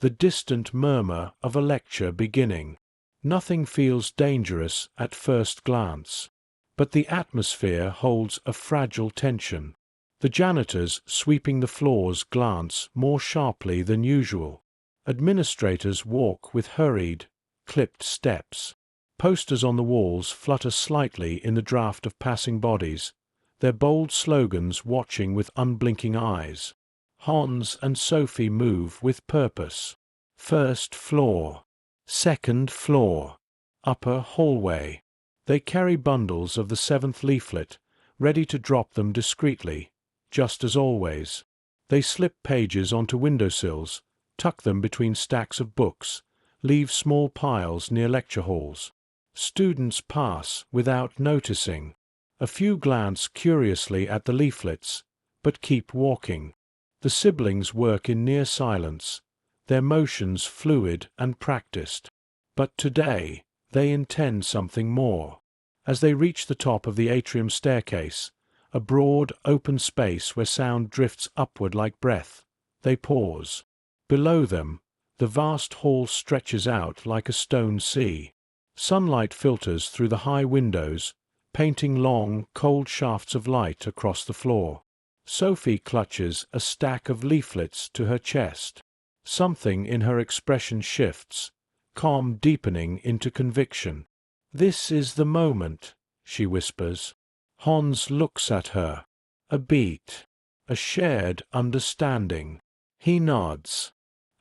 the distant murmur of a lecture beginning. Nothing feels dangerous at first glance, but the atmosphere holds a fragile tension. The janitors sweeping the floors glance more sharply than usual. Administrators walk with hurried, clipped steps. Posters on the walls flutter slightly in the draft of passing bodies, their bold slogans watching with unblinking eyes. Hans and Sophie move with purpose. First floor, second floor, upper hallway. They carry bundles of the 7th leaflet, ready to drop them discreetly, just as always. They slip pages onto windowsills, tuck them between stacks of books, leave small piles near lecture halls. Students pass without noticing. A few glance curiously at the leaflets, but keep walking. The siblings work in near silence, their motions fluid and practiced. But today they intend something more. As they reach the top of the atrium staircase, a broad, open space where sound drifts upward like breath, they pause. Below them, the vast hall stretches out like a stone sea. Sunlight filters through the high windows, painting long, cold shafts of light across the floor. Sophie clutches a stack of leaflets to her chest. Something in her expression shifts, calm deepening into conviction. "This is the moment," she whispers. Hans looks at her. A beat. A shared understanding. He nods.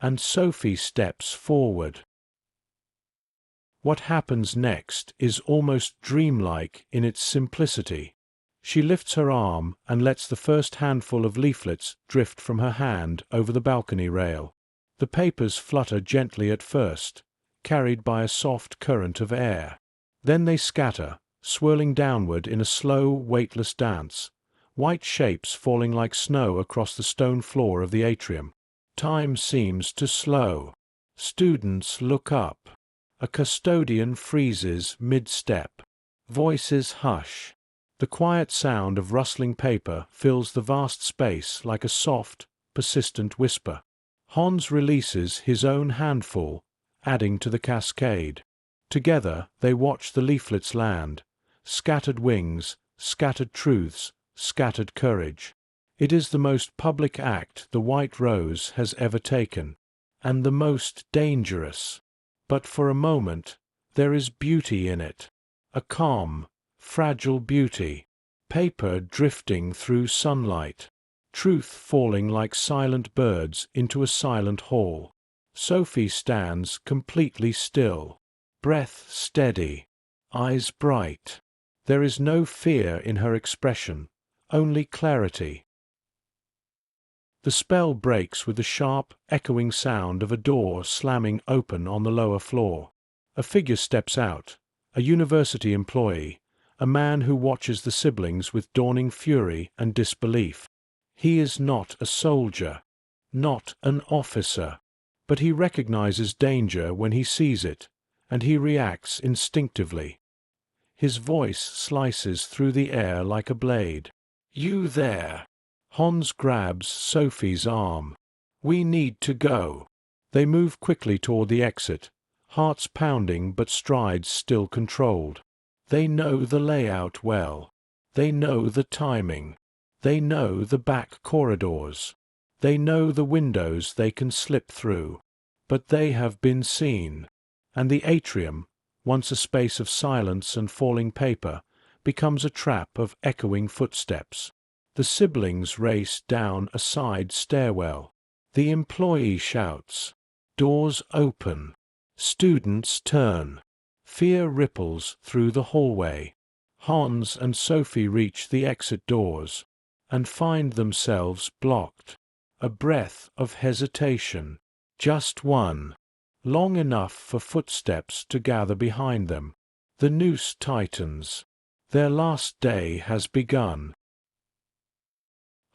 And Sophie steps forward. What happens next is almost dreamlike in its simplicity. She lifts her arm and lets the first handful of leaflets drift from her hand over the balcony rail. The papers flutter gently at first, carried by a soft current of air. Then they scatter, swirling downward in a slow, weightless dance, white shapes falling like snow across the stone floor of the atrium. Time seems to slow. Students look up. A custodian freezes mid-step. Voices hush. The quiet sound of rustling paper fills the vast space like a soft, persistent whisper. Hans releases his own handful, adding to the cascade. Together they watch the leaflets land. Scattered wings, scattered truths, scattered courage. It is the most public act the White Rose has ever taken, and the most dangerous. But for a moment, there is beauty in it. A calm, fragile beauty. Paper drifting through sunlight. Truth falling like silent birds into a silent hall. Sophie stands completely still. Breath steady. Eyes bright. There is no fear in her expression, only clarity. The spell breaks with the sharp, echoing sound of a door slamming open on the lower floor. A figure steps out, a university employee, a man who watches the siblings with dawning fury and disbelief. He is not a soldier, not an officer, but he recognizes danger when he sees it, and he reacts instinctively. His voice slices through the air like a blade. "You there!" Hans grabs Sophie's arm. "We need to go." They move quickly toward the exit, hearts pounding but strides still controlled. They know the layout well. They know the timing. They know the back corridors. They know the windows they can slip through. But they have been seen. And the atrium, once a space of silence and falling paper, becomes a trap of echoing footsteps. The siblings race down a side stairwell. The employee shouts. Doors open. Students turn. Fear ripples through the hallway. Hans and Sophie reach the exit doors and find themselves blocked. A breath of hesitation. Just one. Long enough for footsteps to gather behind them. The noose tightens. Their last day has begun.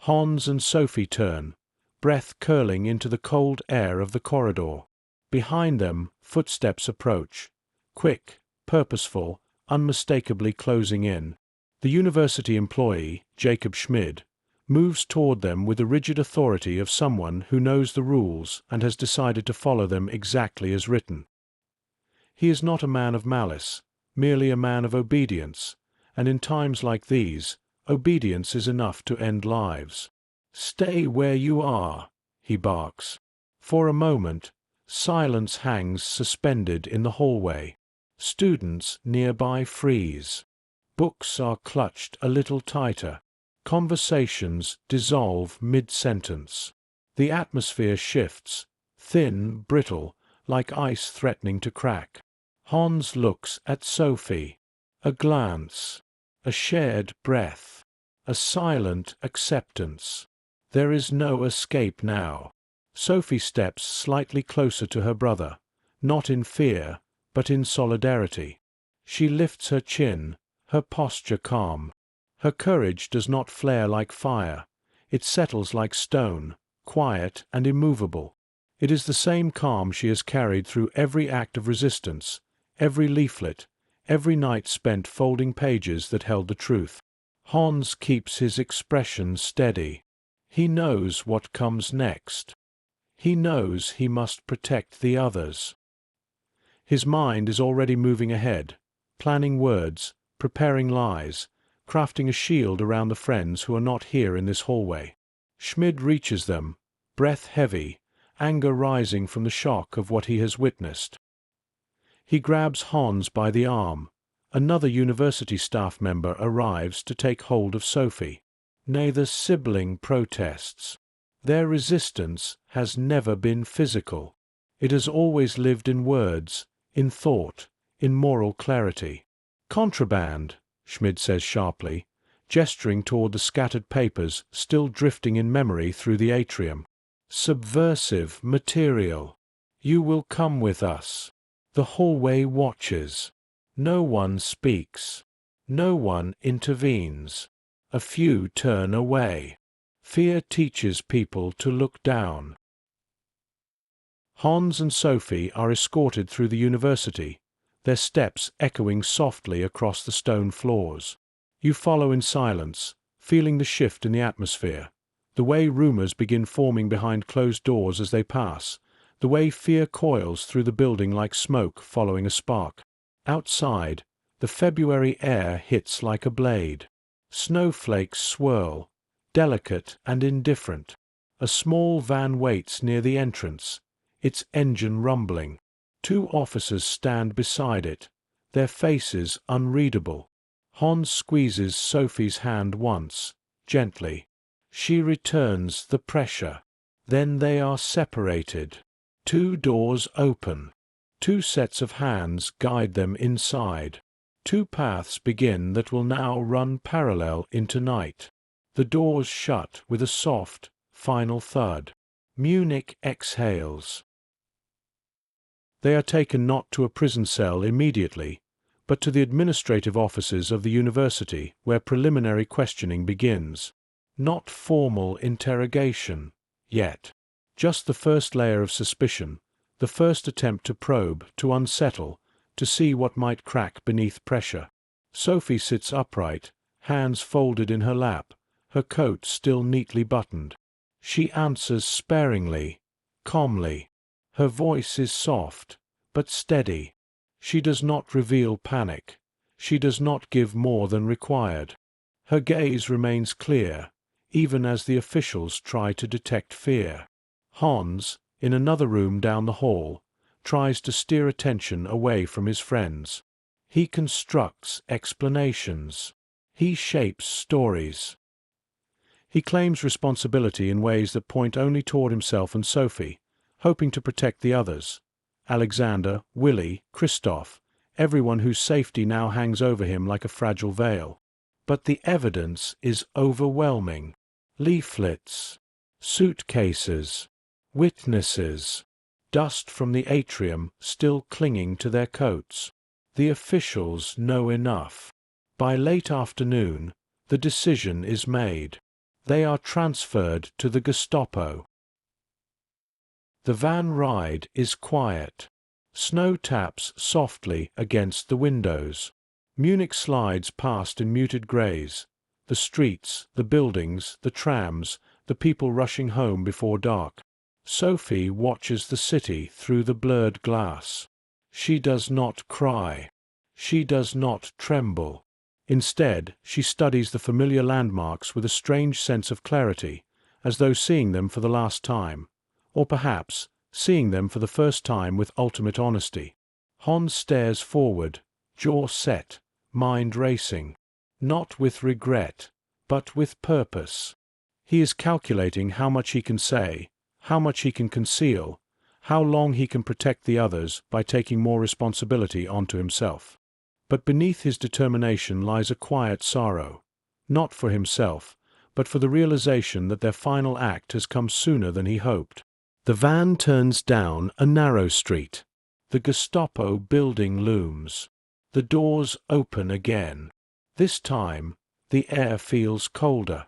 Hans and Sophie turn, breath curling into the cold air of the corridor. Behind them, footsteps approach, quick, purposeful, unmistakably closing in. The university employee, Jacob Schmid, moves toward them with the rigid authority of someone who knows the rules and has decided to follow them exactly as written. He is not a man of malice, merely a man of obedience, and in times like these, obedience is enough to end lives. "Stay where you are," he barks. For a moment, silence hangs suspended in the hallway. Students nearby freeze. Books are clutched a little tighter. Conversations dissolve mid-sentence. The atmosphere shifts, thin, brittle, like ice threatening to crack. Hans looks at Sophie. A glance. A shared breath. A silent acceptance. There is no escape now. Sophie steps slightly closer to her brother, not in fear, but in solidarity. She lifts her chin, her posture calm. Her courage does not flare like fire. It settles like stone, quiet and immovable. It is the same calm she has carried through every act of resistance, every leaflet, every night spent folding pages that held the truth. Hans keeps his expression steady. He knows what comes next. He knows he must protect the others. His mind is already moving ahead, planning words, preparing lies, crafting a shield around the friends who are not here in this hallway. Schmid reaches them, breath heavy, anger rising from the shock of what he has witnessed. He grabs Hans by the arm. Another university staff member arrives to take hold of Sophie. Neither sibling protests. Their resistance has never been physical. It has always lived in words, in thought, in moral clarity. "Contraband," Schmid says sharply, gesturing toward the scattered papers still drifting in memory through the atrium. "Subversive material. You will come with us." The hallway watches. No one speaks. No one intervenes. A few turn away. Fear teaches people to look down. Hans and Sophie are escorted through the university, their steps echoing softly across the stone floors. You follow in silence, feeling the shift in the atmosphere, the way rumors begin forming behind closed doors as they pass, the way fear coils through the building like smoke following a spark. Outside, the February air hits like a blade. Snowflakes swirl, delicate and indifferent. A small van waits near the entrance, its engine rumbling. Two officers stand beside it, their faces unreadable. Hans squeezes Sophie's hand once, gently. She returns the pressure. Then they are separated. Two doors open. Two sets of hands guide them inside. Two paths begin that will now run parallel into night. The doors shut with a soft, final thud. Munich exhales. They are taken not to a prison cell immediately, but to the administrative offices of the university where preliminary questioning begins. Not formal interrogation, yet. Just the first layer of suspicion, the first attempt to probe, to unsettle, to see what might crack beneath pressure. Sophie sits upright, hands folded in her lap, her coat still neatly buttoned. She answers sparingly, calmly. Her voice is soft, but steady. She does not reveal panic. She does not give more than required. Her gaze remains clear, even as the officials try to detect fear. Hans, in another room down the hall, tries to steer attention away from his friends. He constructs explanations. He shapes stories. He claims responsibility in ways that point only toward himself and Sophie, hoping to protect the others. Alexander, Willie, Christoph, everyone whose safety now hangs over him like a fragile veil. But the evidence is overwhelming. Leaflets, suitcases, witnesses, dust from the atrium still clinging to their coats. The officials know enough. By late afternoon, the decision is made. They are transferred to the Gestapo. The van ride is quiet. Snow taps softly against the windows. Munich slides past in muted greys. The streets, the buildings, the trams, the people rushing home before dark. Sophie watches the city through the blurred glass. She does not cry. She does not tremble. Instead, she studies the familiar landmarks with a strange sense of clarity, as though seeing them for the last time, or perhaps seeing them for the first time with ultimate honesty. Hans stares forward, jaw set, mind racing, not with regret, but with purpose. He is calculating how much he can say, how much he can conceal, how long he can protect the others by taking more responsibility onto himself. But beneath his determination lies a quiet sorrow, not for himself, but for the realization that their final act has come sooner than he hoped. The van turns down a narrow street. The Gestapo building looms. The doors open again. This time, the air feels colder.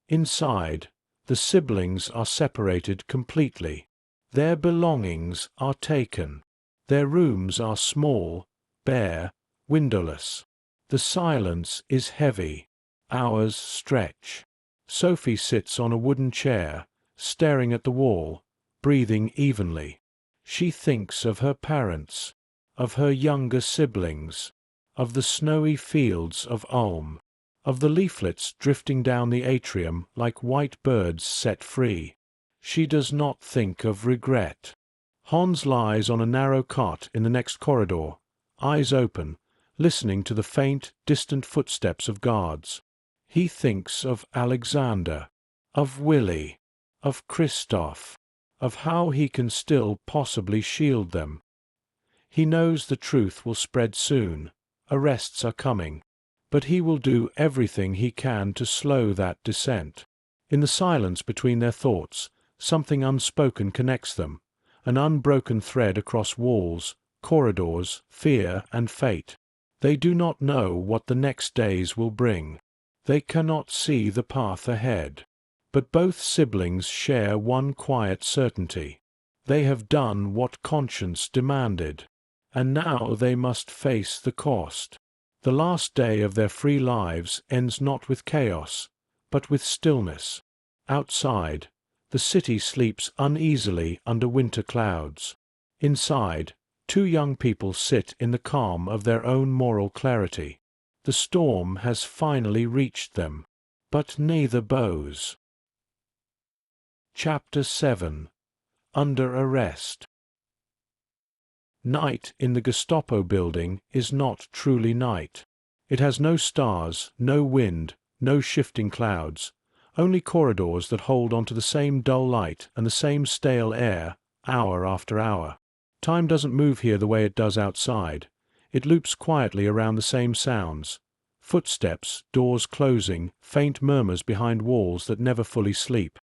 Inside, the siblings are separated completely. Their belongings are taken. Their rooms are small, bare, windowless. The silence is heavy. Hours stretch. Sophie sits on a wooden chair, staring at the wall, breathing evenly. She thinks of her parents, of her younger siblings, of the snowy fields of Ulm, of the leaflets drifting down the atrium like white birds set free. She does not think of regret. Hans lies on a narrow cot in the next corridor, eyes open, listening to the faint, distant footsteps of guards. He thinks of Alexander, of Willie, of Christoph, of how he can still possibly shield them. He knows the truth will spread soon, arrests are coming, but he will do everything he can to slow that descent. In the silence between their thoughts, something unspoken connects them, an unbroken thread across walls, corridors, fear and fate. They do not know what the next days will bring. They cannot see the path ahead. But both siblings share one quiet certainty. They have done what conscience demanded, and now they must face the cost. The last day of their free lives ends not with chaos, but with stillness. Outside, the city sleeps uneasily under winter clouds. Inside, two young people sit in the calm of their own moral clarity. The storm has finally reached them, but neither bows. Chapter 7. Under Arrest. Night in the Gestapo building is not truly night. It has no stars, no wind, no shifting clouds, only corridors that hold onto the same dull light and the same stale air, hour after hour. Time doesn't move here the way it does outside. It loops quietly around the same sounds. Footsteps, doors closing, faint murmurs behind walls that never fully sleep.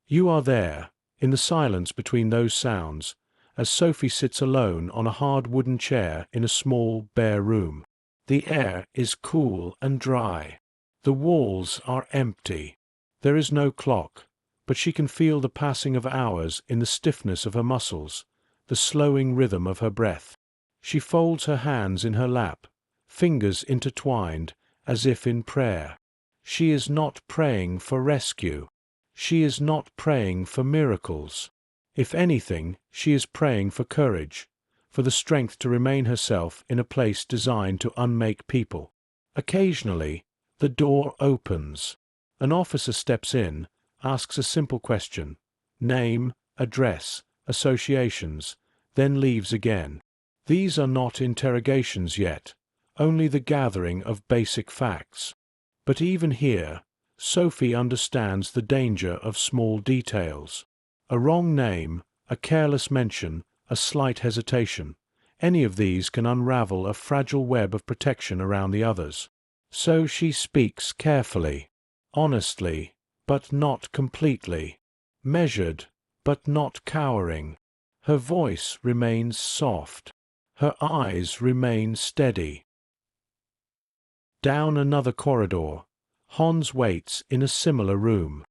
You are there, in the silence between those sounds, as Sophie sits alone on a hard wooden chair in a small, bare room. The air is cool and dry. The walls are empty. There is no clock, but she can feel the passing of hours in the stiffness of her muscles, the slowing rhythm of her breath. She folds her hands in her lap, fingers intertwined, as if in prayer. She is not praying for rescue. She is not praying for miracles. If anything, she is praying for courage, for the strength to remain herself in a place designed to unmake people. Occasionally, the door opens. An officer steps in, asks a simple question, name, address, associations, then leaves again. These are not interrogations yet, only the gathering of basic facts. But even here, Sophie understands the danger of small details. A wrong name, a careless mention, a slight hesitation, any of these can unravel a fragile web of protection around the others. So she speaks carefully, honestly, but not completely, measured, but not cowering. Her voice remains soft. Her eyes remain steady. Down another corridor, Hans waits in a similar room.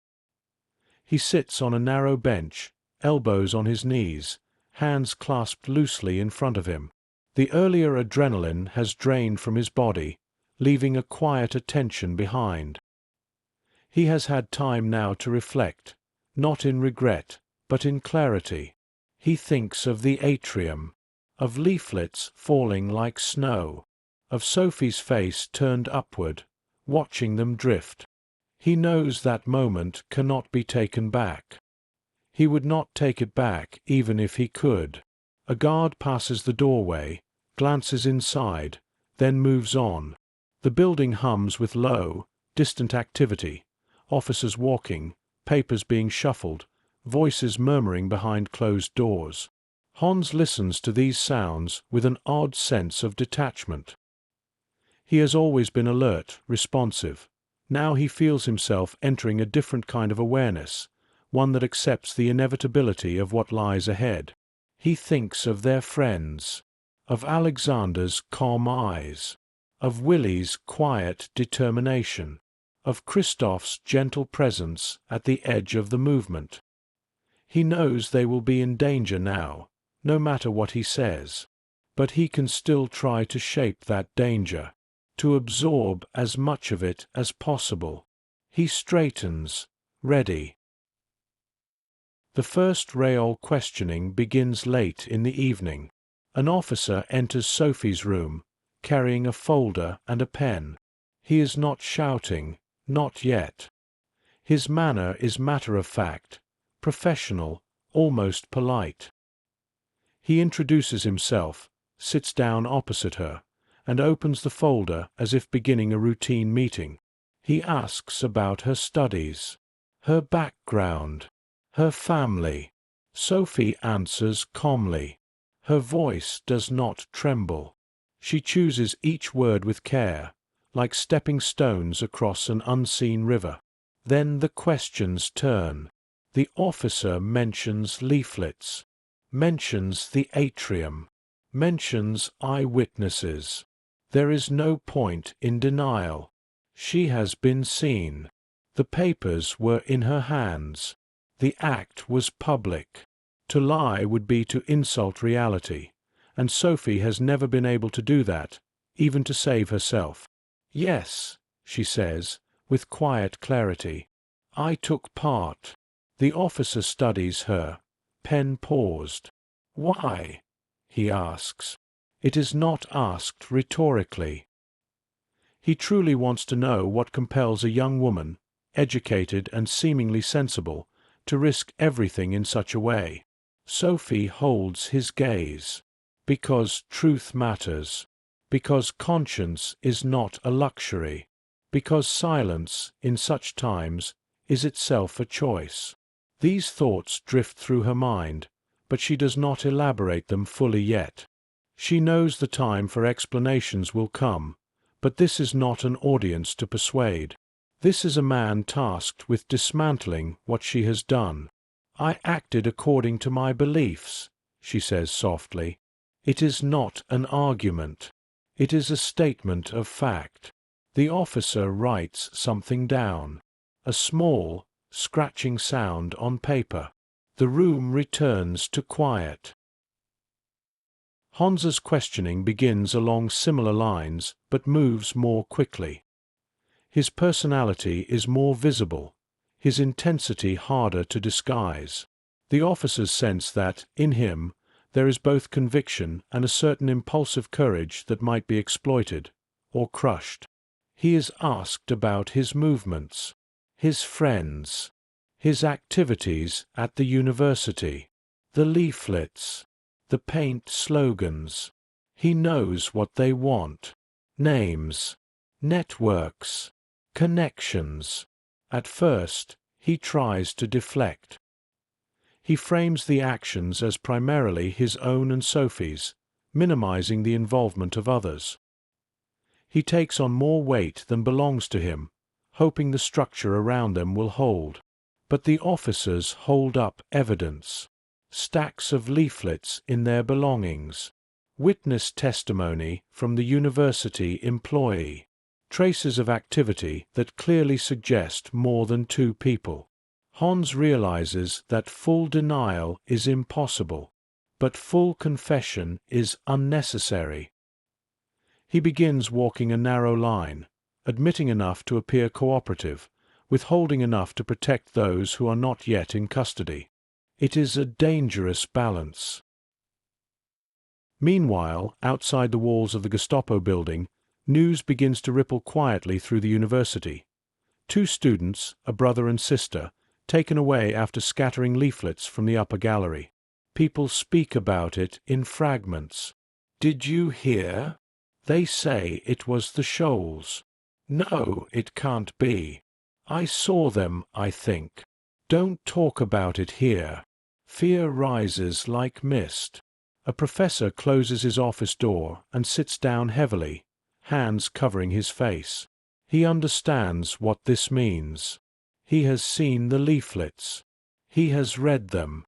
He sits on a narrow bench, elbows on his knees, hands clasped loosely in front of him. The earlier adrenaline has drained from his body, leaving a quieter tension behind. He has had time now to reflect, not in regret, but in clarity. He thinks of the atrium, of leaflets falling like snow, of Sophie's face turned upward, watching them drift. He knows that moment cannot be taken back. He would not take it back even if he could. A guard passes the doorway, glances inside, then moves on. The building hums with low, distant activity, officers walking, papers being shuffled, voices murmuring behind closed doors. Hans listens to these sounds with an odd sense of detachment. He has always been alert, responsive. Now he feels himself entering a different kind of awareness, one that accepts the inevitability of what lies ahead. He thinks of their friends, of Alexander's calm eyes, of Willie's quiet determination, of Christoph's gentle presence at the edge of the movement. He knows they will be in danger now, no matter what he says, but he can still try to shape that danger, to absorb as much of it as possible. He straightens, ready. The first Reol questioning begins late in the evening. An officer enters Sophie's room, carrying a folder and a pen. He is not shouting, not yet. His manner is matter-of-fact, professional, almost polite. He introduces himself, sits down opposite her, and opens the folder as if beginning a routine meeting. He asks about her studies, her background, her family. Sophie answers calmly. Her voice does not tremble. She chooses each word with care, like stepping stones across an unseen river. Then the questions turn. The officer mentions leaflets, mentions the atrium, mentions eyewitnesses. There is no point in denial. She has been seen. The papers were in her hands. The act was public. To lie would be to insult reality, and Sophie has never been able to do that, even to save herself. "Yes," she says, with quiet clarity. "I took part." The officer studies her, pen paused. "Why?" he asks. It is not asked rhetorically. He truly wants to know what compels a young woman, educated and seemingly sensible, to risk everything in such a way. Sophie holds his gaze. Because truth matters. Because conscience is not a luxury. Because silence, in such times, is itself a choice. These thoughts drift through her mind, but she does not elaborate them fully yet. She knows the time for explanations will come, but this is not an audience to persuade. This is a man tasked with dismantling what she has done. "I acted according to my beliefs," she says softly. It is not an argument. It is a statement of fact. The officer writes something down. A small, scratching sound on paper. The room returns to quiet. Hans's questioning begins along similar lines, but moves more quickly. His personality is more visible, his intensity harder to disguise. The officers sense that, in him, there is both conviction and a certain impulsive courage that might be exploited, or crushed. He is asked about his movements, his friends, his activities at the university, the leaflets, the paint slogans. He knows what they want. Names, networks, connections. At first, he tries to deflect. He frames the actions as primarily his own and Sophie's, minimizing the involvement of others. He takes on more weight than belongs to him, hoping the structure around them will hold. But the officers hold up evidence. Stacks of leaflets in their belongings. Witness testimony from the university employee. Traces of activity that clearly suggest more than two people. Hans realizes that full denial is impossible, but full confession is unnecessary. He begins walking a narrow line, admitting enough to appear cooperative, withholding enough to protect those who are not yet in custody. It is a dangerous balance. Meanwhile, outside the walls of the Gestapo building, news begins to ripple quietly through the university. 2 students, a brother and sister, taken away after scattering leaflets from the upper gallery. People speak about it in fragments. "Did you hear? They say it was the Scholls. No, it can't be. I saw them, I think. Don't talk about it here." Fear rises like mist. A professor closes his office door and sits down heavily, hands covering his face. He understands what this means. He has seen the leaflets. He has read them.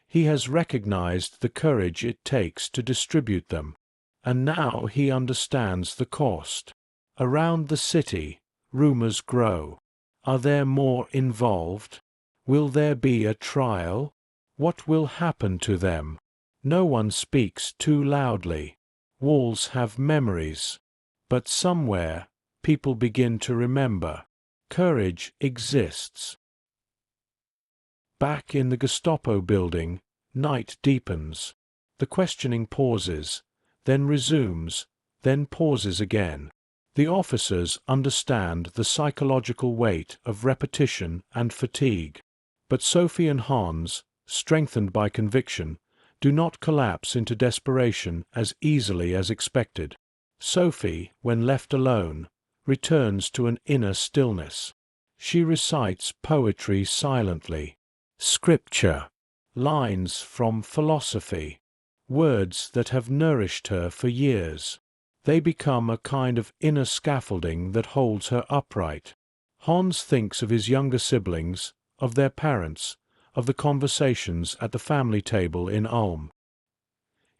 He has recognized the courage it takes to distribute them. And now he understands the cost. Around the city, rumors grow. Are there more involved? Will there be a trial? What will happen to them? No one speaks too loudly. Walls have memories. But somewhere, people begin to remember. Courage exists. Back in the Gestapo building, night deepens. The questioning pauses, then resumes, then pauses again. The officers understand the psychological weight of repetition and fatigue. But Sophie and Hans, strengthened by conviction, do not collapse into desperation as easily as expected. Sophie, when left alone, returns to an inner stillness. She recites poetry silently, scripture, lines from philosophy, words that have nourished her for years. They become a kind of inner scaffolding that holds her upright. Hans thinks of his younger siblings, of their parents, of the conversations at the family table in Ulm.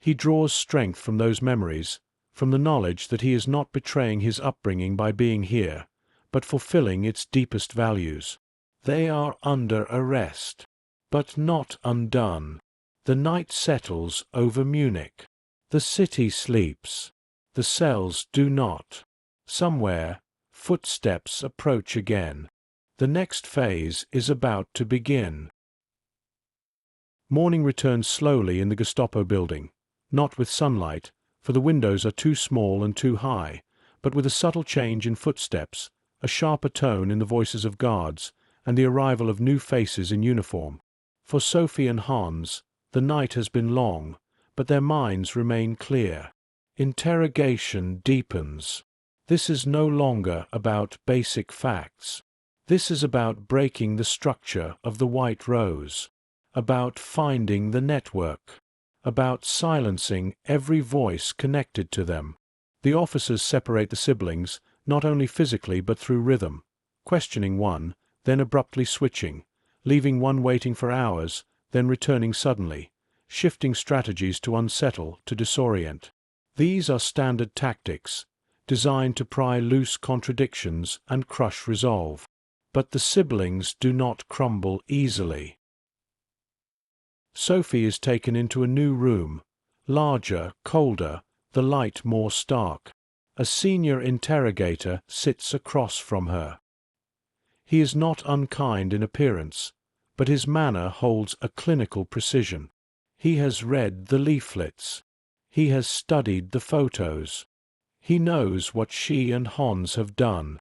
He draws strength from those memories, from the knowledge that he is not betraying his upbringing by being here, but fulfilling its deepest values. They are under arrest, but not undone. The night settles over Munich. The city sleeps. The cells do not. Somewhere, footsteps approach again. The next phase is about to begin. Morning returns slowly in the Gestapo building, not with sunlight, for the windows are too small and too high, but with a subtle change in footsteps, a sharper tone in the voices of guards, and the arrival of new faces in uniform. For Sophie and Hans, the night has been long, but their minds remain clear. Interrogation deepens. This is no longer about basic facts. This is about breaking the structure of the white rose, about finding the network, about silencing every voice connected to them. The officers separate the siblings, not only physically but through rhythm, questioning one, then abruptly switching, leaving one waiting for hours, then returning suddenly, shifting strategies to unsettle, to disorient. These are standard tactics, designed to pry loose contradictions and crush resolve. But the siblings do not crumble easily. Sophie is taken into a new room, larger, colder, the light more stark. A senior interrogator sits across from her. He is not unkind in appearance, but his manner holds a clinical precision. He has read the leaflets. He has studied the photos. He knows what she and Hans have done.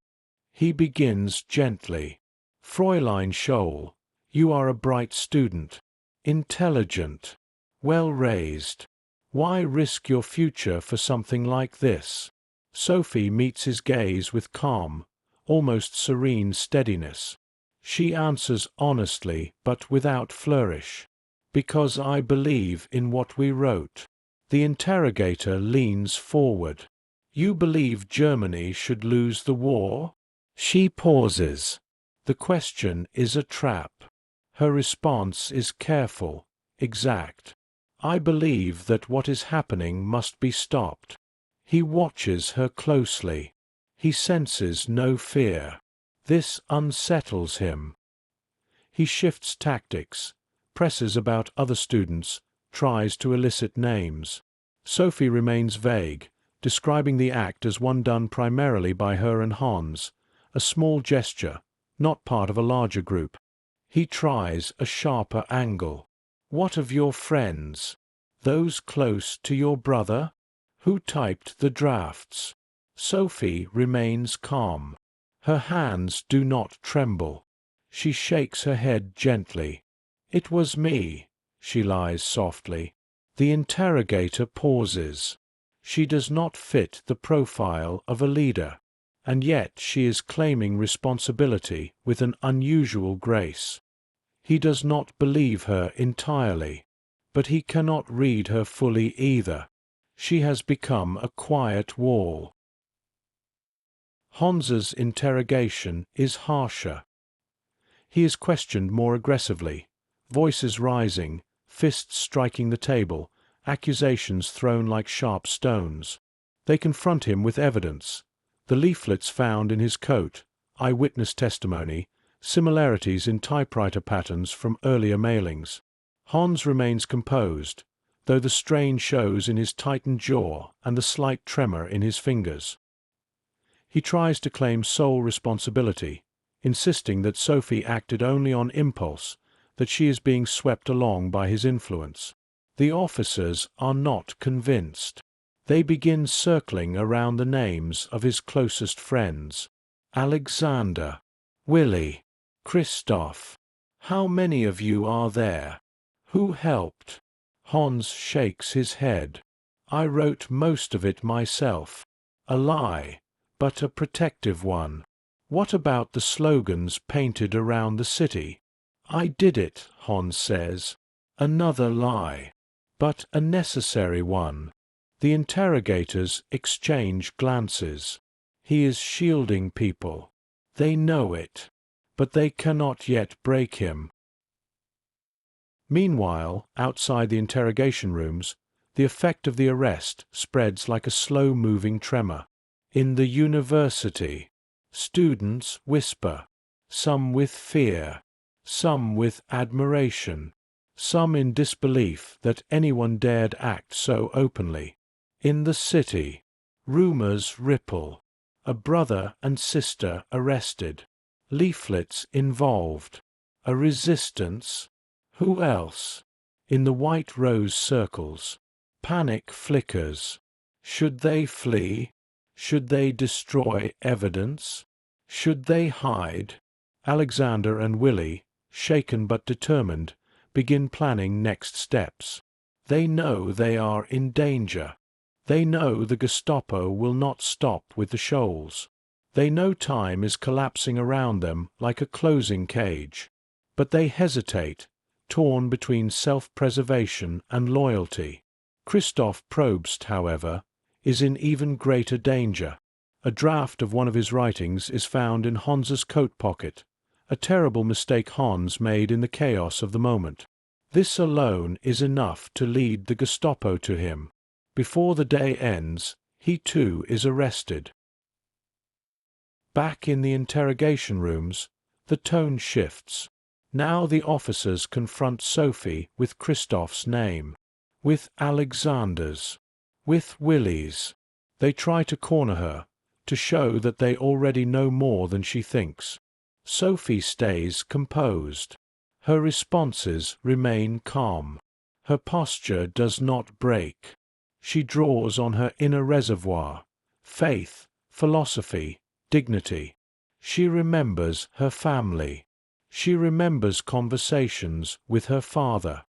He begins gently. Fräulein Scholl, you are a bright student, intelligent, well-raised. Why risk your future for something like this? Sophie meets his gaze with calm, almost serene steadiness. She answers honestly but without flourish. Because I believe in what we wrote. The interrogator leans forward. You believe Germany should lose the war? She pauses. The question is a trap. Her response is careful, exact. I believe that what is happening must be stopped. He watches her closely. He senses no fear. This unsettles him. He shifts tactics, presses about other students, tries to elicit names. Sophie remains vague, describing the act as one done primarily by her and Hans, a small gesture, not part of a larger group. He tries a sharper angle. What of your friends? Those close to your brother? Who typed the drafts? Sophie remains calm. Her hands do not tremble. She shakes her head gently. It was me, she lies softly. The interrogator pauses. She does not fit the profile of a leader, and yet she is claiming responsibility with an unusual grace. He does not believe her entirely, but he cannot read her fully either. She has become a quiet wall. Hans's interrogation is harsher. He is questioned more aggressively, voices rising, fists striking the table, accusations thrown like sharp stones. They confront him with evidence. The leaflets found in his coat, eyewitness testimony, similarities in typewriter patterns from earlier mailings. Hans remains composed, though the strain shows in his tightened jaw and the slight tremor in his fingers. He tries to claim sole responsibility, insisting that Sophie acted only on impulse, that she is being swept along by his influence. The officers are not convinced. They begin circling around the names of his closest friends. Alexander, Willie, Christoph. How many of you are there? Who helped? Hans shakes his head. I wrote most of it myself. A lie, but a protective one. What about the slogans painted around the city? I did it, Hans says. Another lie, but a necessary one. The interrogators exchange glances. He is shielding people. They know it, but they cannot yet break him. Meanwhile, outside the interrogation rooms, the effect of the arrest spreads like a slow-moving tremor. In the university, students whisper, some with fear, some with admiration, some in disbelief that anyone dared act so openly. In the city, rumors ripple. A brother and sister arrested. Leaflets involved. A resistance. Who else? In the white rose circles, panic flickers. Should they flee? Should they destroy evidence? Should they hide? Alexander and Willie, shaken but determined, begin planning next steps. They know they are in danger. They know the Gestapo will not stop with the Scholls. They know time is collapsing around them like a closing cage. But they hesitate, torn between self-preservation and loyalty. Christoph Probst, however, is in even greater danger. A draft of one of his writings is found in Hans's coat pocket, a terrible mistake Hans made in the chaos of the moment. This alone is enough to lead the Gestapo to him. Before the day ends, he too is arrested. Back in the interrogation rooms, the tone shifts. Now the officers confront Sophie with Christoph's name, with Alexander's, with Willie's. They try to corner her, to show that they already know more than she thinks. Sophie stays composed. Her responses remain calm. Her posture does not break. She draws on her inner reservoir, faith, philosophy, dignity. She remembers her family. She remembers conversations with her father.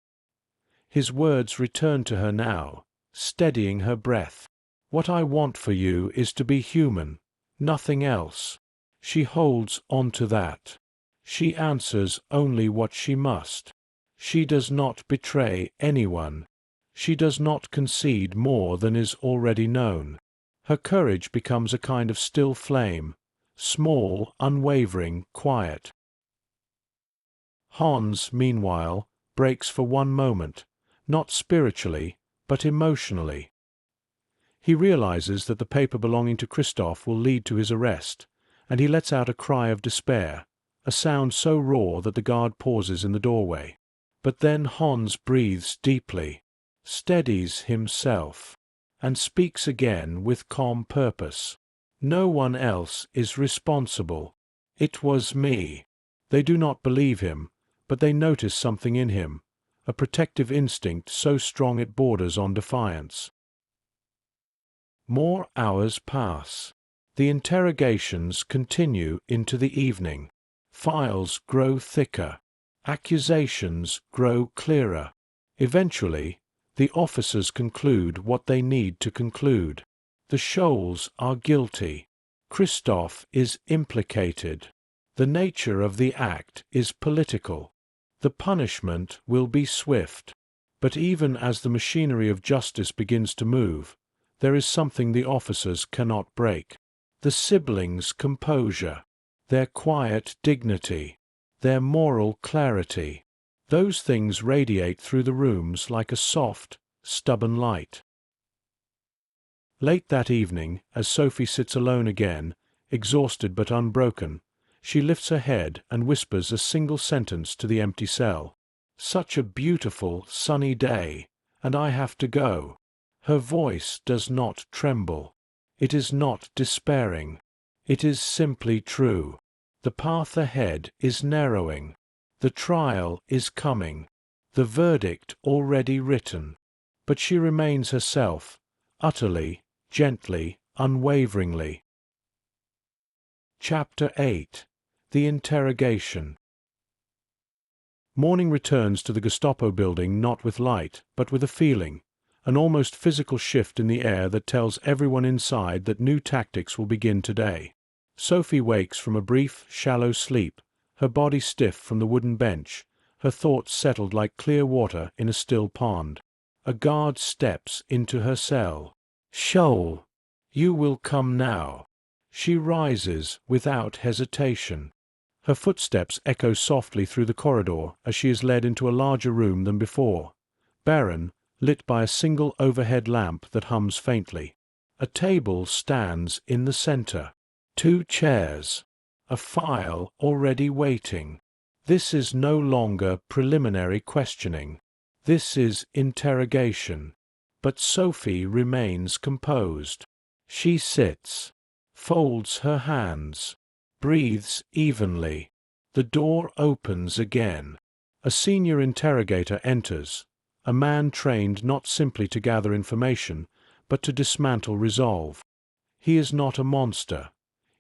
His words return to her now, steadying her breath. What I want for you is to be human, nothing else. She holds on to that. She answers only what she must. She does not betray anyone. She does not concede more than is already known. Her courage becomes a kind of still flame, small, unwavering, quiet. Hans, meanwhile, breaks for one moment, not spiritually, but emotionally. He realizes that the paper belonging to Christoph will lead to his arrest, and he lets out a cry of despair, a sound so raw that the guard pauses in the doorway. But then Hans breathes deeply, steadies himself, and speaks again with calm purpose. No one else is responsible. It was me. They do not believe him, but they notice something in him, a protective instinct so strong it borders on defiance. More hours pass. The interrogations continue into the evening. Files grow thicker. Accusations grow clearer. Eventually, the officers conclude what they need to conclude. The Scholls are guilty. Christoph is implicated. The nature of the act is political. The punishment will be swift. But even as the machinery of justice begins to move, there is something the officers cannot break. The siblings' composure, their quiet dignity, their moral clarity. Those things radiate through the rooms like a soft, stubborn light. Late that evening, as Sophie sits alone again, exhausted but unbroken, she lifts her head and whispers a single sentence to the empty cell. Such a beautiful, sunny day, and I have to go. Her voice does not tremble. It is not despairing. It is simply true. The path ahead is narrowing. The trial is coming, the verdict already written. But she remains herself, utterly, gently, unwaveringly. Chapter 8. The Interrogation. Morning returns to the Gestapo building not with light, but with a feeling, an almost physical shift in the air that tells everyone inside that new tactics will begin today. Sophie wakes from a brief, shallow sleep, her body stiff from the wooden bench, her thoughts settled like clear water in a still pond. A guard steps into her cell. "Scholl, you will come now." She rises without hesitation. Her footsteps echo softly through the corridor as she is led into a larger room than before, barren, lit by a single overhead lamp that hums faintly. A table stands in the center. 2 chairs. A file already waiting. This is no longer preliminary questioning. This is interrogation. But Sophie remains composed. She sits, folds her hands, breathes evenly. The door opens again. A senior interrogator enters, a man trained not simply to gather information, but to dismantle resolve. He is not a monster.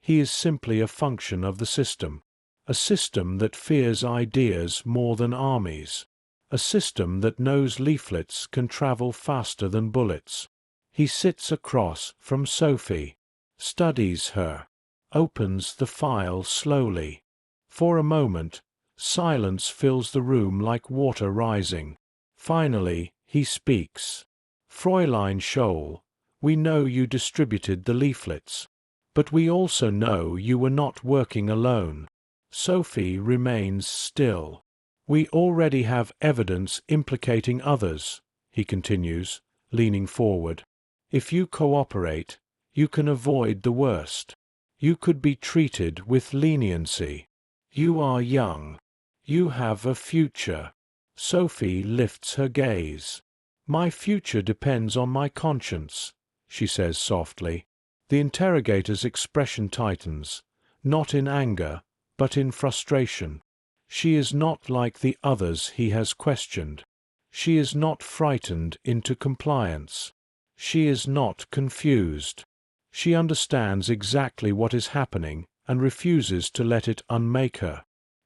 He is simply a function of the system, a system that fears ideas more than armies, a system that knows leaflets can travel faster than bullets. He sits across from Sophie, studies her, opens the file slowly. For a moment, silence fills the room like water rising. Finally, he speaks. "Fräulein Scholl, we know you distributed the leaflets. But we also know you were not working alone." Sophie remains still. "We already have evidence implicating others," he continues, leaning forward. "If you cooperate, you can avoid the worst. You could be treated with leniency. You are young. You have a future." Sophie lifts her gaze. "My future depends on my conscience," she says softly. The interrogator's expression tightens, not in anger, but in frustration. She is not like the others he has questioned. She is not frightened into compliance. She is not confused. She understands exactly what is happening and refuses to let it unmake her.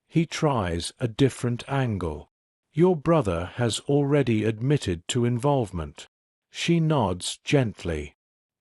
He tries a different angle. "Your brother has already admitted to involvement." She nods gently.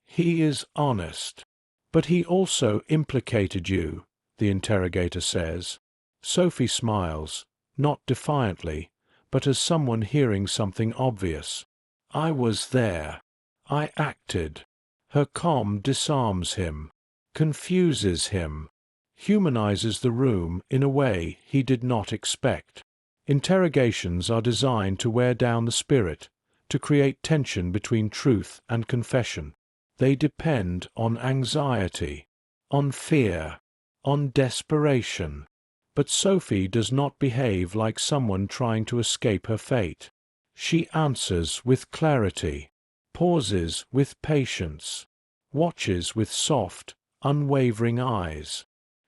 "He is honest." "But he also implicated you," the interrogator says. Sophie smiles, not defiantly, but as someone hearing something obvious. "I was there. I acted." Her calm disarms him, confuses him, humanizes the room in a way he did not expect. Interrogations are designed to wear down the spirit, to create tension between truth and confession. They depend on anxiety, on fear, on desperation. But Sophie does not behave like someone trying to escape her fate. She answers with clarity, pauses with patience, watches with soft, unwavering eyes.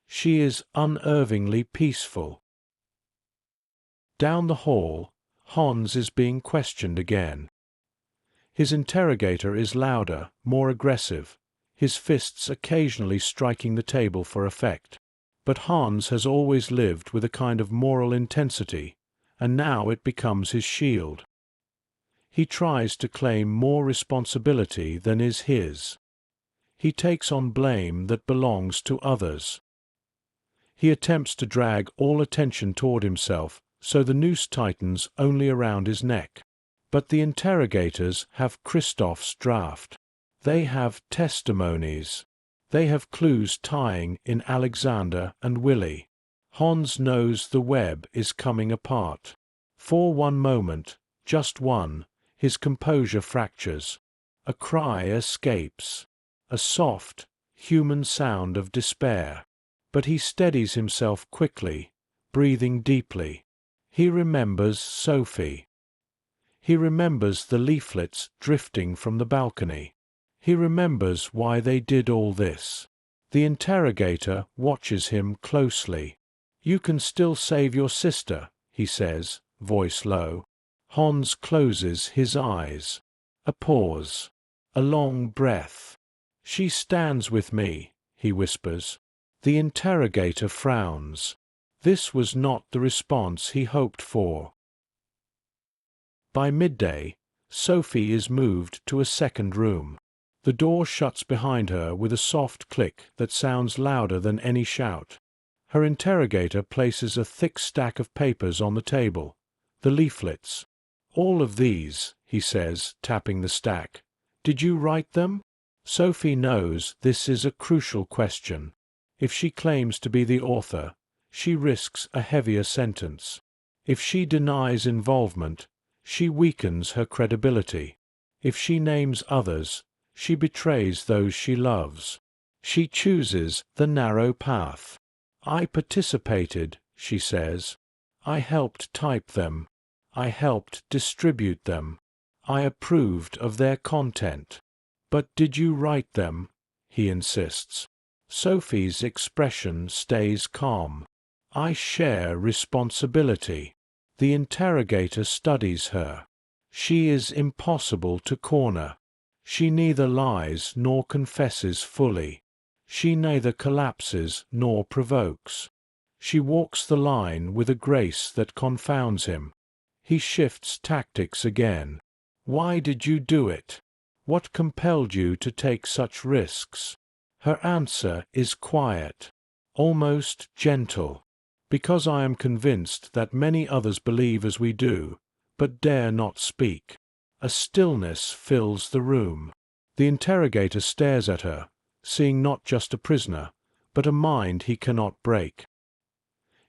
She is unervingly peaceful. Down the hall, Hans is being questioned again. His interrogator is louder, more aggressive, his fists occasionally striking the table for effect. But Hans has always lived with a kind of moral intensity, and now it becomes his shield. He tries to claim more responsibility than is his. He takes on blame that belongs to others. He attempts to drag all attention toward himself, so the noose tightens only around his neck. But the interrogators have Christoph's draft. They have testimonies. They have clues tying in Alexander and Willie. Hans knows the web is coming apart. For one moment, just one, his composure fractures. A cry escapes. A soft, human sound of despair. But he steadies himself quickly, breathing deeply. He remembers Sophie. He remembers the leaflets drifting from the balcony. He remembers why they did all this. The interrogator watches him closely. "You can still save your sister," he says, voice low. Hans closes his eyes. A pause. A long breath. She stands with me, he whispers. The interrogator frowns. This was not the response he hoped for. By midday, Sophie is moved to a second room. The door shuts behind her with a soft click that sounds louder than any shout. Her interrogator places a thick stack of papers on the table, the leaflets. "All of these," he says, tapping the stack. "Did you write them?" Sophie knows this is a crucial question. If she claims to be the author, she risks a heavier sentence. If she denies involvement, she weakens her credibility. If she names others, she betrays those she loves. She chooses the narrow path. "I participated," she says. "I helped type them. I helped distribute them. I approved of their content." "But did you write them?" he insists. Sophie's expression stays calm. "I share responsibility." The interrogator studies her. She is impossible to corner. She neither lies nor confesses fully. She neither collapses nor provokes. She walks the line with a grace that confounds him. He shifts tactics again. "Why did you do it? What compelled you to take such risks?" Her answer is quiet, almost gentle. "Because I am convinced that many others believe as we do, but dare not speak." A stillness fills the room. The interrogator stares at her, seeing not just a prisoner, but a mind he cannot break.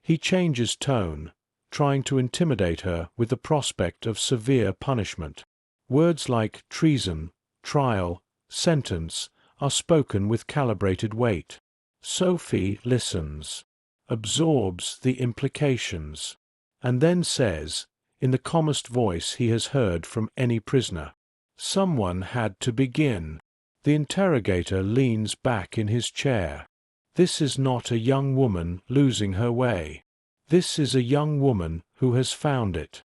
He changes tone, trying to intimidate her with the prospect of severe punishment. Words like treason, trial, sentence are spoken with calibrated weight. Sophie listens, absorbs the implications, and then says, in the calmest voice he has heard from any prisoner, "Someone had to begin." The interrogator leans back in his chair. This is not a young woman losing her way. This is a young woman who has found it.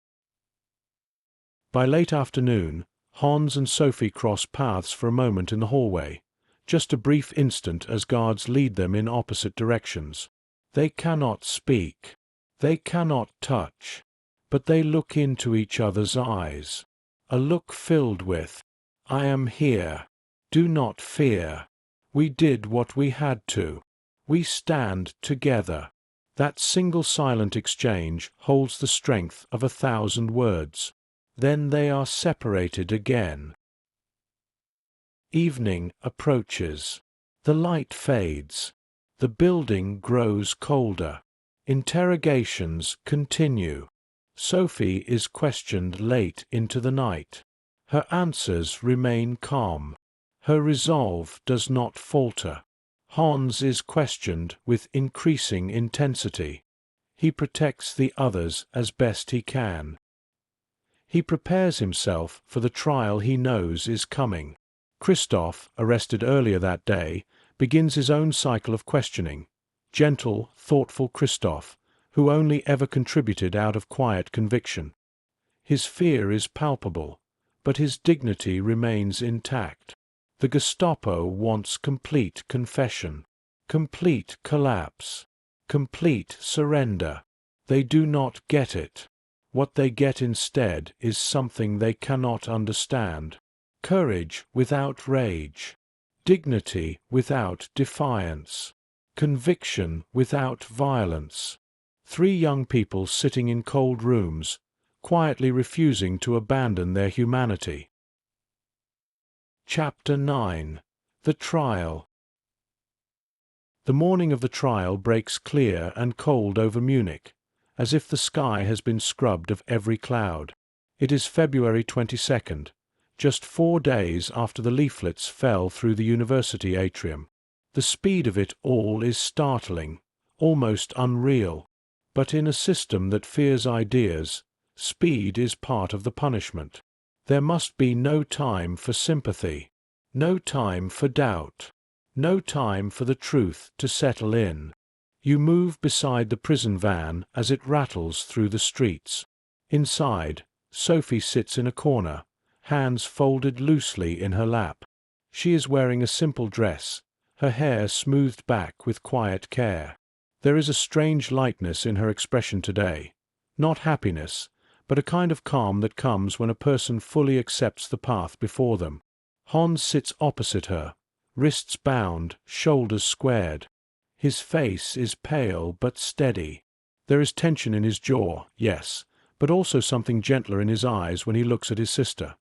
By late afternoon, Hans and Sophie cross paths for a moment in the hallway, just a brief instant as guards lead them in opposite directions. They cannot speak. They cannot touch. But they look into each other's eyes. A look filled with, "I am here. Do not fear. We did what we had to. We stand together." That single silent exchange holds the strength of 1,000 words. Then they are separated again. Evening approaches. The light fades. The building grows colder. Interrogations continue. Sophie is questioned late into the night. Her answers remain calm. Her resolve does not falter. Hans is questioned with increasing intensity. He protects the others as best he can. He prepares himself for the trial he knows is coming. Christoph, arrested earlier that day, begins his own cycle of questioning. Gentle, thoughtful Christoph, who only ever contributed out of quiet conviction. His fear is palpable, but his dignity remains intact. The Gestapo wants complete confession, complete collapse, complete surrender. They do not get it. What they get instead is something they cannot understand. Courage without rage, dignity without defiance, conviction without violence. 3 young people sitting in cold rooms, quietly refusing to abandon their humanity. Chapter 9. The Trial. The morning of the trial breaks clear and cold over Munich, as if the sky has been scrubbed of every cloud. It is February 22nd, just 4 days after the leaflets fell through the university atrium. The speed of it all is startling, almost unreal. But in a system that fears ideas, speed is part of the punishment. There must be no time for sympathy, no time for doubt, no time for the truth to settle in. You move beside the prison van as it rattles through the streets. Inside, Sophie sits in a corner, hands folded loosely in her lap. She is wearing a simple dress, her hair smoothed back with quiet care. There is a strange lightness in her expression today, not happiness, but a kind of calm that comes when a person fully accepts the path before them. Hans sits opposite her, wrists bound, shoulders squared. His face is pale but steady. There is tension in his jaw, yes, but also something gentler in his eyes when he looks at his sister.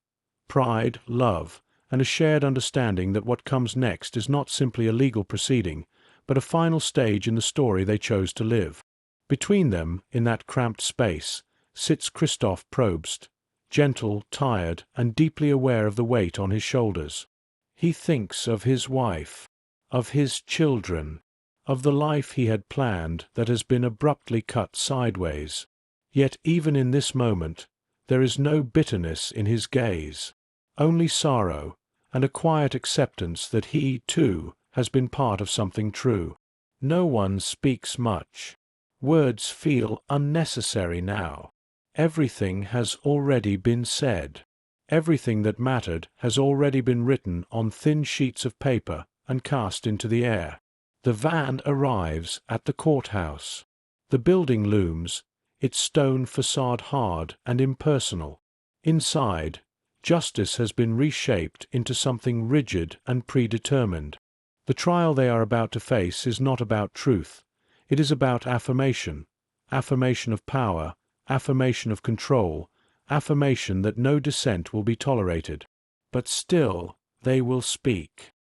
Pride, love, and a shared understanding that what comes next is not simply a legal proceeding, but a final stage in the story they chose to live. Between them, in that cramped space, sits Christoph Probst, gentle, tired, and deeply aware of the weight on his shoulders. He thinks of his wife, of his children, of the life he had planned that has been abruptly cut sideways. Yet even in this moment, there is no bitterness in his gaze, only sorrow, and a quiet acceptance that he, too, has been part of something true. No one speaks much. Words feel unnecessary now. Everything has already been said. Everything that mattered has already been written on thin sheets of paper and cast into the air. The van arrives at the courthouse. The building looms, its stone facade hard and impersonal. Inside, justice has been reshaped into something rigid and predetermined. The trial they are about to face is not about truth. It is about affirmation of power, affirmation of control, affirmation that no dissent will be tolerated. But still, they will speak.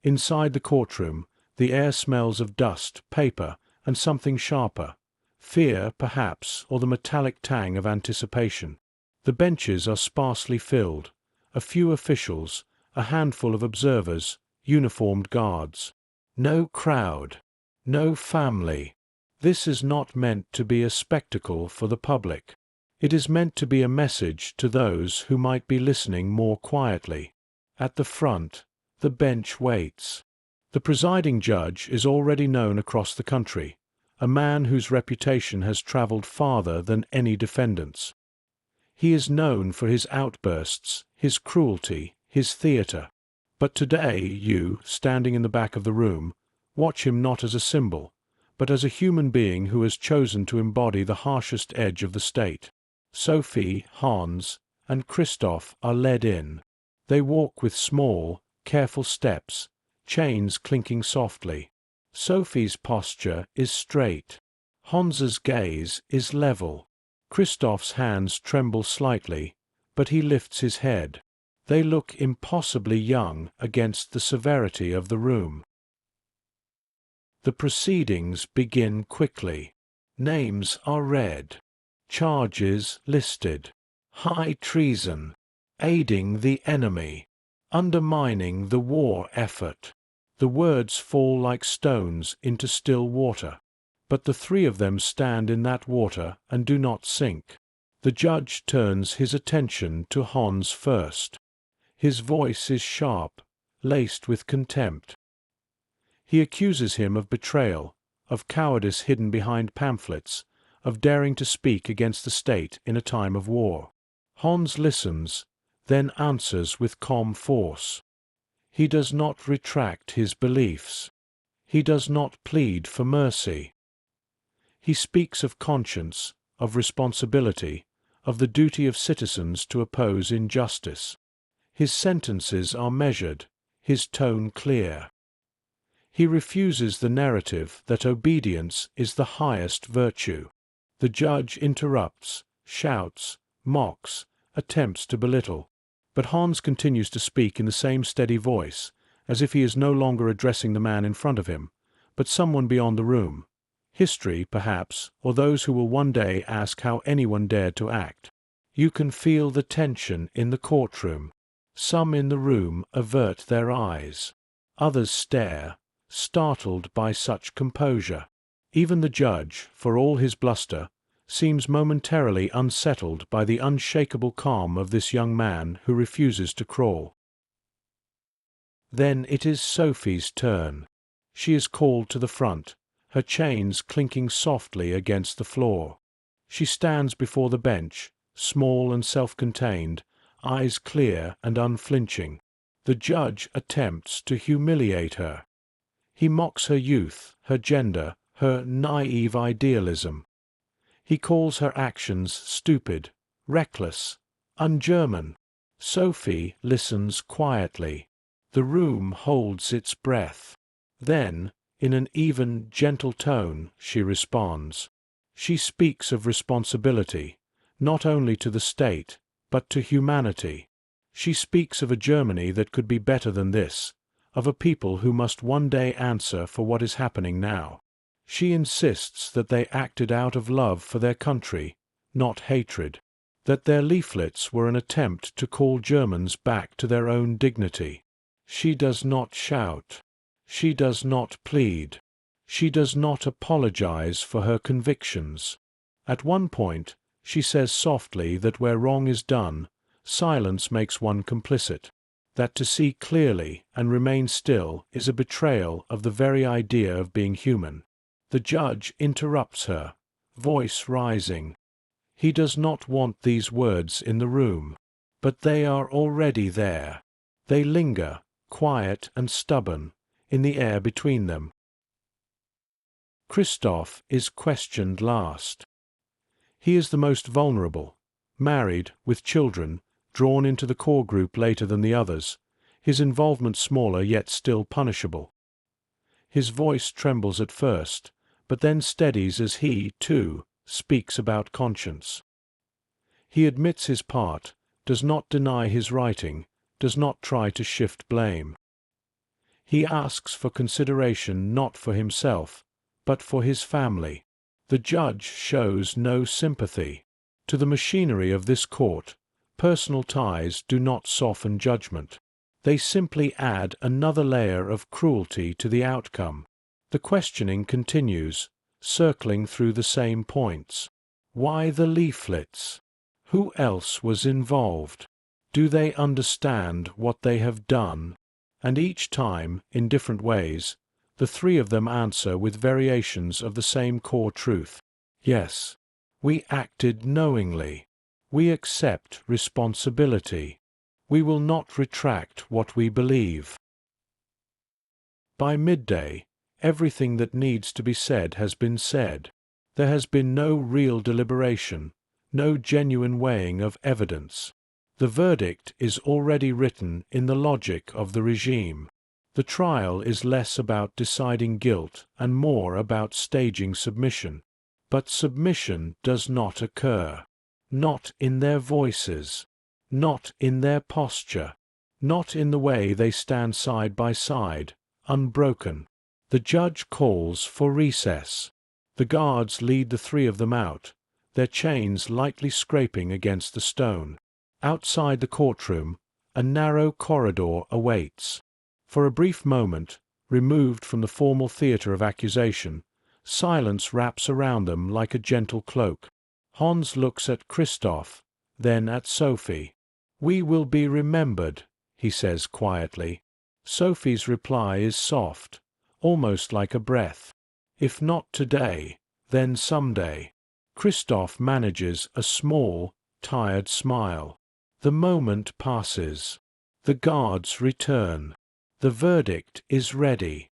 Inside the courtroom, the air smells of dust, paper, and something sharper. Fear, perhaps, or the metallic tang of anticipation. The benches are sparsely filled. A few officials, a handful of observers, uniformed guards. No crowd. No family. This is not meant to be a spectacle for the public. It is meant to be a message to those who might be listening more quietly. At the front, the bench waits. The presiding judge is already known across the country, a man whose reputation has traveled farther than any defendant's. He is known for his outbursts, his cruelty, his theater. But today you, standing in the back of the room, watch him not as a symbol, but as a human being who has chosen to embody the harshest edge of the state. Sophie, Hans, and Christoph are led in. They walk with small, careful steps, chains clinking softly. Sophie's posture is straight. Hans's gaze is level. Christoph's hands tremble slightly, but he lifts his head. They look impossibly young against the severity of the room. The proceedings begin quickly. Names are read. Charges listed. High treason. Aiding the enemy. Undermining the war effort. The words fall like stones into still water. But the three of them stand in that water and do not sink. The judge turns his attention to Hans first. His voice is sharp, laced with contempt. He accuses him of betrayal, of cowardice hidden behind pamphlets, of daring to speak against the state in a time of war. Hans listens, then answers with calm force. He does not retract his beliefs. He does not plead for mercy. He speaks of conscience, of responsibility, of the duty of citizens to oppose injustice. His sentences are measured, his tone clear. He refuses the narrative that obedience is the highest virtue. The judge interrupts, shouts, mocks, attempts to belittle. But Hans continues to speak in the same steady voice, as if he is no longer addressing the man in front of him, but someone beyond the room. History, perhaps, or those who will one day ask how anyone dared to act. You can feel the tension in the courtroom. Some in the room avert their eyes. Others stare, startled by such composure. Even the judge, for all his bluster, seems momentarily unsettled by the unshakable calm of this young man who refuses to crawl. Then it is Sophie's turn. She is called to the front, her chains clinking softly against the floor. She stands before the bench, small and self-contained, eyes clear and unflinching. The judge attempts to humiliate her. He mocks her youth, her gender, her naive idealism. He calls her actions stupid, reckless, un-German. Sophie listens quietly. The room holds its breath. Then, in an even, gentle tone, she responds. She speaks of responsibility, not only to the state, but to humanity. She speaks of a Germany that could be better than this, of a people who must one day answer for what is happening now. She insists that they acted out of love for their country, not hatred, that their leaflets were an attempt to call Germans back to their own dignity. She does not shout. She does not plead. She does not apologize for her convictions. At one point, she says softly that where wrong is done, silence makes one complicit, that to see clearly and remain still is a betrayal of the very idea of being human. The judge interrupts her, voice rising. He does not want these words in the room, but they are already there. They linger, quiet and stubborn, in the air between them. Christoph is questioned last. He is the most vulnerable, married, with children, drawn into the core group later than the others, his involvement smaller yet still punishable. His voice trembles at first, but then steadies as he, too, speaks about conscience. He admits his part, does not deny his writing, does not try to shift blame. He asks for consideration not for himself, but for his family. The judge shows no sympathy. To the machinery of this court, personal ties do not soften judgment. They simply add another layer of cruelty to the outcome. The questioning continues, circling through the same points. Why the leaflets? Who else was involved? Do they understand what they have done? And each time, in different ways, the three of them answer with variations of the same core truth. Yes, we acted knowingly. We accept responsibility. We will not retract what we believe. By midday, everything that needs to be said has been said. There has been no real deliberation, no genuine weighing of evidence. The verdict is already written in the logic of the regime. The trial is less about deciding guilt and more about staging submission. But submission does not occur. Not in their voices. Not in their posture. Not in the way they stand side by side, unbroken. The judge calls for recess. The guards lead the three of them out, their chains lightly scraping against the stone. Outside the courtroom, a narrow corridor awaits. For a brief moment, removed from the formal theatre of accusation, silence wraps around them like a gentle cloak. Hans looks at Christoph, then at Sophie. "We will be remembered," he says quietly. Sophie's reply is soft, almost like a breath. "If not today, then someday." Christoph manages a small, tired smile. The moment passes. The guards return. The verdict is ready.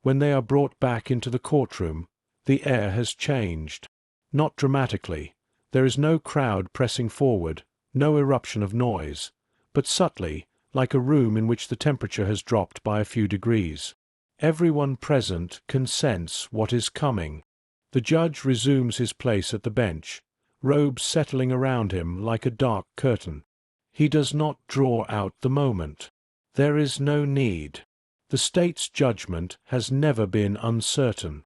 When they are brought back into the courtroom, the air has changed. Not dramatically. There is no crowd pressing forward, no eruption of noise, but subtly, like a room in which the temperature has dropped by a few degrees. Everyone present can sense what is coming. The judge resumes his place at the bench, robes settling around him like a dark curtain. He does not draw out the moment. There is no need. The state's judgment has never been uncertain.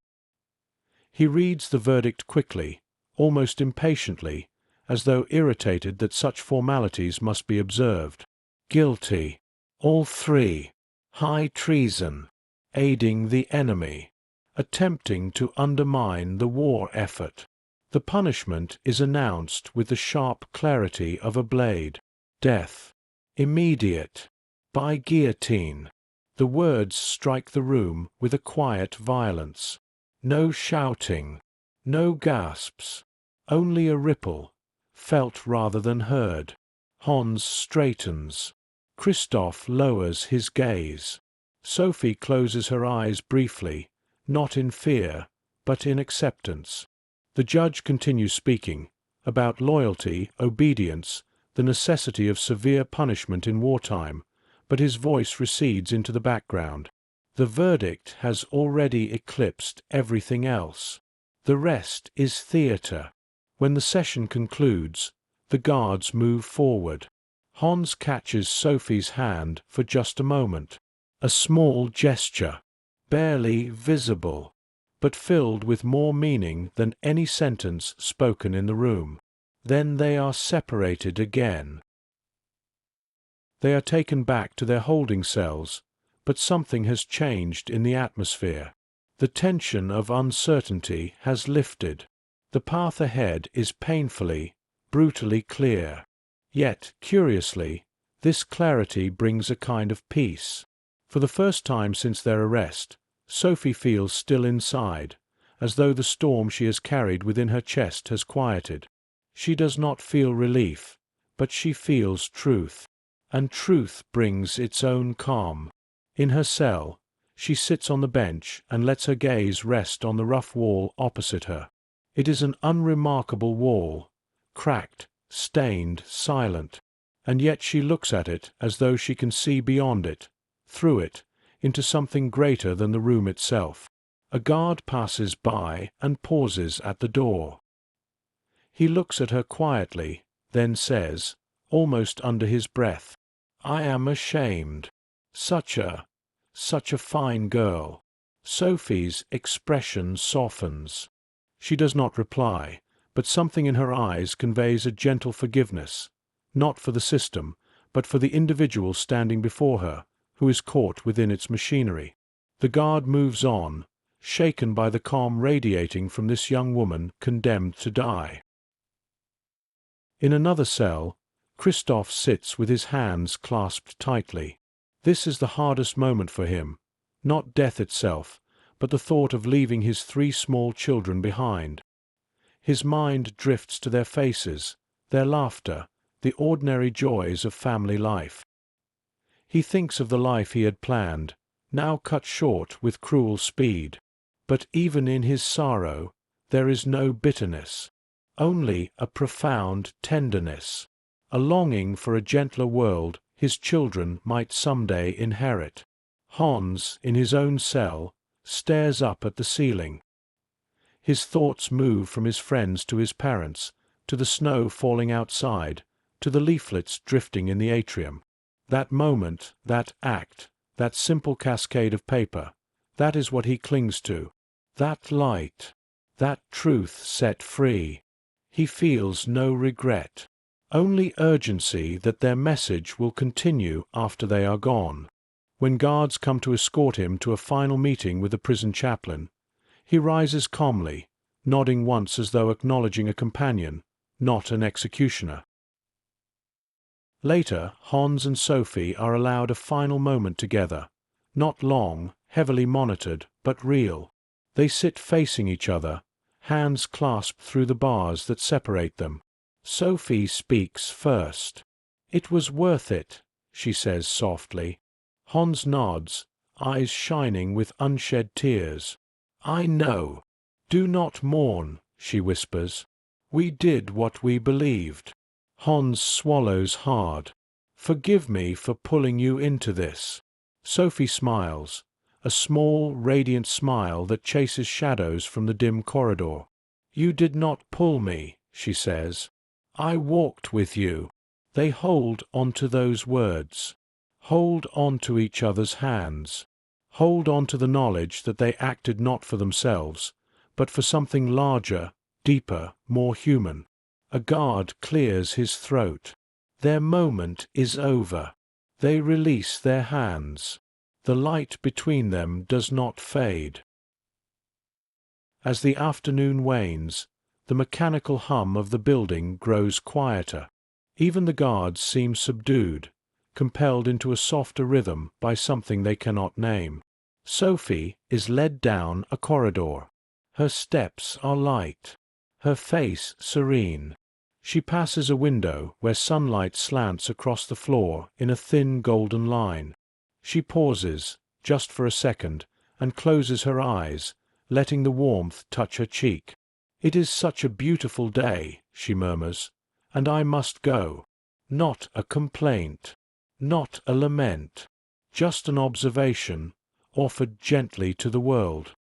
He reads the verdict quickly, almost impatiently, as though irritated that such formalities must be observed. Guilty. All three. High treason. Aiding the enemy. Attempting to undermine the war effort. The punishment is announced with the sharp clarity of a blade. Death. Immediate. By guillotine. The words strike the room with a quiet violence. No shouting, no gasps, only a ripple, felt rather than heard. Hans straightens. Christoph lowers his gaze. Sophie closes her eyes briefly, not in fear, but in acceptance. The judge continues speaking, about loyalty, obedience, the necessity of severe punishment in wartime, but his voice recedes into the background. The verdict has already eclipsed everything else. The rest is theatre. When the session concludes, the guards move forward. Hans catches Sophie's hand for just a moment. A small gesture, barely visible, but filled with more meaning than any sentence spoken in the room. Then they are separated again. They are taken back to their holding cells, but something has changed in the atmosphere. The tension of uncertainty has lifted. The path ahead is painfully, brutally clear. Yet, curiously, this clarity brings a kind of peace. For the first time since their arrest, Sophie feels still inside, as though the storm she has carried within her chest has quieted. She does not feel relief, but she feels truth. And truth brings its own calm. In her cell, she sits on the bench and lets her gaze rest on the rough wall opposite her. It is an unremarkable wall, cracked, stained, silent, and yet she looks at it as though she can see beyond it, through it, into something greater than the room itself. A guard passes by and pauses at the door. He looks at her quietly, then says, almost under his breath, "I am ashamed. Such a fine girl." Sophie's expression softens. She does not reply, but something in her eyes conveys a gentle forgiveness, not for the system, but for the individual standing before her, who is caught within its machinery. The guard moves on, shaken by the calm radiating from this young woman condemned to die. In another cell, Christoph sits with his hands clasped tightly. This is the hardest moment for him, not death itself, but the thought of leaving his 3 small children behind. His mind drifts to their faces, their laughter, the ordinary joys of family life. He thinks of the life he had planned, now cut short with cruel speed. But even in his sorrow, there is no bitterness, only a profound tenderness, a longing for a gentler world his children might someday inherit. Hans, in his own cell, stares up at the ceiling. His thoughts move from his friends to his parents, to the snow falling outside, to the leaflets drifting in the atrium. That moment, that act, that simple cascade of paper, that is what he clings to. That light, that truth set free. He feels no regret, only urgency that their message will continue after they are gone. When guards come to escort him to a final meeting with the prison chaplain, he rises calmly, nodding once as though acknowledging a companion, not an executioner. Later, Hans and Sophie are allowed a final moment together, not long, heavily monitored, but real. They sit facing each other, hands clasped through the bars that separate them. Sophie speaks first. "It was worth it," she says softly. Hans nods, eyes shining with unshed tears. "I know. Do not mourn," she whispers. "We did what we believed." Hans swallows hard. "Forgive me for pulling you into this." Sophie smiles, a small, radiant smile that chases shadows from the dim corridor. "You did not pull me," she says. "I walked with you." They hold on to those words. Hold on to each other's hands. Hold on to the knowledge that they acted not for themselves, but for something larger, deeper, more human. A guard clears his throat. Their moment is over. They release their hands. The light between them does not fade. As the afternoon wanes, the mechanical hum of the building grows quieter. Even the guards seem subdued, compelled into a softer rhythm by something they cannot name. Sophie is led down a corridor. Her steps are light, her face serene. She passes a window where sunlight slants across the floor in a thin golden line. She pauses, just for a second, and closes her eyes, letting the warmth touch her cheek. "It is such a beautiful day," she murmurs, "and I must go." Not a complaint, not a lament, just an observation, offered gently to the world.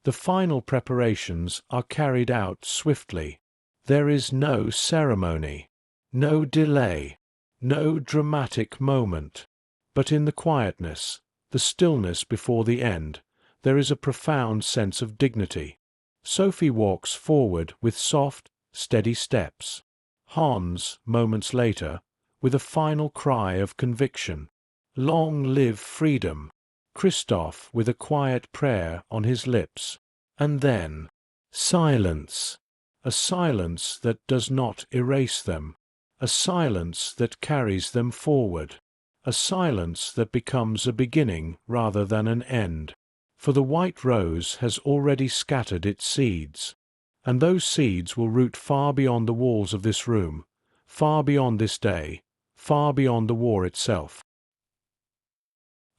The final preparations are carried out swiftly. There is no ceremony, no delay, no dramatic moment. But in the quietness, the stillness before the end, there is a profound sense of dignity. Sophie walks forward with soft, steady steps. Hans, moments later, with a final cry of conviction. Long live freedom! Christoph with a quiet prayer on his lips. And then, silence. A silence that does not erase them. A silence that carries them forward. A silence that becomes a beginning rather than an end. For the white rose has already scattered its seeds. And those seeds will root far beyond the walls of this room, far beyond this day, far beyond the war itself.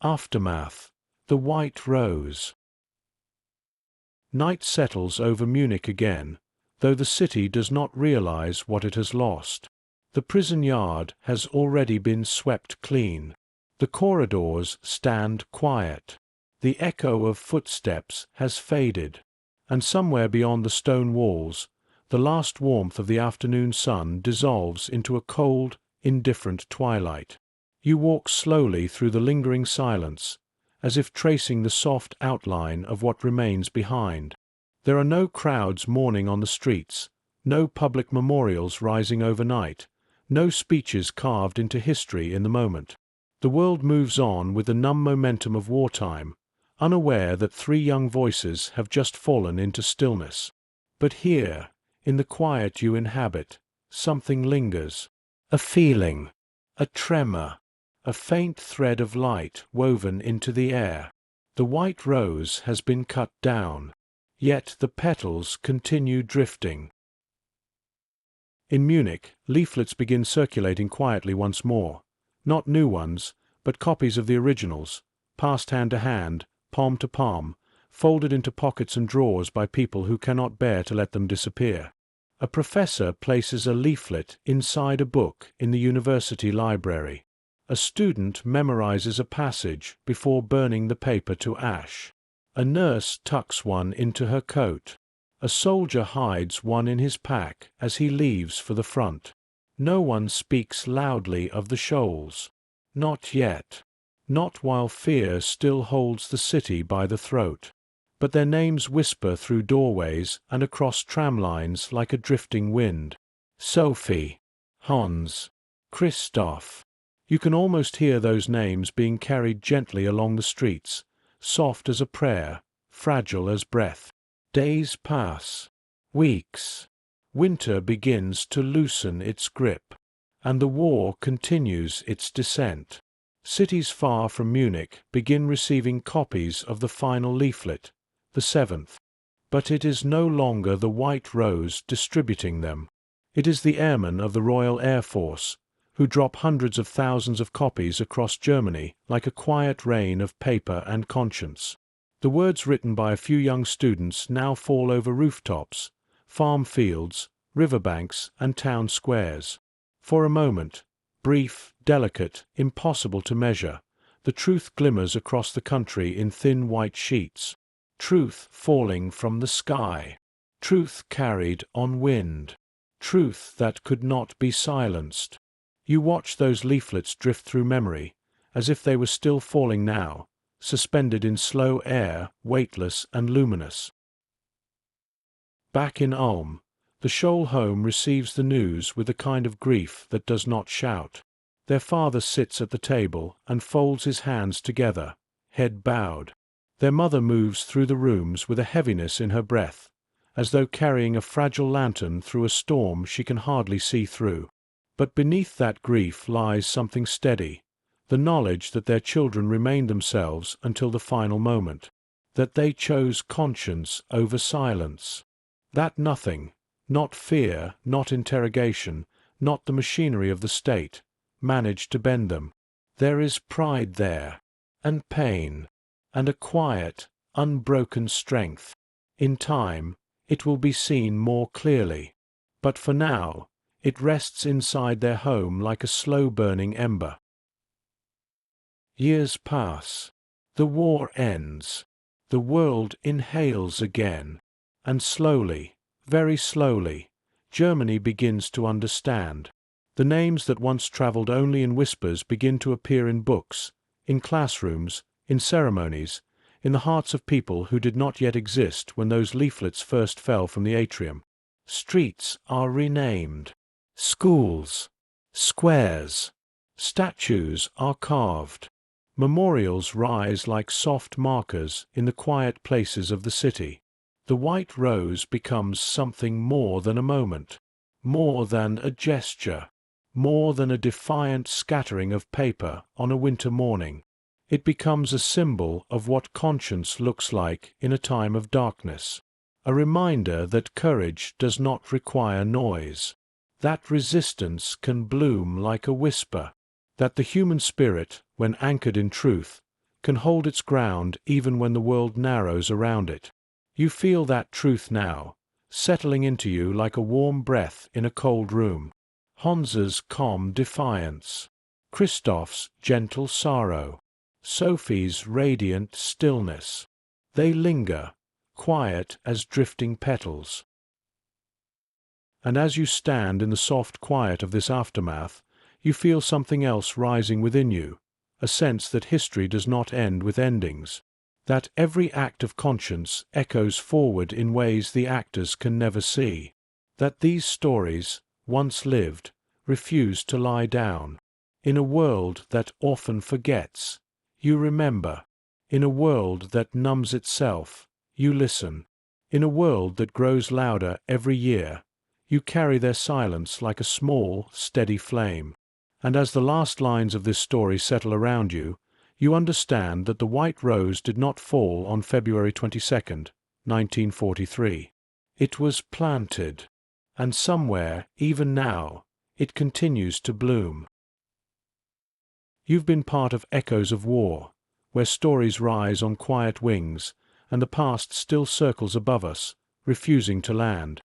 Aftermath. The white rose. Night settles over Munich again, though the city does not realize what it has lost. The prison yard has already been swept clean. The corridors stand quiet. The echo of footsteps has faded, and somewhere beyond the stone walls, the last warmth of the afternoon sun dissolves into a cold, indifferent twilight. You walk slowly through the lingering silence, as if tracing the soft outline of what remains behind. There are no crowds mourning on the streets, no public memorials rising overnight, no speeches carved into history in the moment. The world moves on with the numb momentum of wartime, unaware that 3 young voices have just fallen into stillness. But here, in the quiet you inhabit, something lingers. A feeling, a tremor, a faint thread of light woven into the air. The white rose has been cut down, yet the petals continue drifting. In Munich, leaflets begin circulating quietly once more. Not new ones, but copies of the originals, passed hand to hand, palm to palm, folded into pockets and drawers by people who cannot bear to let them disappear. A professor places a leaflet inside a book in the university library. A student memorizes a passage before burning the paper to ash. A nurse tucks one into her coat. A soldier hides one in his pack as he leaves for the front. No one speaks loudly of the Scholls. Not yet. Not while fear still holds the city by the throat. But their names whisper through doorways and across tram lines like a drifting wind. Sophie, Hans, Christoph. You can almost hear those names being carried gently along the streets, soft as a prayer, fragile as breath. Days pass. Weeks. Winter begins to loosen its grip. And the war continues its descent. Cities far from Munich begin receiving copies of the final leaflet, the 7th. But it is no longer the white rose distributing them. It is the airmen of the Royal Air Force, who drop hundreds of thousands of copies across Germany like a quiet rain of paper and conscience. The words written by a few young students now fall over rooftops, farm fields, riverbanks, and town squares. For a moment, brief, delicate, impossible to measure, the truth glimmers across the country in thin white sheets. Truth falling from the sky. Truth carried on wind. Truth that could not be silenced. You watch those leaflets drift through memory, as if they were still falling now, suspended in slow air, weightless and luminous. Back in Ulm, the Scholl home receives the news with a kind of grief that does not shout. Their father sits at the table and folds his hands together, head bowed. Their mother moves through the rooms with a heaviness in her breath, as though carrying a fragile lantern through a storm she can hardly see through. But beneath that grief lies something steady, the knowledge that their children remained themselves until the final moment, that they chose conscience over silence, that nothing, not fear, not interrogation, not the machinery of the state, managed to bend them. There is pride there, and pain, and a quiet, unbroken strength. In time, it will be seen more clearly. But for now, it rests inside their home like a slow-burning ember. Years pass. The war ends. The world inhales again. And slowly, very slowly, Germany begins to understand. The names that once traveled only in whispers begin to appear in books, in classrooms, in ceremonies, in the hearts of people who did not yet exist when those leaflets first fell from the atrium. Streets are renamed. Schools, squares, statues are carved. Memorials rise like soft markers in the quiet places of the city. The white rose becomes something more than a moment, more than a gesture, more than a defiant scattering of paper on a winter morning. It becomes a symbol of what conscience looks like in a time of darkness, a reminder that courage does not require noise, that resistance can bloom like a whisper, that the human spirit, when anchored in truth, can hold its ground even when the world narrows around it. You feel that truth now, settling into you like a warm breath in a cold room. Hans's calm defiance, Christoph's gentle sorrow, Sophie's radiant stillness. They linger, quiet as drifting petals. And as you stand in the soft quiet of this aftermath, you feel something else rising within you, a sense that history does not end with endings, that every act of conscience echoes forward in ways the actors can never see, that these stories, once lived, refuse to lie down. In a world that often forgets, you remember. In a world that numbs itself, you listen. In a world that grows louder every year, you carry their silence like a small, steady flame. And as the last lines of this story settle around you, you understand that the white rose did not fall on February 22nd, 1943. It was planted, and somewhere, even now, it continues to bloom. You've been part of echoes of war, where stories rise on quiet wings, and the past still circles above us, refusing to land.